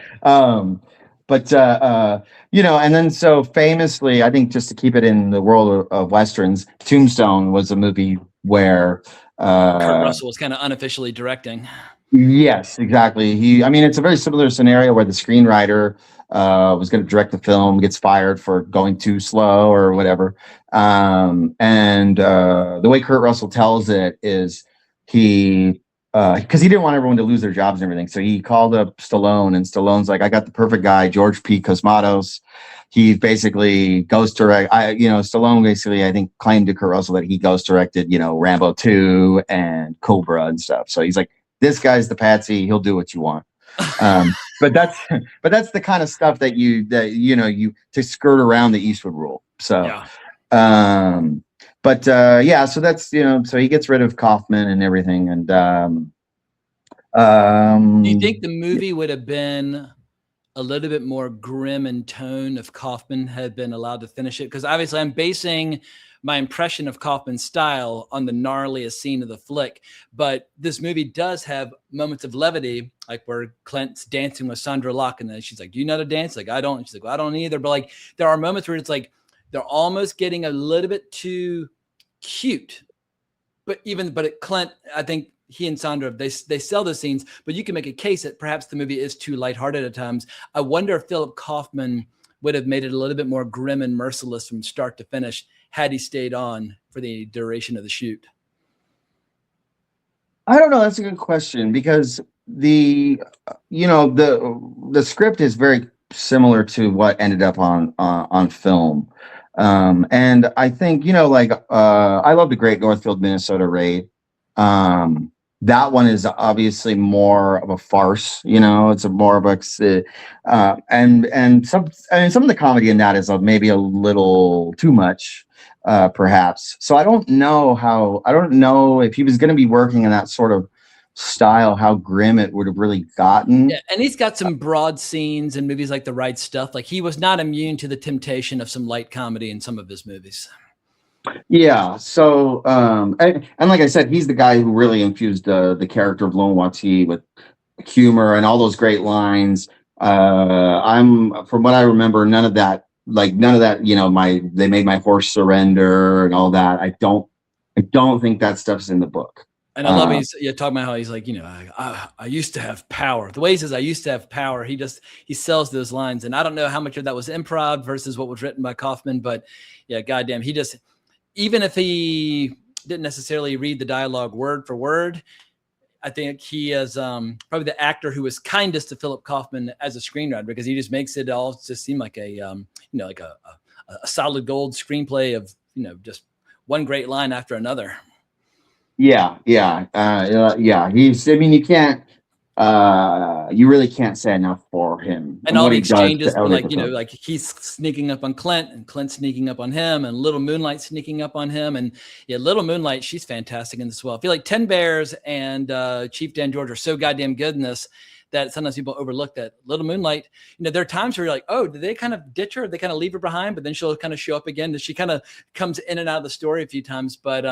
But and then so famously, I think just to keep it in the world of Westerns, Tombstone was a movie where Kurt Russell was kind of unofficially directing. Yes, exactly. It's a very similar scenario where the screenwriter was going to direct the film, gets fired for going too slow or whatever. And the way Kurt Russell tells it is because he didn't want everyone to lose their jobs and everything. So he called up Stallone, and Stallone's like, I got the perfect guy, George P. Cosmatos. He basically ghost direct. Stallone basically, I think, claimed to Kurt Russell that he ghost directed, Rambo 2 and Cobra and stuff. So he's like, this guy's the patsy. He'll do what you want. But that's the kind of stuff that you to skirt around the Eastwood rule. So, yeah. So that's, so he gets rid of Kaufman and everything. And do you think the movie would have been a little bit more grim in tone if Kaufman had been allowed to finish it? Because obviously I'm basing my impression of Kaufman's style on the gnarliest scene of the flick, but this movie does have moments of levity, like where Clint's dancing with Sandra Locke, and then she's like, do you know how to dance? Like, I don't. And she's like, well, I don't either. But like, there are moments where it's like they're almost getting a little bit too cute. But Clint, I think he and Sandra, they sell those scenes, but you can make a case that perhaps the movie is too lighthearted at times. I wonder if Philip Kaufman would have made it a little bit more grim and merciless from start to finish had he stayed on for the duration of the shoot. I don't know. That's a good question, because the script is very similar to what ended up on film. And I think, I love the Great Northfield, Minnesota raid. that one is obviously more of a farce. It's a more of a and some of the comedy in that is maybe a little too much, perhaps. So I don't know if he was going to be working in that sort of style, how grim it would have really gotten. Yeah, and he's got some broad scenes in movies like The Right Stuff. Like, he was not immune to the temptation of some light comedy in some of his movies. Yeah. So, and like I said, he's the guy who really infused the character of Lon Wati with humor and all those great lines. From what I remember, none of that, they made my horse surrender and all that. I don't think that stuff's in the book. And I love you're talking about how he's like, I used to have power. The way he says, I used to have power, he sells those lines. And I don't know how much of that was improv versus what was written by Kaufman, but yeah, goddamn, even if he didn't necessarily read the dialogue word for word, I think he is probably the actor who was kindest to Philip Kaufman as a screenwriter, because he just makes it all just seem like a solid gold screenplay of, just one great line after another. Yeah. You really can't say enough for him. And all the exchanges, like he's sneaking up on Clint and Clint sneaking up on him and Little Moonlight sneaking up on him. And yeah, Little Moonlight, she's fantastic in this as well. I feel like 10 Bears and Chief Dan George are so goddamn good in this that sometimes people overlook that. Little Moonlight, there are times where you're like, oh, did they kind of ditch her? They kind of leave her behind, but then she'll kind of show up again. She kind of comes in and out of the story a few times, but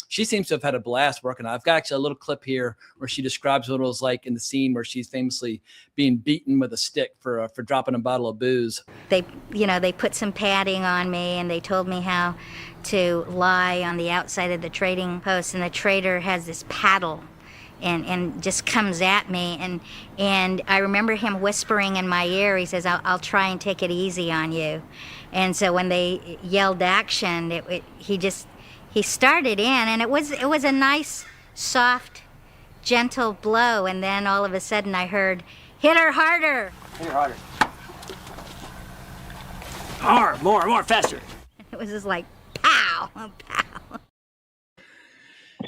she seems to have had a blast working on it. I've got actually a little clip here where she describes what it was like in the scene where she's famously being beaten with a stick for dropping a bottle of booze. They put some padding on me, and they told me how to lie on the outside of the trading post, and the trader has this paddle and just comes at me, and I remember him whispering in my ear, he says, I'll try and take it easy on you. And so when they yelled action, he started in, and it was a nice, soft, gentle blow, and then all of a sudden I heard, hit her harder. Hit her harder. Hard, more, faster. It was just like, pow, pow.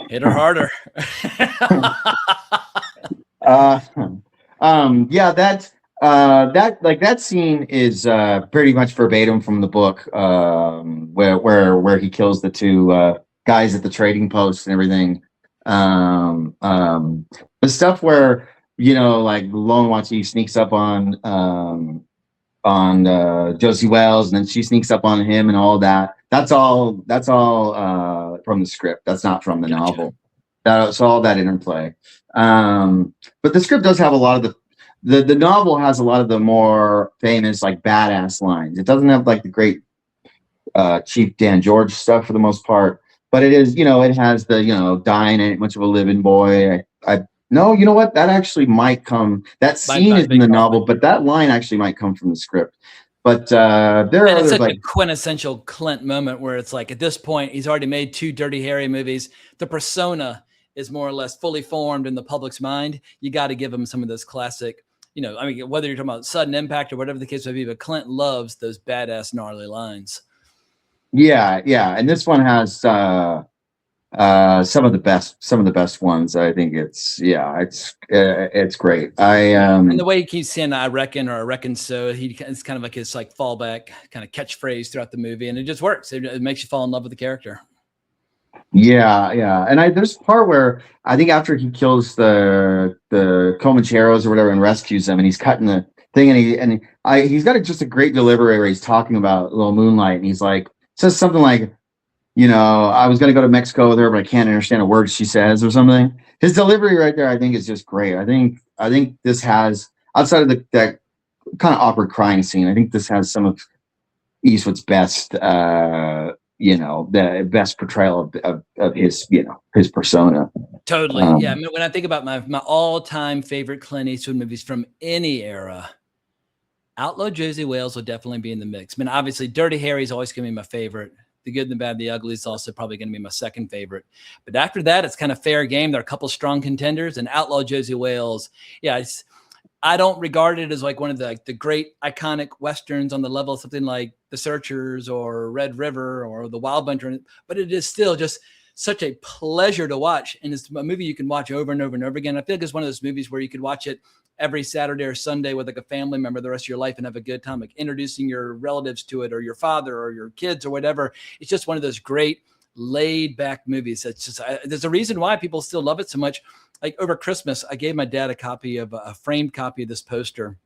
Hit her harder. Yeah, that scene is pretty much verbatim from the book, where he kills the two guys at the trading post and everything. The stuff where like Lon Wati sneaks up on Josey Wales, and then she sneaks up on him and all that. That's all from the script. That's not from the novel. That's all that interplay. But the script does have a lot of the novel has a lot of the more famous, like, badass lines. It doesn't have like the great Chief Dan George stuff for the most part, but it is, it has the, dying ain't much of a living boy. No, you know what? That actually might come. That scene is in the novel, but that line actually might come from the script. But there are it's such a quintessential Clint moment where it's like, at this point, he's already made 2 Dirty Harry movies. The persona is more or less fully formed in the public's mind. You got to give him some of those classic, whether you're talking about Sudden Impact or whatever the case may be, but Clint loves those badass, gnarly lines. Yeah. And this one has some of the best ones. I think it's great. And the way he keeps saying I reckon so, it's kind of like his like fallback kind of catchphrase throughout the movie, and it just works. It makes you fall in love with the character. Yeah. And there's a part where I think after he kills the Comancheros or whatever and rescues them, and he's cutting the thing, and he's got just a great delivery where he's talking about Little Moonlight, and he's like, says something like, I was going to go to Mexico with her, but I can't understand a word she says or something. His delivery right there, I think, is just great. I think this has, outside of that kind of awkward crying scene, I think this has some of Eastwood's best, the best portrayal of his, his persona. Totally. Yeah. I mean, when I think about my all-time favorite Clint Eastwood movies from any era, Outlaw Josey Wales will definitely be in the mix. I mean, obviously, Dirty Harry is always going to be my favorite. The Good, the Bad, the Ugly is also probably going to be my second favorite. But after that, it's kind of fair game. There are a couple strong contenders, and Outlaw Josey Wales. Yeah, I don't regard it as like one of the great iconic Westerns on the level of something like The Searchers or Red River or The Wild Bunch, but it is still just such a pleasure to watch. And it's a movie you can watch over and over and over again. I feel like it's one of those movies where you could watch it every Saturday or Sunday with like a family member the rest of your life and have a good time, like introducing your relatives to it or your father or your kids or whatever. It's just one of those great laid back movies. It's just, there's a reason why people still love it so much. Like over Christmas, I gave my dad a framed copy of this poster,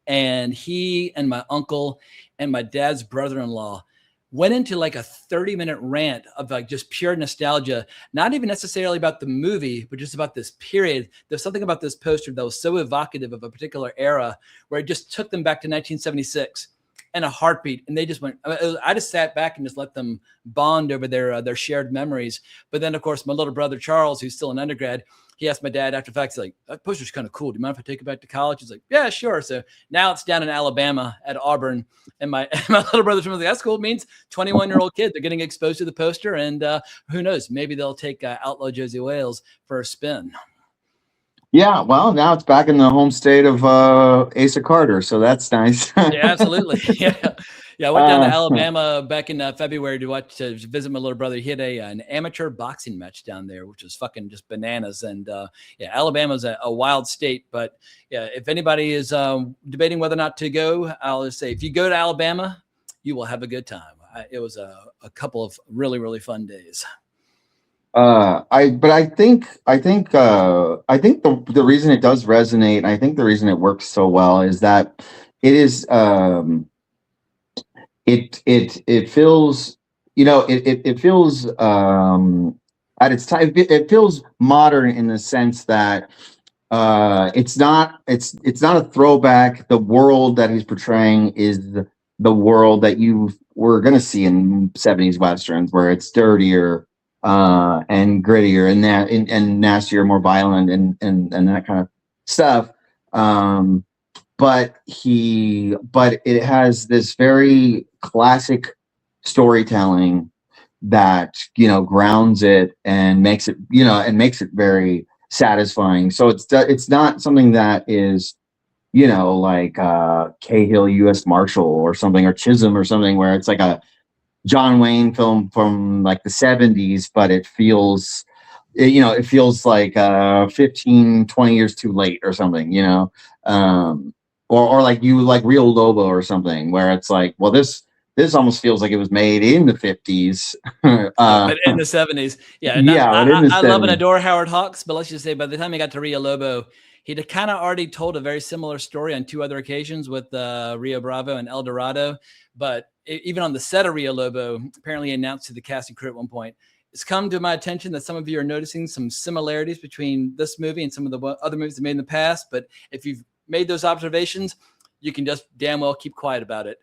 and he and my uncle and my dad's brother-in-law went into like a 30-minute rant of like just pure nostalgia, not even necessarily about the movie, but just about this period. There's something about this poster that was so evocative of a particular era where it just took them back to 1976 in a heartbeat. And they just went, I just sat back and just let them bond over their shared memories. But then of course, my little brother, Charles, who's still an undergrad, he asked my dad after the fact, he's like, that poster's kind of cool. Do you mind if I take it back to college? He's like, yeah, sure. So now it's down in Alabama at Auburn. And my little brother's like, that's cool. It means 21-year-old kids are getting exposed to the poster. And who knows, maybe they'll take Outlaw Josey Wales for a spin. Yeah, well, now it's back in the home state of Asa Carter, so that's nice. Yeah, absolutely. Yeah. I went down to Alabama back in February to visit my little brother. He had an amateur boxing match down there, which was fucking just bananas. And yeah, Alabama's a wild state. But yeah, if anybody is debating whether or not to go, I'll just say, if you go to Alabama, you will have a good time. It was a couple of really, really fun days. I think the reason it does resonate, and I think the reason it works so well is that it is it feels, it feels at its time, it feels modern in the sense that it's not a throwback. The world that he's portraying is the world that you were going to see in 70s Westerns, where it's dirtier and grittier and nastier, more violent and that kind of stuff. But it has this very classic storytelling that, grounds it and makes it, very satisfying. So it's not something that is, like Cahill U.S. Marshal or something, or Chisholm or something, where it's like a John Wayne film from like the 70s, but it feels like 15, 20 years too late or something, or like Rio Lobo or something, where it's like, well, this almost feels like it was made in the 50s. But in the 70s. Yeah. I love and adore Howard Hawks, but let's just say by the time he got to Rio Lobo, he'd kind of already told a very similar story on two other occasions with Rio Bravo and El Dorado. But even on the set of Rio Lobo, apparently announced to the cast and crew at one point, it's come to my attention that some of you are noticing some similarities between this movie and some of the other movies they made in the past. But if you've made those observations, you can just damn well keep quiet about it.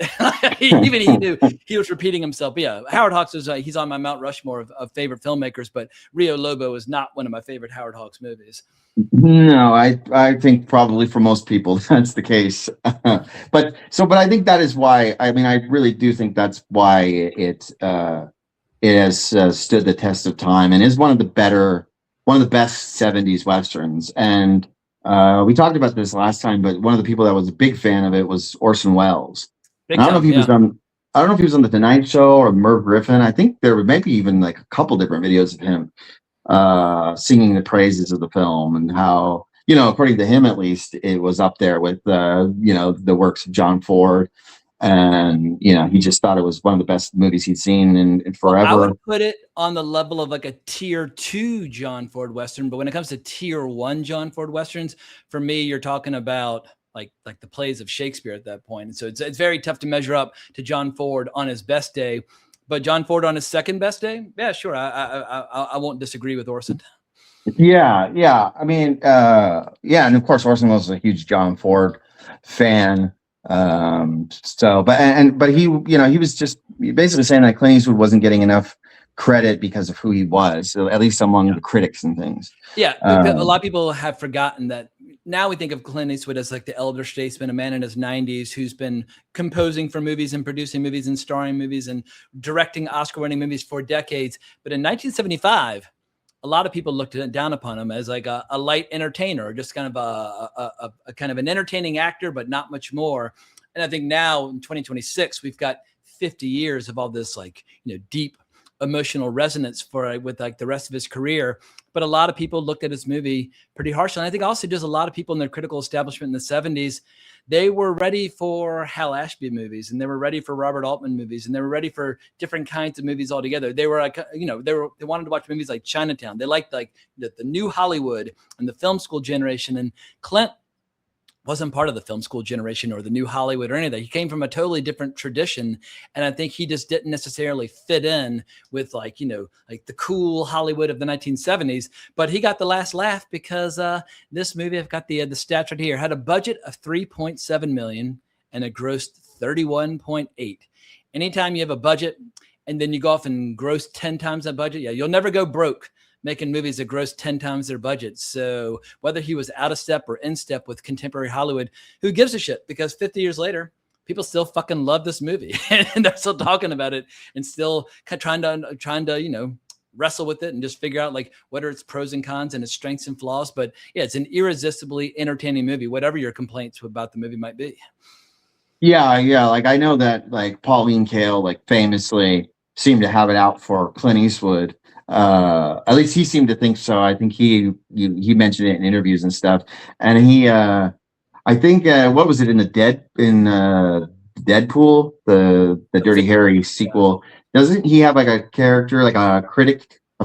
Even he knew he was repeating himself. But yeah, Howard Hawks is he's on my Mount Rushmore of favorite filmmakers, but Rio Lobo is not one of my favorite Howard Hawks movies. No, I think probably for most people that's the case. But I think that is why, I really do think that's why it has stood the test of time and is one of the best 70s Westerns. And we talked about this last time, but one of the people that was a big fan of it was Orson Welles. I don't know if he was on the Tonight Show or Merv Griffin. I think there were maybe even like a couple different videos of him singing the praises of the film, and how, according to him at least, it was up there with the works of John Ford, and he just thought it was one of the best movies he'd seen in forever. I would put it on the level of like a tier 2 John Ford Western, but when it comes to tier 1 John Ford Westerns, for me, you're talking about like the plays of Shakespeare at that point. And so it's very tough to measure up to John Ford on his best day. But John Ford on his second best day, yeah, sure. I won't disagree with Orson. Yeah. And of course Orson was a huge John Ford fan. But he was just basically saying that Clint Eastwood wasn't getting enough credit because of who he was, so at least among the critics and things. Yeah, a lot of people have forgotten that. Now we think of Clint Eastwood as like the elder statesman, a man in his 90s who's been composing for movies and producing movies and starring movies and directing Oscar-winning movies for decades. But in 1975, a lot of people looked down upon him as like a light entertainer, just kind of a kind of an entertaining actor, but not much more. And I think now in 2026, we've got 50 years of all this like, deep emotional resonance with like the rest of his career. But a lot of people looked at his movie pretty harshly. And I think also just a lot of people in the critical establishment in the 70s, they were ready for Hal Ashby movies, and they were ready for Robert Altman movies, and they were ready for different kinds of movies altogether. They were like, they wanted to watch movies like Chinatown. They liked like the new Hollywood and the film school generation. And Clint wasn't part of the film school generation or the new Hollywood or any of that. He came from a totally different tradition. And I think he just didn't necessarily fit in with like, like the cool Hollywood of the 1970s, but he got the last laugh because this movie, I've got the stats right here, had a budget of $3.7 million and it grossed 31.8. Anytime you have a budget and then you go off and gross 10 times that budget, you'll never go broke making movies that gross 10 times their budget. So whether he was out of step or in step with contemporary Hollywood, who gives a shit? Because 50 years later, people still fucking love this movie and they're still talking about it and still trying to, wrestle with it and just figure out like what are its pros and cons and its strengths and flaws. But yeah, it's an irresistibly entertaining movie, whatever your complaints about the movie might be. Yeah. Like I know that like Pauline Kael like famously seemed to have it out for Clint Eastwood. At least he seemed to think so. I think he mentioned it in interviews and stuff. And he, I think, what was it in Deadpool, the Dirty Harry sequel? Doesn't he have like a character, like a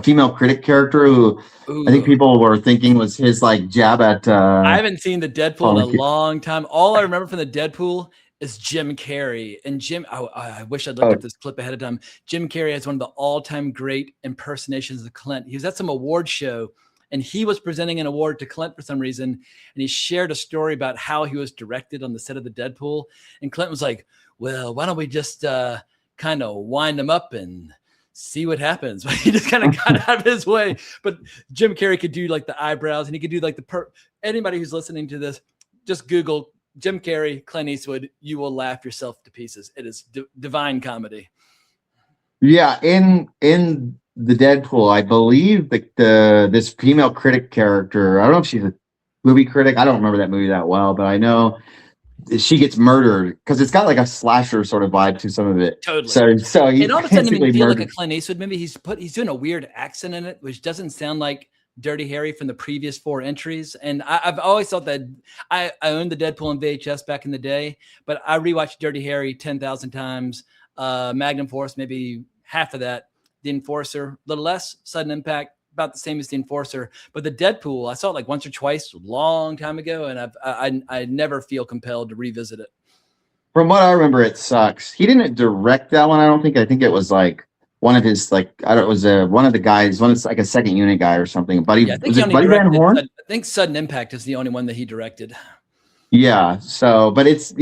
female critic character who I think people were thinking was his like jab at? I haven't seen the Deadpool in a long time. All I remember from the Deadpool is Jim Carrey. And I wish I'd looked at this clip ahead of time. Jim Carrey has one of the all-time great impersonations of Clint. He was at some award show and he was presenting an award to Clint for some reason. And he shared a story about how he was directed on the set of the Deadpool. And Clint was like, well, why don't we just kind of wind him up and see what happens? But he just kind of got out of his way. But Jim Carrey could do like the eyebrows and he could do like anybody who's listening to this, just Google Jim Carrey, Clint Eastwood, you will laugh yourself to pieces. It is divine comedy. Yeah, in the Deadpool, I believe this female critic character, I don't know if she's a movie critic. I don't remember that movie that well, but I know she gets murdered because it's got like a slasher sort of vibe to some of it. Totally. So and all of a sudden, it feel like a Clint Eastwood movie. He's doing a weird accent in it, which doesn't sound like Dirty Harry from the previous 4 entries. And I've always thought that I owned the Deadpool on VHS back in the day, but I rewatched Dirty Harry 10,000 times. Magnum Force, maybe half of that. The Enforcer, a little less. Sudden Impact, about the same as The Enforcer. But the Deadpool, I saw it like once or twice a long time ago, and I never feel compelled to revisit it. From what I remember, it sucks. He didn't direct that one, I don't think. I think it was like one of his one of the guys, one of like a second unit guy or something. Was it Buddy Van Horn? I think Sudden Impact is the only one that he directed. Yeah. So, but it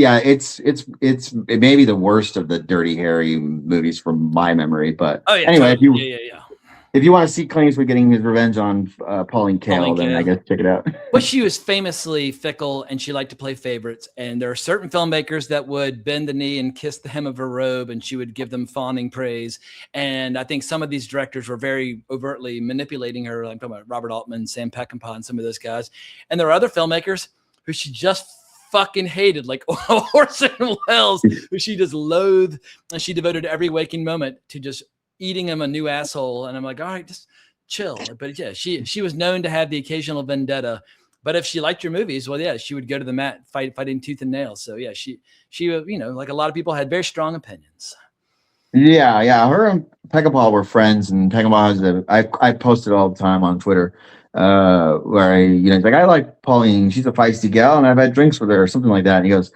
may be the worst of the Dirty Harry movies from my memory. But anyway, totally. If you want to see Clint Eastwood getting his revenge on Pauline Kael, then I guess check it out. But she was famously fickle, and she liked to play favorites. And there are certain filmmakers that would bend the knee and kiss the hem of her robe, and she would give them fawning praise. And I think some of these directors were very overtly manipulating her. I'm talking about Robert Altman, Sam Peckinpah, and some of those guys. And there are other filmmakers who she just fucking hated, like Orson Welles, who she just loathed, and she devoted every waking moment to just eating him a new asshole. And I'm like, all right, just chill. But yeah, she was known to have the occasional vendetta. But if she liked your movies, well, yeah, she would go to the mat fighting tooth and nail. So yeah, she like a lot of people, had very strong opinions. Yeah. Her and Peckinpah were friends, and Peckinpah I posted all the time on Twitter, where he's like, I like Pauline, she's a feisty gal, and I've had drinks with her or something like that. And he goes,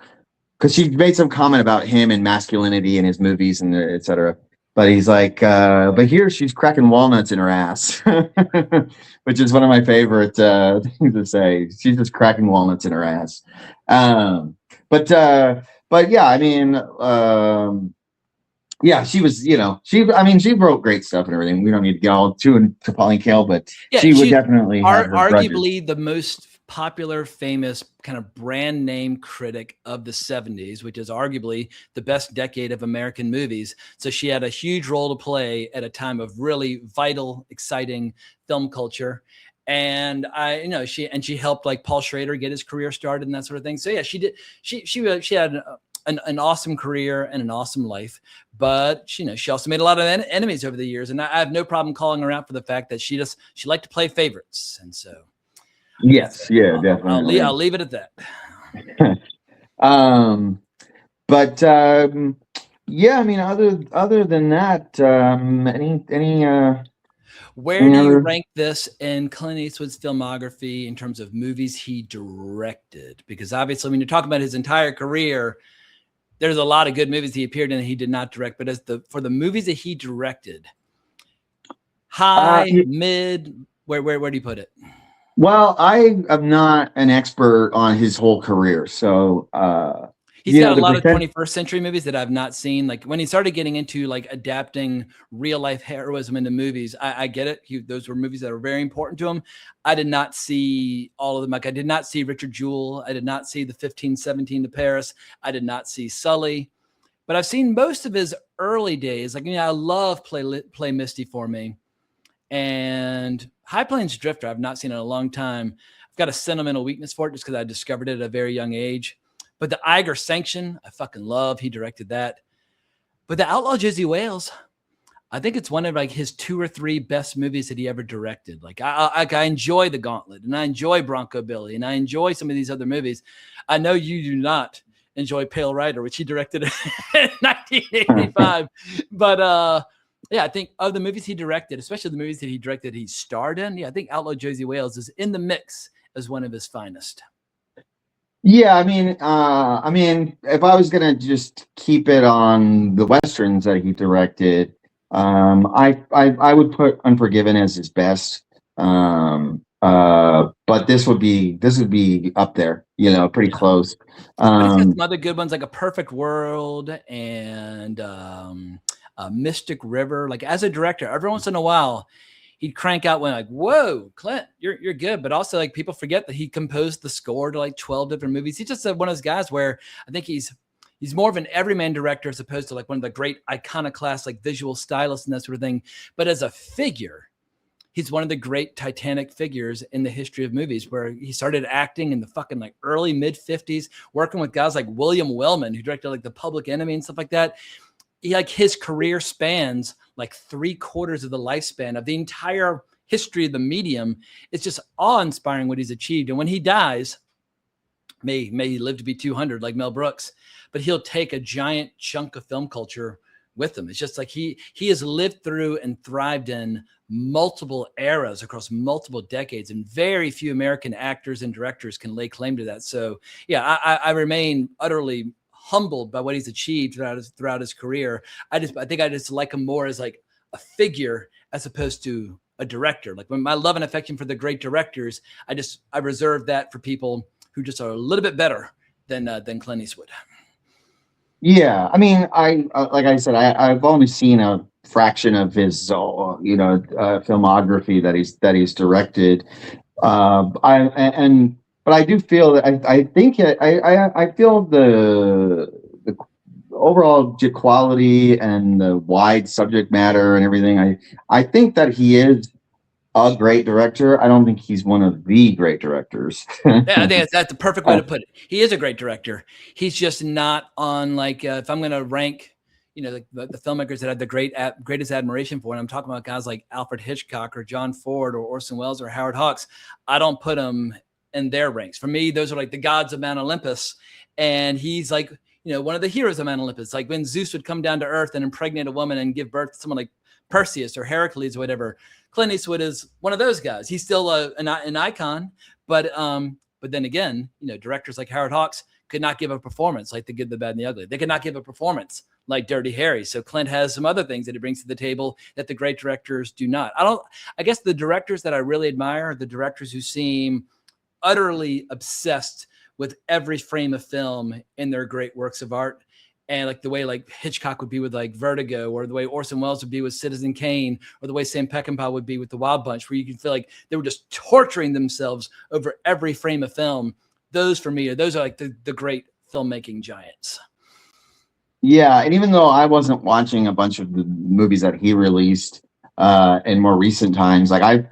because she made some comment about him and masculinity in his movies and et cetera. But he's like, but here she's cracking walnuts in her ass, which is one of my favorite things to say. She's just cracking walnuts in her ass. But yeah, I mean, yeah, she was, she wrote great stuff and everything. We don't need to get all too into Pauline Kael, but yeah, she would definitely have her arguably the most popular, famous, kind of brand name critic of the 70s, which is arguably the best decade of American movies. So she had a huge role to play at a time of really vital, exciting film culture. And she helped like Paul Schrader get his career started and that sort of thing. So yeah, she did. She had an awesome career and an awesome life, but she also made a lot of enemies over the years. And I have no problem calling her out for the fact that she liked to play favorites. And so, yes, yeah, definitely. I'll leave it at that. Yeah, I mean, other than that, where do you rank this in Clint Eastwood's filmography in terms of movies he directed? Because obviously, when you're talking about his entire career, there's a lot of good movies he appeared in that he did not direct. But for the movies that he directed, high, mid, where do you put it? Well, I am not an expert on his whole career, so he's got a lot of 21st century movies that I've not seen. Like when he started getting into like adapting real life heroism into movies, I get it. Those were movies that were very important to him. I did not see all of them. Like I did not see Richard Jewell. I did not see the 1517 to Paris. I did not see Sully, but I've seen most of his early days. Like, I love Play Misty for Me, and High Plains Drifter I've not seen in a long time. I've got a sentimental weakness for it just because I discovered it at a very young age. But the Eiger Sanction, I fucking love. He directed that. But the Outlaw Josey Wales, I think it's one of like his 2 or 3 best movies that he ever directed. Like I enjoy The Gauntlet, and I enjoy Bronco Billy, and I enjoy some of these other movies. I know you do not enjoy Pale Rider, which he directed in 1985. But yeah, I think of the movies he directed, especially the movies that he directed he starred in, I think Outlaw Josey Wales is in the mix as one of his finest. Yeah, I mean, if I was gonna just keep it on the westerns that he directed, I would put Unforgiven as his best. But this would be up there, pretty close. But he's got some other good ones like A Perfect World and Mystic River. Like as a director, every once in a while, he'd crank out one like, whoa, Clint, you're good. But also like people forget that he composed the score to like 12 different movies. He's just one of those guys where I think he's more of an everyman director as opposed to like one of the great iconoclast, like visual stylists and that sort of thing. But as a figure, he's one of the great titanic figures in the history of movies, where he started acting in the fucking like early mid 50s, working with guys like William Wellman, who directed like The Public Enemy and stuff like that. His career spans like 3/4 of the lifespan of the entire history of the medium. It's just awe-inspiring what he's achieved. And when he dies, may he live to be 200 like Mel Brooks, but he'll take a giant chunk of film culture with him. It's just like he has lived through and thrived in multiple eras across multiple decades, and very few American actors and directors can lay claim to that. So yeah, I remain utterly humbled by what he's achieved throughout his career. I think I just like him more as like a figure as opposed to a director. Like when my love and affection for the great directors, I reserve that for people who just are a little bit better than Clint Eastwood. Yeah, I mean, like I said, I've only seen a fraction of his filmography that he's directed. But I do feel that I feel the overall quality and the wide subject matter and everything. I think that he is a great director. I don't think he's one of the great directors. Yeah, I think that's the perfect way to put it. He is a great director. He's just not on like if I'm going to rank, the filmmakers that I have the greatest admiration for, and I'm talking about guys like Alfred Hitchcock or John Ford or Orson Welles or Howard Hawks. I don't put them in their ranks. For me, those are like the gods of Mount Olympus, and he's like one of the heroes of Mount Olympus. Like when Zeus would come down to earth and impregnate a woman and give birth to someone like Perseus or Heracles or whatever. Clint Eastwood is one of those guys. He's still an icon, but then again, directors like Howard Hawks could not give a performance like The Good, the Bad, and the Ugly. They could not give a performance like Dirty Harry. So Clint has some other things that he brings to the table that the great directors do not. I guess the directors that I really admire are the directors who seem utterly obsessed with every frame of film in their great works of art. and like the way like Hitchcock would be with like Vertigo, or the way Orson Welles would be with Citizen Kane, or the way Sam Peckinpah would be with The Wild Bunch, where you can feel like they were just torturing themselves over every frame of film. Those for me, those are like the great filmmaking giants. Yeah, and even though I wasn't watching a bunch of the movies that he released in more recent times, like I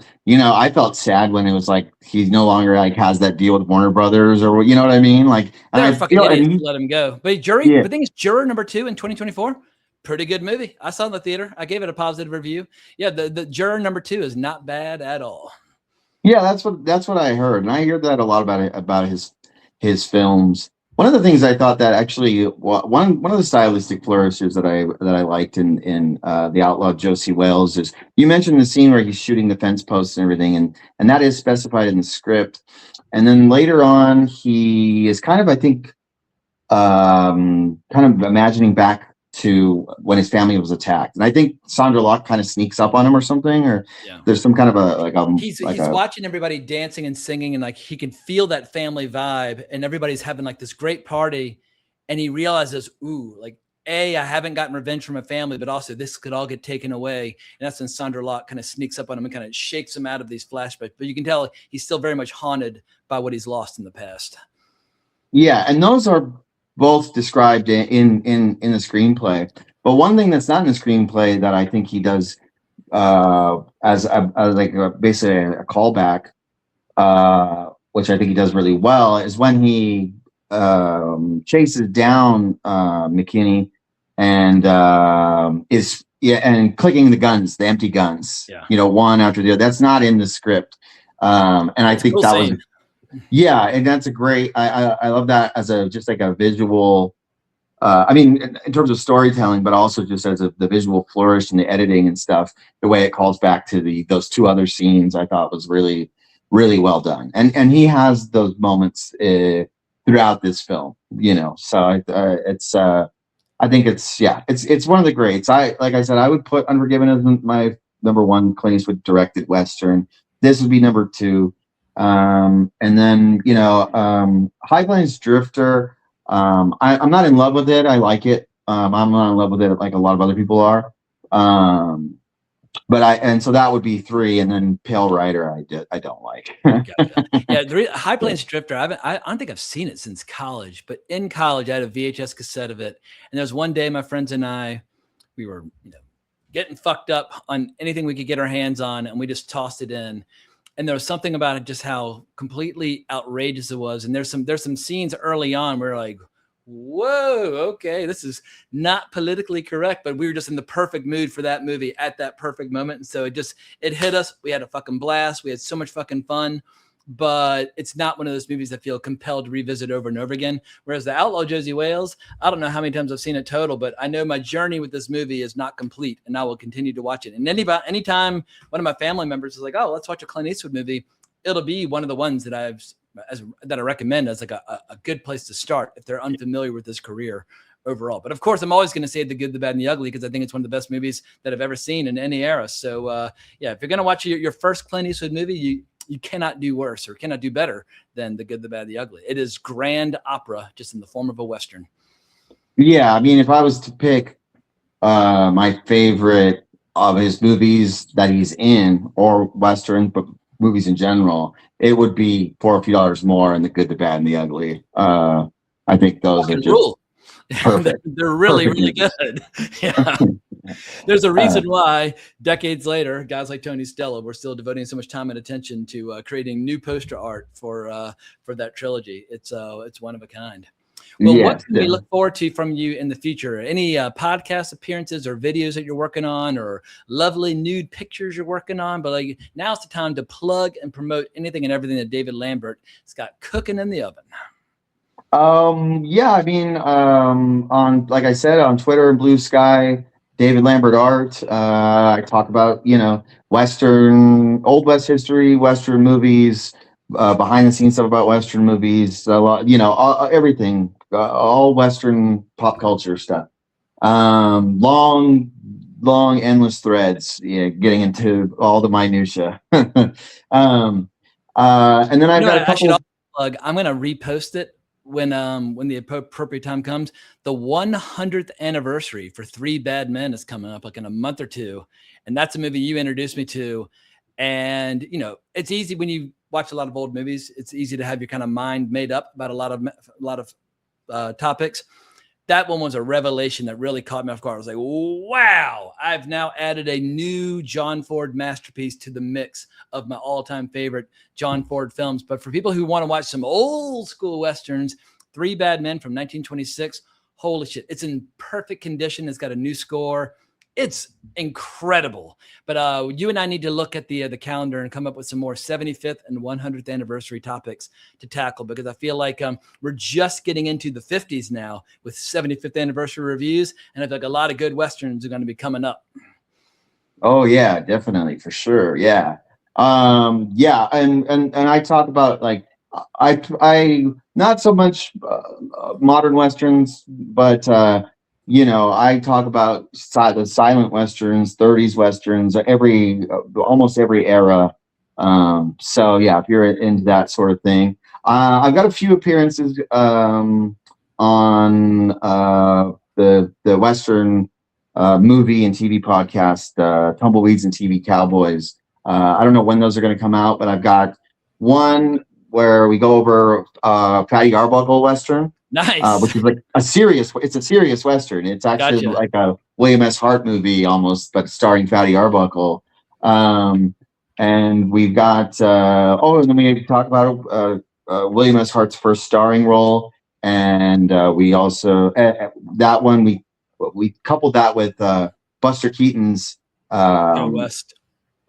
felt sad when it was like he no longer like has that deal with Warner Brothers, or you know what I mean? Like, they're fucking idiots to let him go. But the thing is, Juror number 2 in 2024, pretty good movie. I saw it in the theater. I gave it a positive review. Yeah, the Juror number 2 is not bad at all. Yeah, that's what I heard, and I hear that a lot about his films. One of the things I thought that actually one of the stylistic flourishes that I liked in the Outlaw Josey Wales is, you mentioned the scene where he's shooting the fence posts and everything, and that is specified in the script. And then later on, he is kind of, I think, kind of imagining back to when his family was attacked, and I think Sandra Locke kind of sneaks up on him or something, or there's some kind of he's watching everybody dancing and singing, and like he can feel that family vibe, and everybody's having like this great party, and he realizes, ooh, like I haven't gotten revenge from my family, but also this could all get taken away, and that's when Sandra Locke kind of sneaks up on him and kind of shakes him out of these flashbacks. But you can tell he's still very much haunted by what he's lost in the past. Yeah, and those are both described in the screenplay. But one thing that's not in the screenplay that I think he does as basically a callback, which I think he does really well, is when he chases down McKinney and and clicking the guns, the empty guns, one after the other. That's not in the script, and I think cool that scene. Was. Yeah, and that's a great. I love that as just like a visual. I mean, in terms of storytelling, but also just as the visual flourish and the editing and stuff. The way it calls back to those two other scenes, I thought was really, really well done. And he has those moments throughout this film. So I think it's one of the greats. Like I said, I would put Unforgiven as my number 1 Clint Eastwood directed Western. This would be number 2. And then, High Plains Drifter, I'm not in love with it. I like it. I'm not in love with it like a lot of other people are. So that would be 3, and then Pale Rider I don't like. Yeah, High Plains Drifter, I don't think I've seen it since college, but in college I had a VHS cassette of it. And there was one day my friends and I, we were getting fucked up on anything we could get our hands on, and we just tossed it in. And there was something about it, just how completely outrageous it was. And there's some scenes early on where like, whoa, okay, this is not politically correct, but we were just in the perfect mood for that movie at that perfect moment. And so it hit us. We had a fucking blast. We had so much fucking fun. But it's not one of those movies that feel compelled to revisit over and over again. Whereas the Outlaw Josey Wales, I don't know how many times I've seen it total, but I know my journey with this movie is not complete, and I will continue to watch it. And anytime one of my family members is like, "Oh, let's watch a Clint Eastwood movie," it'll be one of the ones that I recommend as like a good place to start if they're unfamiliar with his career overall. But of course, I'm always going to say The Good, the Bad, and the Ugly because I think it's one of the best movies that I've ever seen in any era. So if you're going to watch your first Clint Eastwood movie, you cannot do worse or cannot do better than The Good, the Bad, the Ugly. It is grand opera, just in the form of a Western. Yeah, I mean, if I was to pick my favorite of his movies that he's in, or Western, but movies in general, it would be For a Few Dollars More and The Good, the Bad, and the Ugly. I think those are just perfect. They're really, really good. Yeah. There's a reason why decades later, guys like Tony Stella were still devoting so much time and attention to creating new poster art for that trilogy. It's one of a kind. Well, what can we look forward to from you in the future? Any podcast appearances or videos that you're working on, or lovely nude pictures you're working on? But like, now's the time to plug and promote anything and everything that David Lambert has got cooking in the oven. I mean, on, like I said, on Twitter and Blue Sky, David Lambert Art. I talk about, Western, Old West history, Western movies, behind the scenes stuff about Western movies, a lot, everything, all Western pop culture stuff. Long, endless threads, getting into all the minutia. And then I've got a couple. I'm going to repost it when the appropriate time comes. The 100th anniversary for Three Bad Men is coming up like in a month or two, and that's a movie you introduced me to. And you know, it's easy when you watch a lot of old movies. It's easy to have your kind of mind made up about a lot of topics. That one was a revelation that really caught me off guard. I was like, wow, I've now added a new John Ford masterpiece to the mix of my all-time favorite John Ford films. But for people who want to watch some old school Westerns, Three Bad Men from 1926, holy shit, it's in perfect condition. It's got a new score. It's incredible. But you and I need to look at the calendar and come up with some more 75th and 100th anniversary topics to tackle, because I feel like we're just getting into the 50s now with 75th anniversary reviews, and I feel like a lot of good Westerns are going to be coming up. Oh yeah, definitely, for sure. Yeah. Yeah. And I talk about like, I not so much modern Westerns, but you know, I talk about the silent Westerns, 30s Westerns, almost every era. So yeah, if you're into that sort of thing, I've got a few appearances on the Western movie and TV podcast, Tumbleweeds and TV Cowboys. I don't know when those are going to come out, but I've got one where we go over Fatty Arbuckle Western. Nice. Which is like it's a serious Western. It's actually like a William S. Hart movie almost, but starring Fatty Arbuckle. And we've got, and then we talk about William S. Hart's first starring role. And we also, that one, we coupled that with Buster Keaton's. West.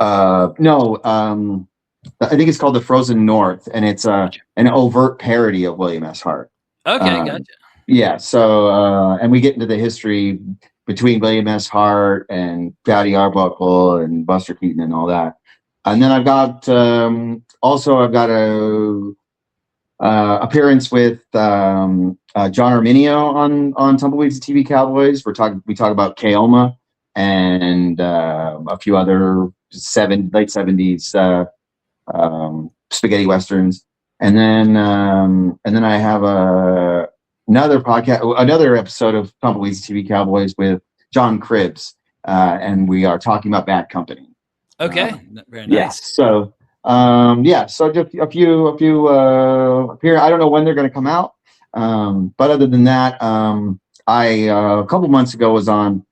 I think it's called The Frozen North, and it's an overt parody of William S. Hart. Okay, gotcha. Yeah, so and we get into the history between William S. Hart and Fatty Arbuckle and Buster Keaton and all that. And then I've got a appearance with John Arminio on Tumbleweeds and TV Cowboys. We talk about Keoma and a few other late 70s spaghetti westerns. And then I have another episode of Tumbleweeds TV Cowboys with John Cribbs, and we are talking about Bad Company. Okay, very nice. Yeah, so so just a few here. I don't know when they're going to come out, but other than that, I a couple months ago was on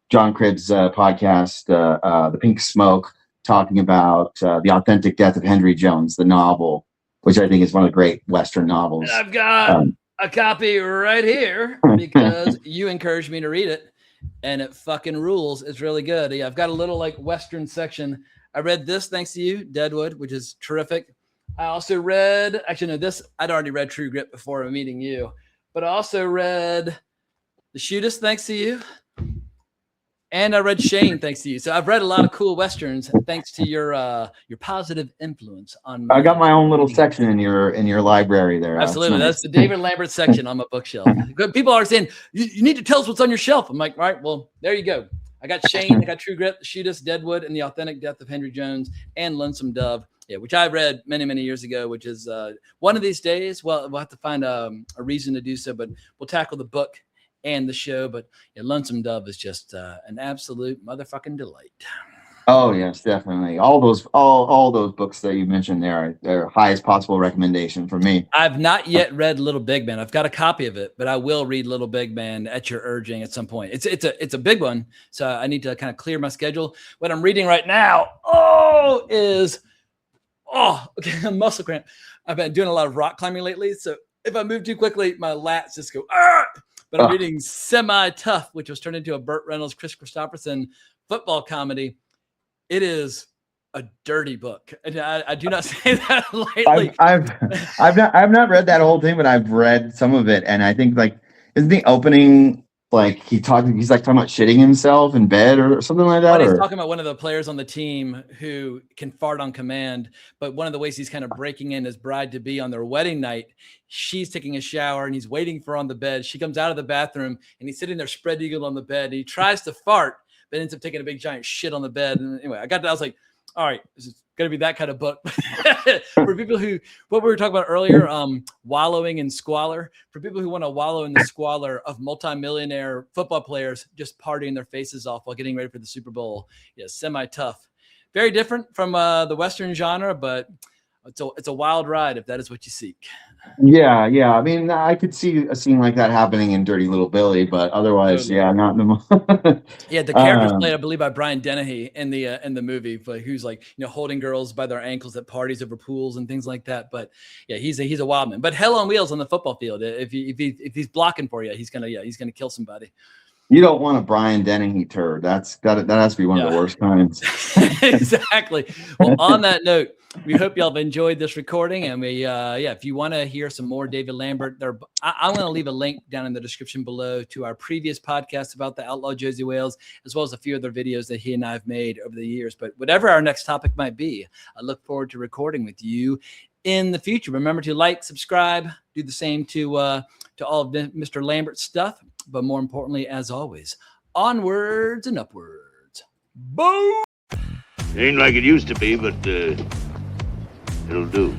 John Cribbs' podcast, The Pink Smoke, talking about the authentic death of Henry Jones, the novel, which I think is one of the great Western novels. And I've got a copy right here because you encouraged me to read it, and it fucking rules. It's really good. Yeah, I've got a little like Western section. I read this thanks to you, Deadwood, which is terrific. I also read, I'd already read True Grit before meeting you, but I also read The Shootist thanks to you. And I read Shane thanks to you. So I've read a lot of cool Westerns thanks to your positive influence on me. I got my own little section in your library there. Absolutely. That's the David Lambert section on my bookshelf. People are saying, you need to tell us what's on your shelf. I'm like, right, well, there you go. I got Shane, I got True Grit, The Shootist, Deadwood, and The Authentic Death of Henry Jones, and Lonesome Dove, which I read many, many years ago, which is one of these days, well, we'll have to find a reason to do so, but we'll tackle the book and the show. But Lonesome Dove is just an absolute motherfucking delight. Oh yes, definitely. All those books that you mentioned there are highest possible recommendation for me. I've not yet read Little Big Man. I've got a copy of it, but I will read Little Big Man at your urging at some point. It's a big one, so I need to kind of clear my schedule. What I'm reading right now is muscle cramp. I've been doing a lot of rock climbing lately, so if I move too quickly, my lats just go. But I'm reading Semi-Tough, which was turned into a Burt Reynolds, Chris Christopherson football comedy. It is a dirty book, and I do not say that lightly. I've not read that whole thing, but I've read some of it, and I think isn't the opening like he's talking about shitting himself in bed or something like that? He's talking about one of the players on the team who can fart on command, but one of the ways he's kind of breaking in his bride to be on their wedding night, she's taking a shower and he's waiting for her on the bed. She comes out of the bathroom and he's sitting there spread eagle on the bed. He tries to fart, but ends up taking a big giant shit on the bed. And anyway, I was like, all right, this is going to be that kind of book for people who, what we were talking about earlier, wallowing in squalor, for people who want to wallow in the squalor of multimillionaire football players just partying their faces off while getting ready for the Super Bowl. Yeah, semi-tough. Very different from the Western genre, but it's a wild ride if that is what you seek. Yeah. I mean, I could see a scene like that happening in Dirty Little Billy, but otherwise, Totally. yeah, not in the. Yeah, the character's played, I believe, by Brian Dennehy in the movie, but who's like, holding girls by their ankles at parties over pools and things like that. But yeah, he's a wild man. But hell on wheels on the football field. If he's blocking for you, he's gonna kill somebody. You don't want a Brian Dennehy turd. That has to be one of the worst kinds. Exactly. Well, on that note, we hope y'all have enjoyed this recording. And if you want to hear some more David Lambert, I'm going to leave a link down in the description below to our previous podcast about the Outlaw Josey Wales, as well as a few other videos that he and I have made over the years. But whatever our next topic might be, I look forward to recording with you in the future. Remember to like, subscribe, do the same to all of Mr. Lambert's stuff. But more importantly, as always, onwards and upwards. Boom! Ain't like it used to be, but it'll do.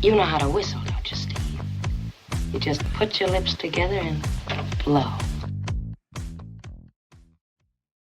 You know how to whistle, don't you, Steve? You just put your lips together and blow.